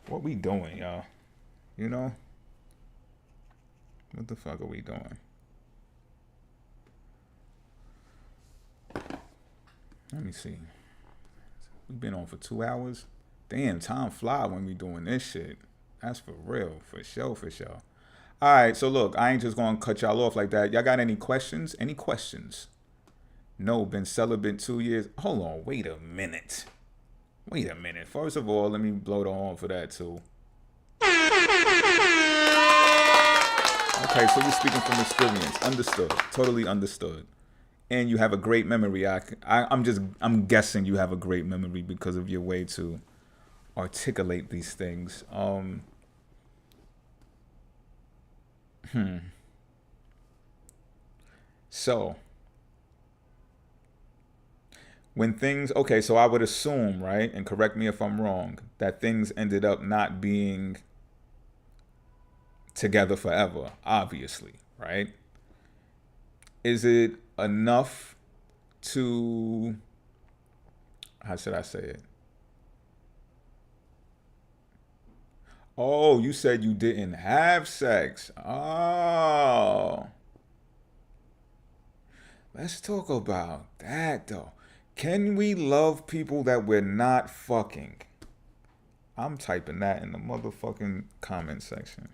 What we doing, y'all? You know? What the fuck are we doing? Let me see. We've been on for 2 hours. Damn, time fly when we doing this shit. That's for real. For sure, for sure. All right, so look, I ain't just gonna cut y'all off like that. Y'all got any questions? Any questions? No, been celibate 2 years. Hold on, wait a minute. Wait a minute. First of all, let me blow the horn for that too. Okay, so you're speaking from experience. Understood. Totally understood. And you have a great memory. I'm guessing you have a great memory because of your way to articulate these things. So when things, okay, so I would assume, right, and correct me if I'm wrong, that things ended up not being together forever, obviously, right? Is it enough to, how should I say it? Oh, you said you didn't have sex. Oh. Let's talk about that though. Can we love people that we're not fucking? I'm typing that in the motherfucking comment section.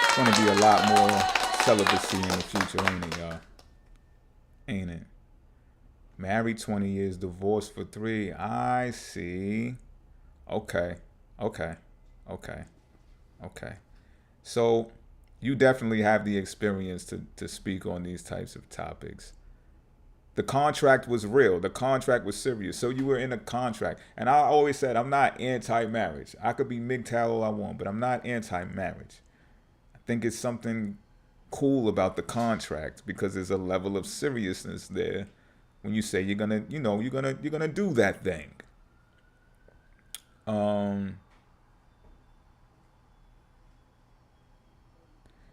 It's gonna be a lot more celibacy in the future, ain't it, y'all? Ain't it? Married 20 years, divorced for 3. I see. Okay. Okay. Okay. Okay. So you definitely have the experience to speak on these types of topics. The contract was real. The contract was serious. So you were in a contract. And I always said I'm not anti-marriage. I could be MGTOW all I want, but I'm not anti-marriage. I think it's something cool about the contract because there's a level of seriousness there when you say you're gonna do that thing.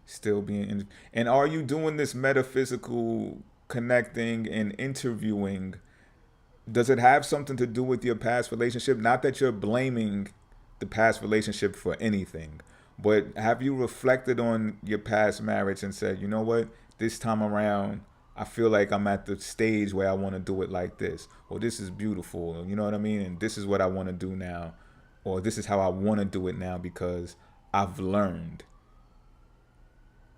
Still being in, and are you doing this metaphysical connecting and interviewing? Does it have something to do with your past relationship? Not that you're blaming the past relationship for anything, but have you reflected on your past marriage and said, you know what, this time around, I feel like I'm at the stage where I want to do it like this, or this is beautiful, you know what I mean? And this is what I want to do now, or this is how I want to do it now because I've learned.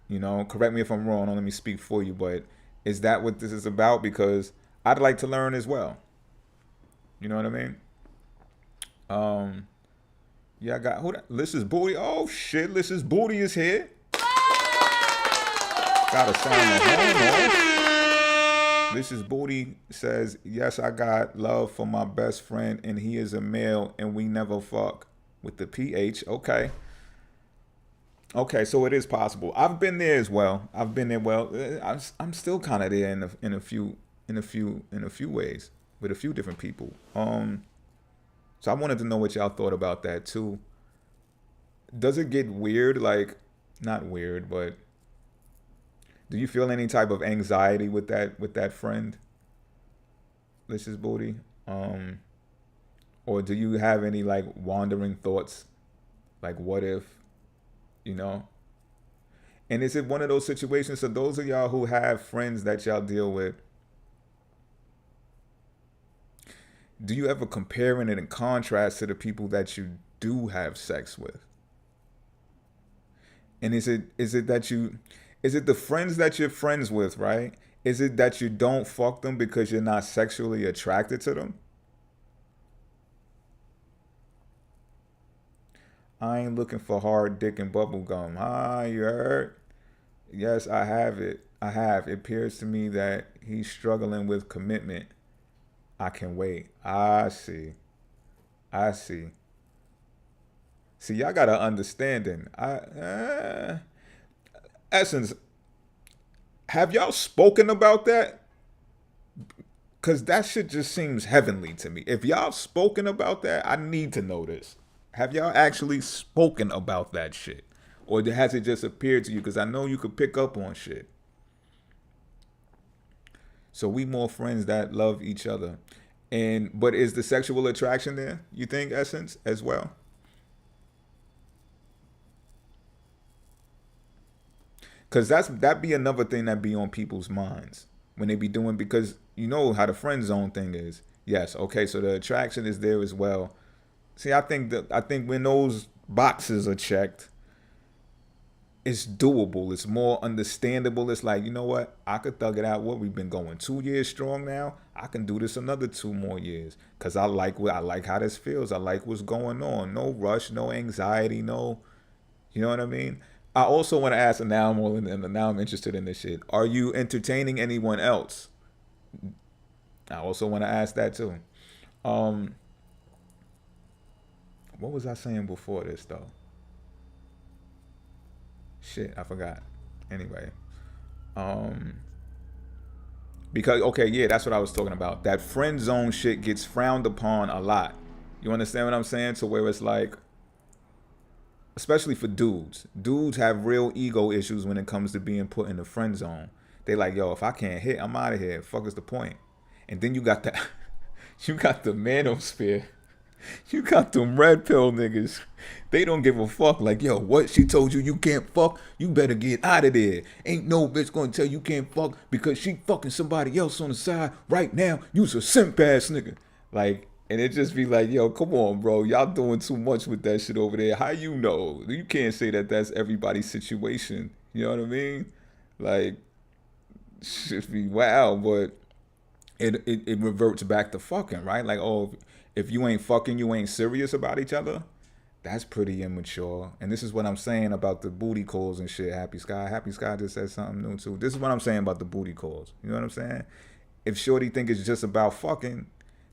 You know, correct me if I'm wrong, don't let me speak for you, but is that what this is about? Because I'd like to learn as well. You know what I mean? Yeah, I got, who that? Licious Booty. Oh shit, Licious Booty is here. Gotta sound the horn off. Licious Booty says, yes, I got love for my best friend and he is a male and we never fuck with the PH. Okay. Okay, so it is possible. I've been there as well. I've been there. Well, I'm still kind of there in a few ways with a few different people. So I wanted to know what y'all thought about that too. Does it get weird? Like, not weird, but do you feel any type of anxiety with that friend, Licious Booty? Or do you have any like wandering thoughts, like what if? You know? And is it one of those situations? So those of y'all who have friends that y'all deal with, do you ever compare it and contrast to the people that you do have sex with? And is it the friends that you're friends with, right? Is it that you don't fuck them because you're not sexually attracted to them? I ain't looking for hard dick and bubble gum. Ah, you heard? Yes, I have it. I have. It appears to me that he's struggling with commitment. I can wait. I see. I see. See, y'all got an understanding. Essence, have y'all spoken about that? Because that shit just seems heavenly to me. If y'all spoken about that, I need to know this. Have y'all actually spoken about that shit? Or has it just appeared to you? Because I know you could pick up on shit. So we more friends that love each other. But is the sexual attraction there, you think, Essence, as well? Because that'd be another thing that be on people's minds when they be doing, because you know how the friend zone thing is. Yes, okay, so the attraction is there as well. See, I think when those boxes are checked, it's doable. It's more understandable. It's like, you know what? I could thug it out. What, we've been going 2 years strong now. I can do this another 2 more years. Cause I like how this feels. I like what's going on. No rush, no anxiety, no, you know what I mean? I also want to ask, and now I'm interested in this shit. Are you entertaining anyone else? I also want to ask that too. Um, what was I saying before this though? Shit, I forgot. Anyway, um, because okay, yeah, that's what I was talking about. That friend zone shit gets frowned upon a lot. You understand what I'm saying? To where it's like, especially for dudes. Dudes have real ego issues when it comes to being put in the friend zone. They like, yo, if I can't hit, I'm out of here. Fuck is the point? And then you got the you got the manosphere. You got them red pill niggas. They don't give a fuck. Like, yo, what? She told you can't fuck? You better get out of there. Ain't no bitch gonna tell you can't fuck because she fucking somebody else on the side right now. You's a simp ass nigga. Like, and it just be like, yo, come on, bro. Y'all doing too much with that shit over there. How you know? You can't say that that's everybody's situation. You know what I mean? Like, shit be wow, but it reverts back to fucking, right? Like, oh, if you ain't fucking, you ain't serious about each other. That's pretty immature. And this is what I'm saying about the booty calls and shit. Happy Sky just said something new too. This is what I'm saying about the booty calls. You know what I'm saying? If Shorty think it's just about fucking,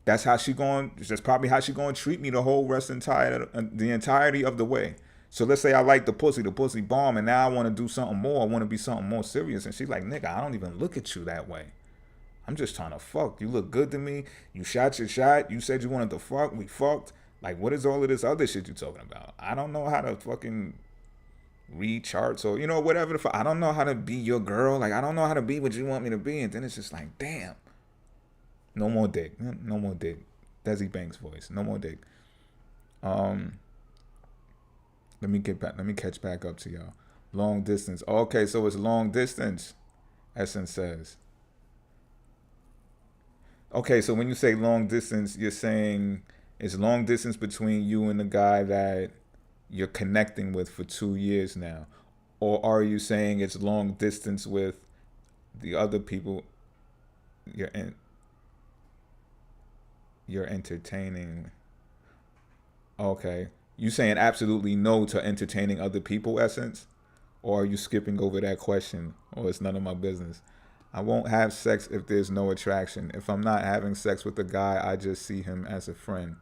that's probably how she going to treat me the whole the entirety of the way. So let's say I like the pussy bomb, and now I want to do something more. I want to be something more serious. And she's like, nigga, I don't even look at you that way. I'm just trying to fuck. You look good to me. You shot your shot. You said you wanted to fuck. We fucked. Like, what is all of this other shit you talking about? I don't know how to fucking read charts or, you know, whatever the fuck. I don't know how to be your girl. Like, I don't know how to be what you want me to be. And then it's just like, damn. No more dick. No more dick. Desi Banks voice. No more dick. Let me catch back up to y'all. Long distance. Okay, so it's long distance, Essence says. Okay, so when you say long distance, you're saying it's long distance between you and the guy that you're connecting with for 2 years now. Or are you saying it's long distance with the other people you're entertaining? Okay. You saying absolutely no to entertaining other people, Essence? Or are you skipping over that question? Or it's none of my business. I won't have sex if there's no attraction. If I'm not having sex with the guy, I just see him as a friend.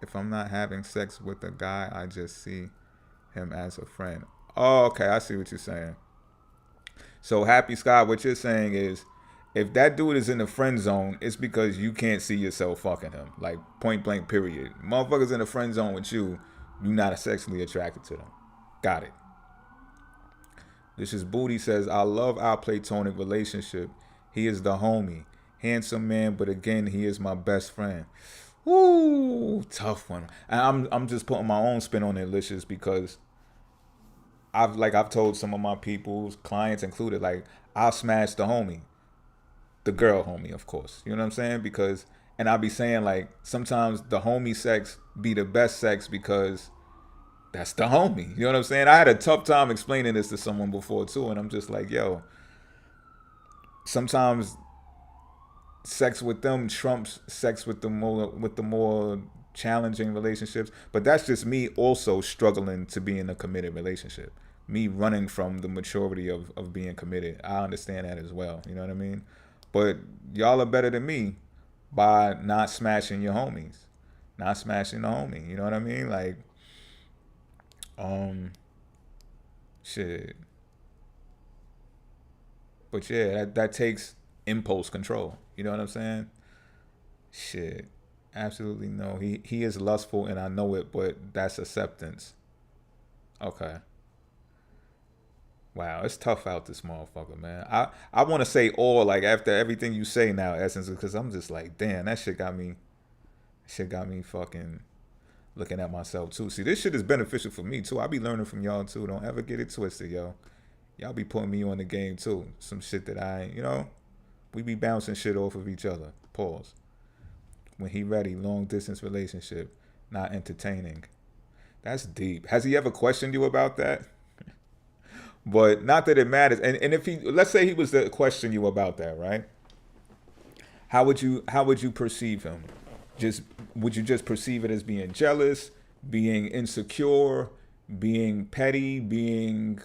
If I'm not having sex with the guy, I just see him as a friend. Oh, okay. I see what you're saying. So, Happy Scott, what you're saying is, if that dude is in the friend zone, it's because you can't see yourself fucking him. Like, point blank, period. Motherfuckers in the friend zone with you, you're not sexually attracted to them. Got it. This is Booty says, I love our platonic relationship. He is the homie. Handsome man, but again, he is my best friend. Woo, tough one. And I'm just putting my own spin on it, Licious, because I've told some of my people's clients included, like, I'll smash the homie. The girl homie, of course. You know what I'm saying? Because, and I'll be saying, like, sometimes the homie sex be the best sex because that's the homie. You know what I'm saying? I had a tough time explaining this to someone before too, and I'm just like, yo, sometimes sex with them trumps sex with the more challenging relationships. But that's just me also struggling to be in a committed relationship. Me running from the maturity of being committed. I understand that as well. You know what I mean? But y'all are better than me by not smashing your homies. Not smashing the homie. You know what I mean? Like, shit. But yeah, that takes impulse control. You know what I'm saying? Shit. Absolutely no. He is lustful and I know it, but that's acceptance. Okay. Wow, it's tough out this motherfucker, man. I want to say all like after everything you say now, Essence, because I'm just like, damn, that shit got me fucking looking at myself too. See, this shit is beneficial for me too. I be learning from y'all too. Don't ever get it twisted, yo. Y'all be putting me on the game too. Some shit that we be bouncing shit off of each other. Pause. When he ready, long distance relationship, not entertaining. That's deep. Has he ever questioned you about that? But not that it matters. And if let's say he was to question you about that, right? How would you perceive him? Would you just perceive it as being jealous, being insecure, being petty, being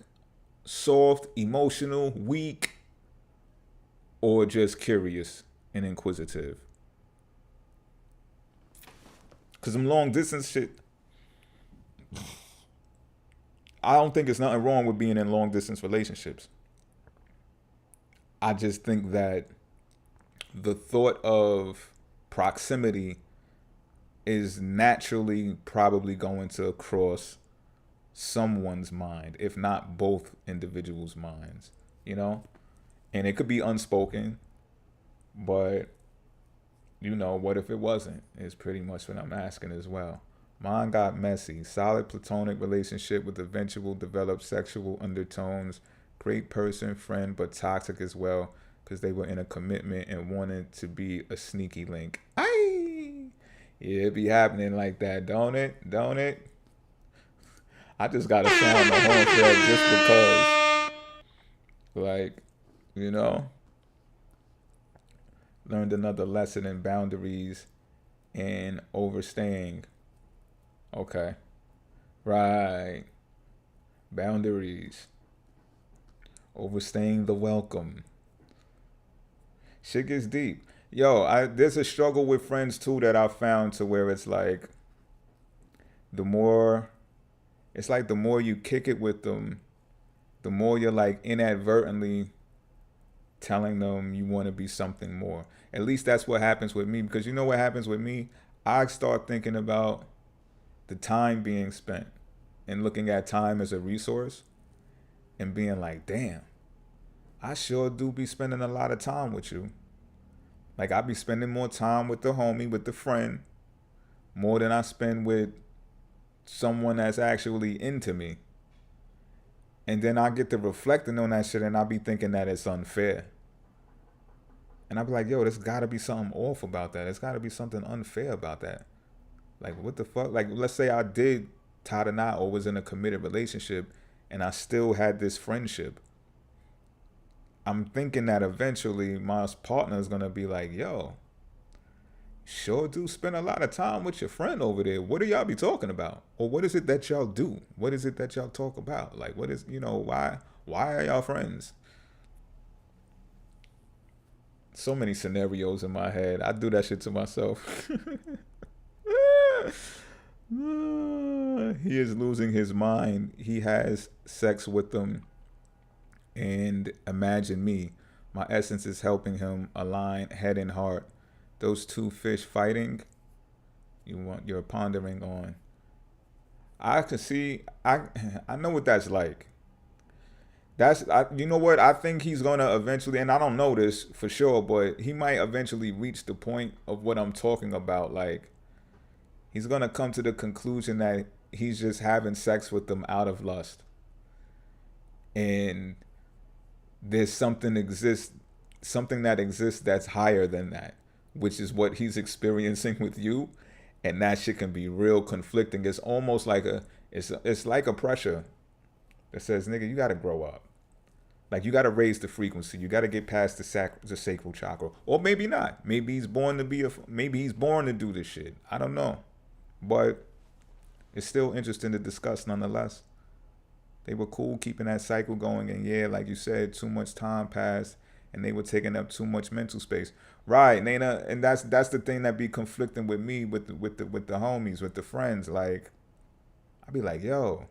soft, emotional, weak, or just curious and inquisitive? Because some long distance shit, I don't think there's nothing wrong with being in long distance relationships. I just think that the thought of proximity is naturally probably going to cross someone's mind, if not both individuals' minds, And it could be unspoken, but what if it wasn't? Is pretty much what I'm asking as well. Mine got messy. Solid platonic relationship with eventual developed sexual undertones. Great person, friend, but toxic as well because they were in a commitment and wanted to be a sneaky link. Aye! Yeah, it be happening like that, don't it? Don't it? I just gotta sound the horn for that just because. Like, learned another lesson in boundaries and overstaying. Okay. Right. Boundaries. Overstaying the welcome. Shit gets deep. Yo, there's a struggle with friends too that I found to where it's like the more you kick it with them, the more you're like inadvertently telling them you want to be something more. At least that's what happens with me, because you know what happens with me? I start thinking about the time being spent and looking at time as a resource and being like, damn, I sure do be spending a lot of time with you. Like, I be spending more time with the homie, with the friend, more than I spend with someone that's actually into me. And then I get to reflecting on that shit and I be thinking that it's unfair. And I be like, yo, there's gotta be something off about that. There's gotta be something unfair about that. Like, what the fuck? Like, let's say I did tie the knot or was in a committed relationship and I still had this friendship. I'm thinking that eventually my partner is going to be like, yo, sure do spend a lot of time with your friend over there. What do y'all be talking about? Or what is it that y'all do? What is it that y'all talk about? Like, what is, why are y'all friends? So many scenarios in my head. I do that shit to myself. He is losing his mind. He has sex with them. And imagine me. My essence is helping him align head and heart. Those two fish fighting, you're pondering on. I can see, I know what that's like. You know what? I think he's gonna eventually, and I don't know this for sure, but he might eventually reach the point of what I'm talking about. Like, he's gonna come to the conclusion that he's just having sex with them out of lust. And there's something that exists that's higher than that, which is what he's experiencing with you. And that shit can be real conflicting. It's almost like it's like a pressure that says, nigga, you gotta grow up. Like, you gotta raise the frequency. You gotta get past the sacral chakra. Or maybe not. Maybe he's born to do this shit. I don't know. But it's still interesting to discuss nonetheless. They were cool keeping that cycle going, and yeah, like you said, too much time passed, and they were taking up too much mental space. Right, Nana, and that's the thing that be conflicting with me, with the homies, with the friends. Like, I be like, yo,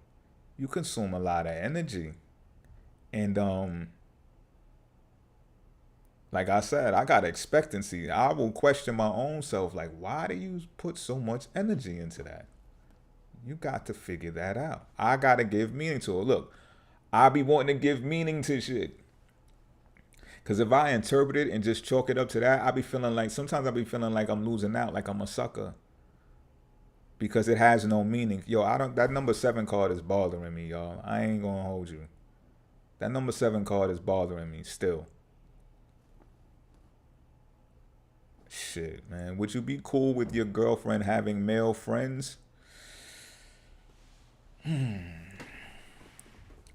you consume a lot of energy, and like I said, I got expectancy. I will question my own self, like, why do you put so much energy into that? You got to figure that out. I got to give meaning to it. Look, I be wanting to give meaning to shit. Because if I interpret it and just chalk it up to that, sometimes I be feeling like I'm losing out, like I'm a sucker. Because it has no meaning. Yo, that number 7 card is bothering me, y'all. I ain't gonna hold you. That number 7 card is bothering me still. Shit, man. Would you be cool with your girlfriend having male friends?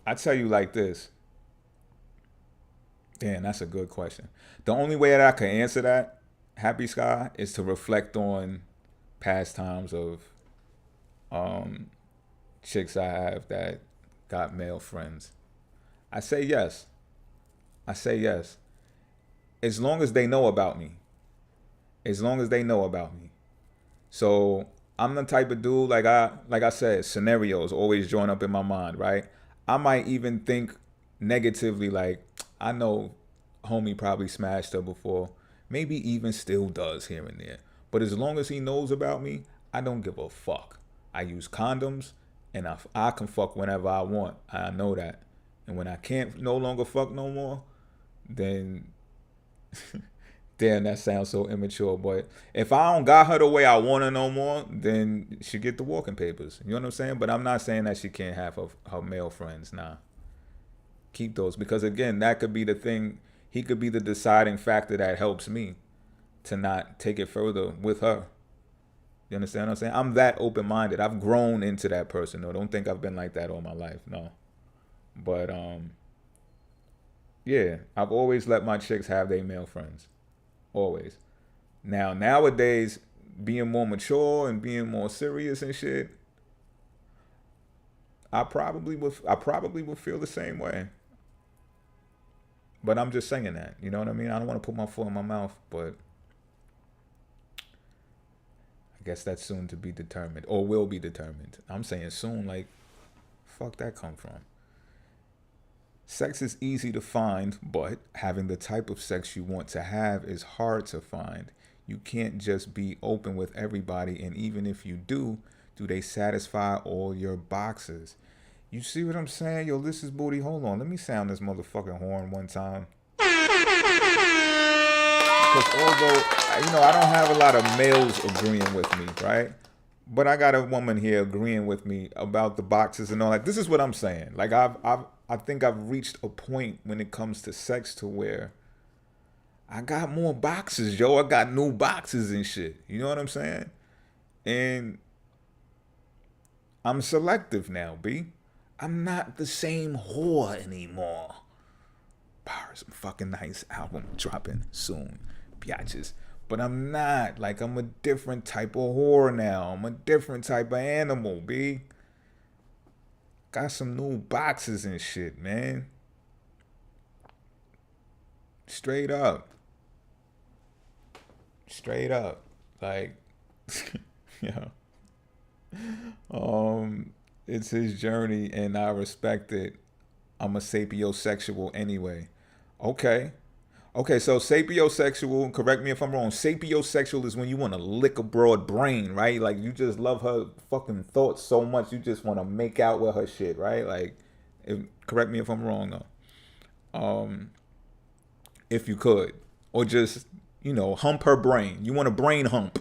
I tell you like this. Damn, that's a good question. The only way that I can answer that, Happy Sky, is to reflect on past times of chicks I have that got male friends. I say yes. As long as they know about me. So I'm the type of dude, like I said, scenarios always join up in my mind, right? I might even think negatively, like, I know homie probably smashed her before, maybe even still does here and there. But as long as he knows about me, I don't give a fuck. I use condoms, and I can fuck whenever I want. I know that. And when I can't no longer fuck no more, then damn, that sounds so immature. But if I don't got her the way I want her no more, then she get the walking papers. You know what I'm saying? But I'm not saying that she can't have her male friends. Nah. Keep those. Because again, that could be the thing. He could be the deciding factor that helps me to not take it further with her. You understand what I'm saying? I'm that open-minded. I've grown into that person. No, don't think I've been like that all my life. No. But yeah, I've always let my chicks have their male friends. Always. Now, nowadays, being more mature and being more serious and shit, I probably would feel the same way. But I'm just saying that. You know what I mean? I don't want to put my foot in my mouth, but I guess that's soon to be determined, or will be determined. I'm saying soon, like, fuck that come from? Sex is easy to find, but having the type of sex you want to have is hard to find. You can't just be open with everybody, and even if you do they satisfy all your boxes? You see what I'm saying? Yo, this is Booty. Hold on, let me sound this motherfucking horn one time. Because although, I don't have a lot of males agreeing with me, right? But I got a woman here agreeing with me about the boxes and all that. This is what I'm saying. Like, I think I've reached a point when it comes to sex to where I got more boxes, yo. I got new boxes and shit. You know what I'm saying? And I'm selective now, B. I'm not the same whore anymore. Some fucking nice album dropping soon, biatches. But I'm not. Like, I'm a different type of whore now. I'm a different type of animal, B. Got some new boxes and shit, man. Straight up. Like, it's his journey and I respect it. I'm a sapiosexual anyway. Okay, so sapiosexual, correct me if I'm wrong. Sapiosexual is when you want to lick a broad brain, right? Like, you just love her fucking thoughts so much, you just want to make out with her shit, right? Like, correct me if I'm wrong, though. If you could. Or just, hump her brain. You want a brain hump.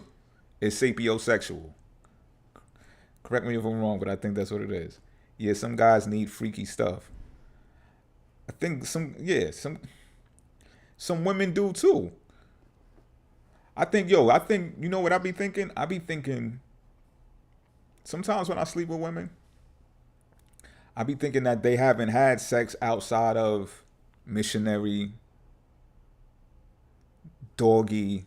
It's sapiosexual. Correct me if I'm wrong, but I think that's what it is. Yeah, some guys need freaky stuff. I think some women do too. I think, you know what I be thinking? I be thinking, sometimes when I sleep with women, I be thinking that they haven't had sex outside of missionary, doggy,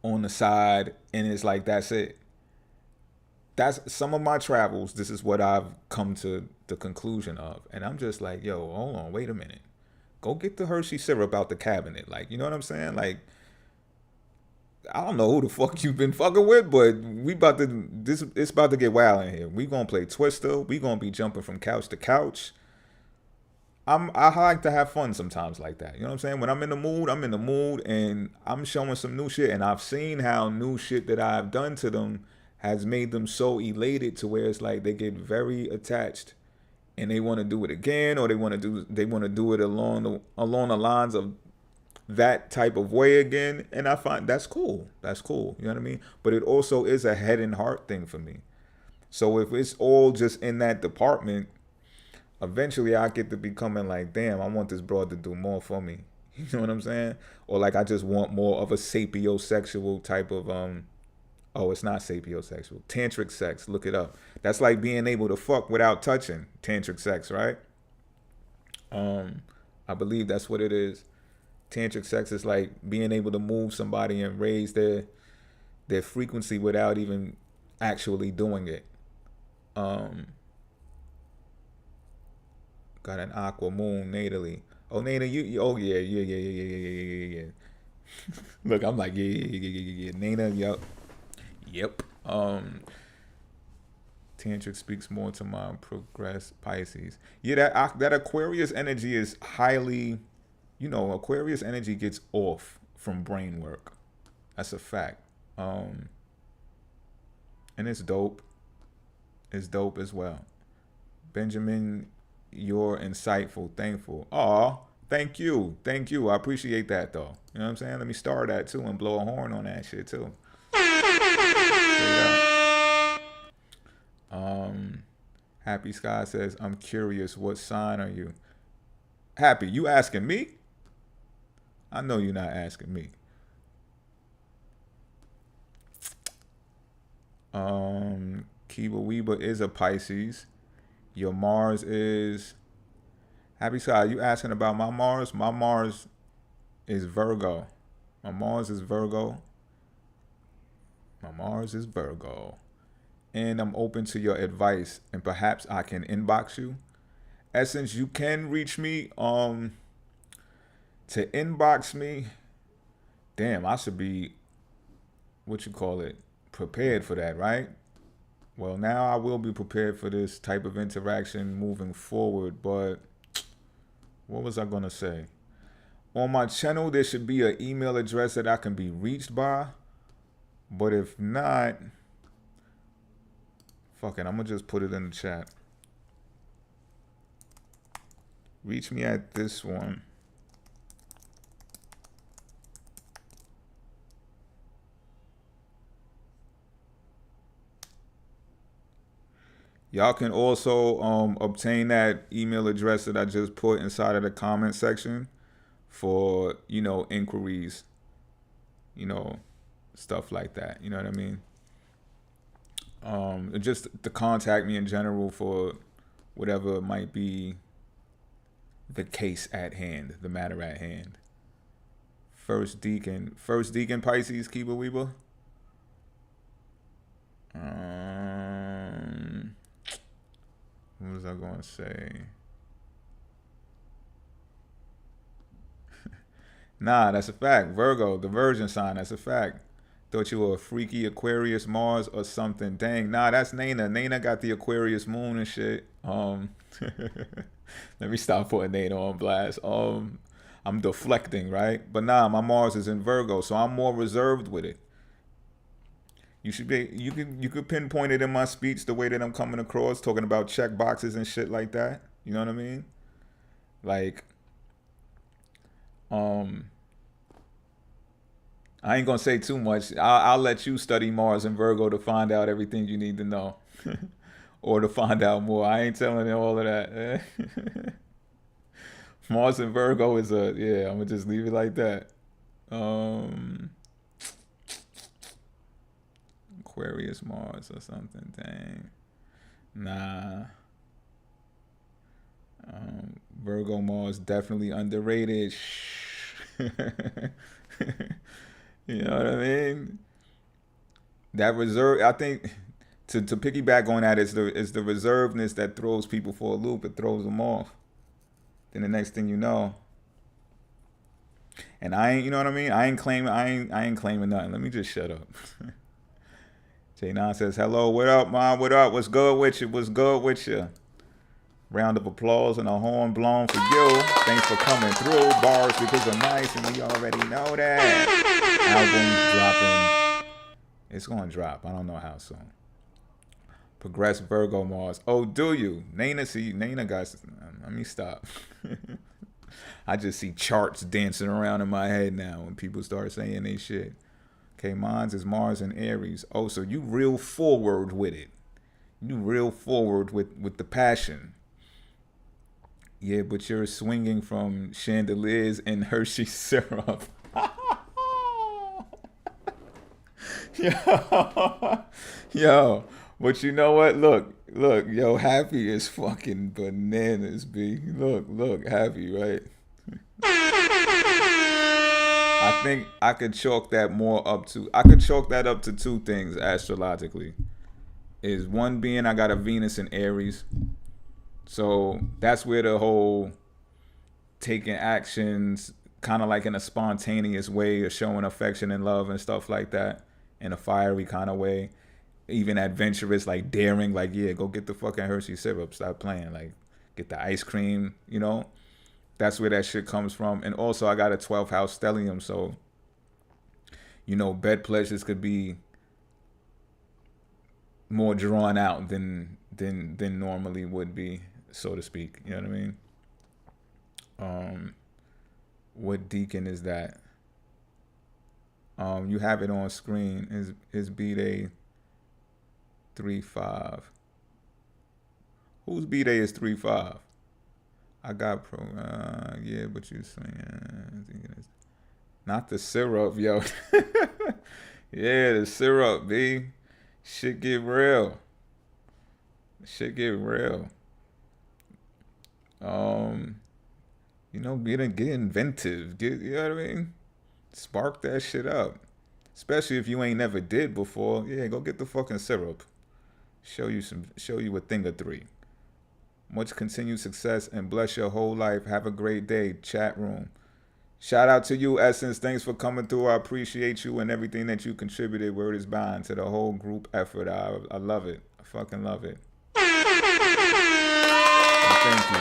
on the side, and it's like, that's it. That's some of my travels. This is what I've come to the conclusion of. And I'm just like, yo, hold on, wait a minute. Go get the Hershey syrup out the cabinet. Like, you know what I'm saying? Like, I don't know who the fuck you've been fucking with, but it's about to get wild in here. We gonna play Twister. We gonna be jumping from couch to couch. I like to have fun sometimes like that. You know what I'm saying? When I'm in the mood, and I'm showing some new shit, and I've seen how new shit that I've done to them has made them so elated to where it's like they get very attached and they want to do it again, or they want to do it along the lines of that type of way again, and I find that's cool. That's cool. You know what I mean? But it also is a head and heart thing for me. So if it's all just in that department, eventually I get to becoming like, damn, I want this broad to do more for me. You know what I'm saying? Or like I just want more of a sapiosexual type of oh, it's not sapiosexual. Tantric sex. Look it up. That's like being able to fuck without touching. Tantric sex, right? I believe that's what it is. Tantric sex is like being able to move somebody and raise their frequency without even actually doing it. Got an aqua moon natally. Oh, Nana, you oh yeah. Look, I'm like, yeah. Nana, yep. Tantric speaks more to my progressed Pisces. Yeah, that Aquarius energy is highly, Aquarius energy gets off from brain work. That's a fact. And it's dope. It's dope as well. Benjamin, you're insightful, thankful. Aw, thank you. I appreciate that though. You know what I'm saying? Let me star that too and blow a horn on that shit too. Happy Sky says, I'm curious, what sign are you? Happy, you asking me? I know you're not asking me. Kiba Weeba is a Pisces. Your Mars is... Happy Sky, you asking about my Mars? My Mars is Virgo. My Mars is Virgo. And I'm open to your advice, and perhaps I can inbox you. Essence, you can reach me. To inbox me, damn, I should be, prepared for that, right? Well, now I will be prepared for this type of interaction moving forward, but what was I going to say? On my channel, there should be an email address that I can be reached by, but if not, fuck it, I'm going to just put it in the chat. Reach me at this one. Y'all can also obtain that email address that I just put inside of the comment section for, inquiries, stuff like that. You know what I mean? Just to contact me in general for whatever might be the case at hand, the matter at hand. First Deacon Pisces, Kiba Weeba. What was I going to say? Nah, that's a fact. Virgo, the virgin sign, that's a fact. Thought you were a freaky Aquarius Mars or something. Dang, nah, that's Nana. Nana got the Aquarius moon and shit. Let me stop putting Nana on blast. I'm deflecting, right? But nah, my Mars is in Virgo, so I'm more reserved with it. You could pinpoint it in my speech the way that I'm coming across, talking about check boxes and shit like that. You know what I mean? Like, I ain't gonna say too much. I'll let you study Mars and Virgo to find out everything you need to know, or to find out more. I ain't telling you all of that. Mars and Virgo is I'm gonna just leave it like that. Aquarius Mars or something. Dang. Nah. Virgo Mars definitely underrated. You know what I mean? That reserve, I think, to piggyback on that, is the reservedness that throws people for a loop. It throws them off. Then the next thing you know, and I ain't, you know what I mean? I ain't claiming nothing. Let me just shut up. J9 says, hello, what up, Mom? What up? What's good with you? Round of applause and a horn blown for you. Thanks for coming through. Bars because of nice, and we already know that. Album dropping. It's going to drop. I don't know how soon. Progress Virgo Mars. Oh, do you? Nana, see, Nana got, let me stop. I just see charts dancing around in my head now when people start saying they shit. Okay, mine's is Mars and Aries. Oh, so you real forward with it. You real forward with the passion. Yeah, but you're swinging from chandeliers and Hershey syrup. Yo, but you know what? Look, yo, Happy is fucking bananas, B. Look, Happy, right? I think I could chalk that up to two things astrologically. Is one being I got a Venus in Aries. So that's where the whole taking actions kind of like in a spontaneous way of showing affection and love and stuff like that in a fiery kind of way. Even adventurous, like daring, like, yeah, go get the fucking Hershey syrup, stop playing, like get the ice cream, you know? That's where that shit comes from. And also I got a 12th house stellium, so, you know, bed pleasures could be more drawn out than normally would be, so to speak. You know what I mean? What deacon is that? You have it on screen. Is B-Day 3-5? Whose B-Day is 3-5? I got yeah, but you saying not the syrup, yo. Yeah, the syrup, B. Shit get real. You know, get inventive. You know what I mean? Spark that shit up. Especially if you ain't never did before. Yeah, go get the fucking syrup. Show you a thing or three. Much continued success and bless your whole life. Have a great day, chat room. Shout out to you, Essence. Thanks for coming through. I appreciate you and everything that you contributed. Word is bond to the whole group effort. I love it. I fucking love it. And thank you.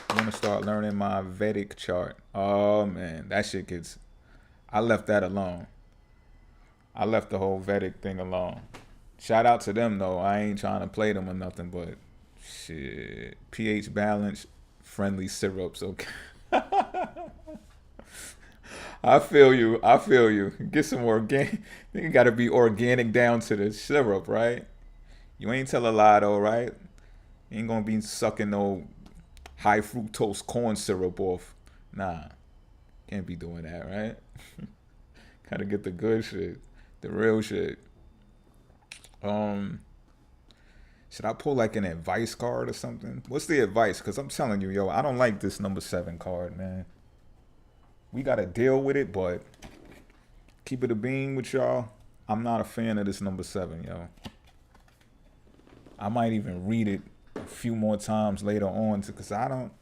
I'm gonna start learning my Vedic chart. Oh man, that shit gets. I left that alone. I left the whole Vedic thing alone. Shout out to them though. I ain't trying to play them or nothing, but shit. pH balance, friendly syrups, okay. I feel you. Get some organic. You gotta be organic down to the syrup, right? You ain't tell a lie though, right? You ain't gonna be sucking no high fructose corn syrup off. Nah. Can't be doing that, right? Gotta get the good shit. The real shit. Should I pull like an advice card or something? What's the advice? Because I'm telling you, yo, I don't like this number 7 card, man. We got to deal with it, but keep it a bean with y'all. I'm not a fan of this number 7, yo. I might even read it a few more times later on because I don't.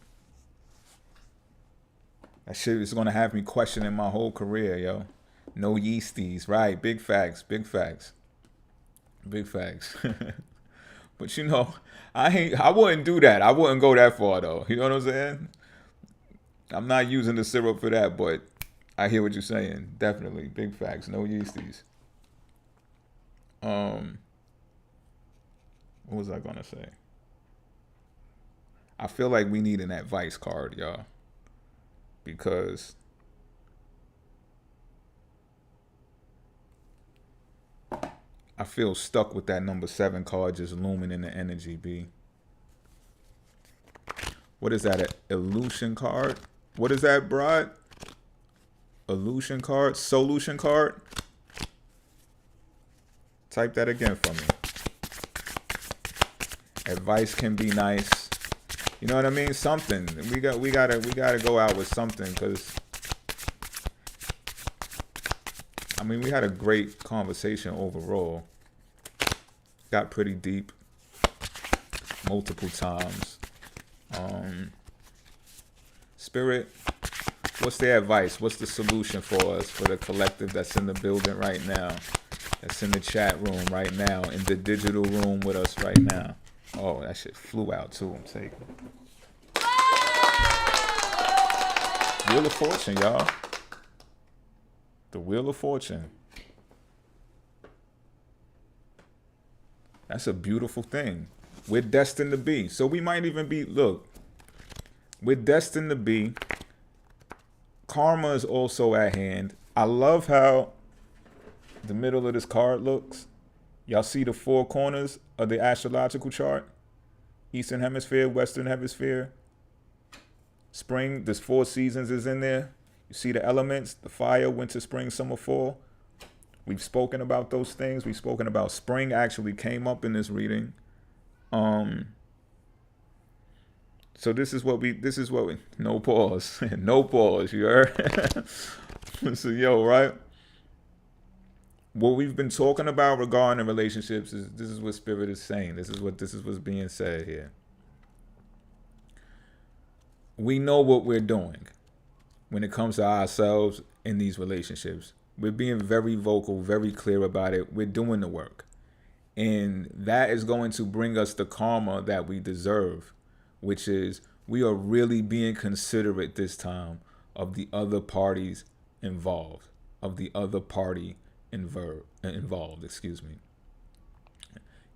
That shit is going to have me questioning my whole career, yo. No yeasties, right? Big facts. But you know, I wouldn't do that. I wouldn't go that far though. You know what I'm saying? I'm not using the syrup for that, but I hear what you're saying. Definitely. Big facts. No yeasties. What was I gonna say? I feel like we need an advice card, y'all. Because I feel stuck with that number 7 card just looming in the energy, B. What is that? An illusion card? What is that, Brad? Illusion card? Solution card? Type that again for me. Advice can be nice. You know what I mean? Something. We gotta go out with something because I mean, we had a great conversation overall. Got pretty deep multiple times. Spirit, what's the advice? What's the solution for us, for the collective that's in the building right now, that's in the chat room right now, in the digital room with us right now? Oh, that shit flew out too. I'm taking Wheel of Fortune, y'all. The Wheel of Fortune. That's a beautiful thing. We're destined to be. So we might even be, look, we're destined to be. Karma is also at hand. I love how the middle of this card looks. Y'all see the four corners of the astrological chart? Eastern hemisphere, Western hemisphere. Spring, there's 4 seasons is in there. You see the elements, the fire, winter, spring, summer, fall. We've spoken about those things. We've spoken about spring actually came up in this reading. So this is what we, no pause, no pause, you heard? So yo, right? What we've been talking about regarding relationships is, this is what Spirit is saying. This is what's being said here. We know what we're doing when it comes to ourselves in these relationships. We're being very vocal, very clear about it. We're doing the work. And that is going to bring us the karma that we deserve, which is we are really being considerate this time of the other parties involved, involved, excuse me.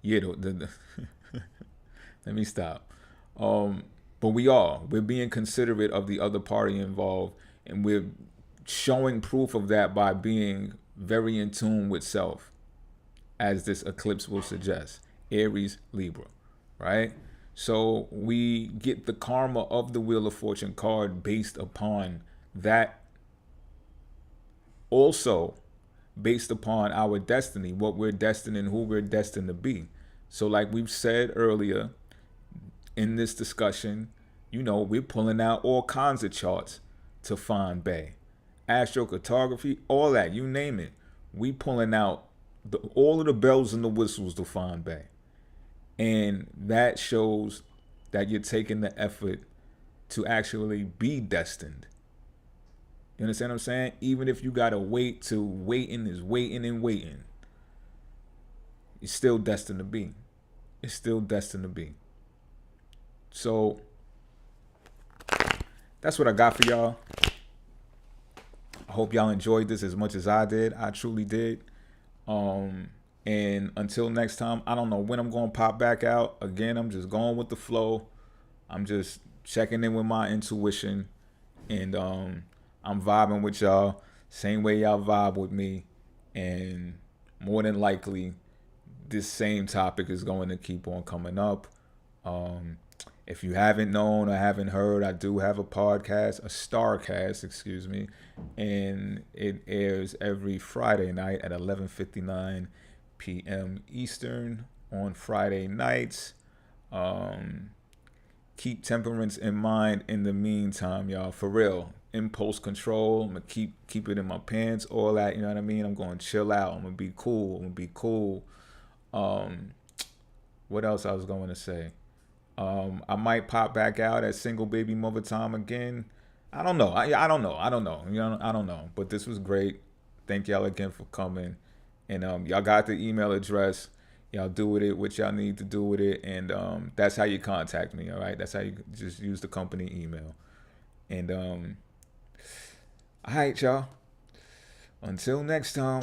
Yeah, let me stop. But we're being considerate of the other party involved, and we're showing proof of that by being very in tune with self, as this eclipse will suggest. Aries, Libra, right? So we get the karma of the Wheel of Fortune card based upon that. Also based upon our destiny, what we're destined and who we're destined to be. So like we've said earlier in this discussion, we're pulling out all kinds of charts to find Bay. Astrocartography, all that, you name it. We pulling out all of the bells and the whistles to find Bay. And that shows that you're taking the effort to actually be destined. You understand what I'm saying? Even if you gotta wait till waiting is waiting and waiting, it's still destined to be. It's still destined to be. So that's what I got for y'all. I hope y'all enjoyed this as much as I did. I truly did. And until next time, I don't know when I'm going to pop back out. Again, I'm just going with the flow. I'm just checking in with my intuition. And I'm vibing with y'all same way y'all vibe with me. And more than likely, this same topic is going to keep on coming up. If you haven't known or haven't heard, I do have a podcast, a Starcast, excuse me. And it airs every Friday night at 11:59 p.m. Eastern on Friday nights. Keep temperance in mind in the meantime, y'all. For real. Impulse control. I'm going to keep it in my pants, all that, you know what I mean? I'm going to chill out. I'm going to be cool. What else I was going to say? I might pop back out at single baby mother time again. I don't know. I don't know. I don't know. But this was great. Thank y'all again for coming. And y'all got the email address. Y'all do with it what y'all need to do with it. And that's how you contact me, all right? That's how you just use the company email. And all right, y'all. Until next time.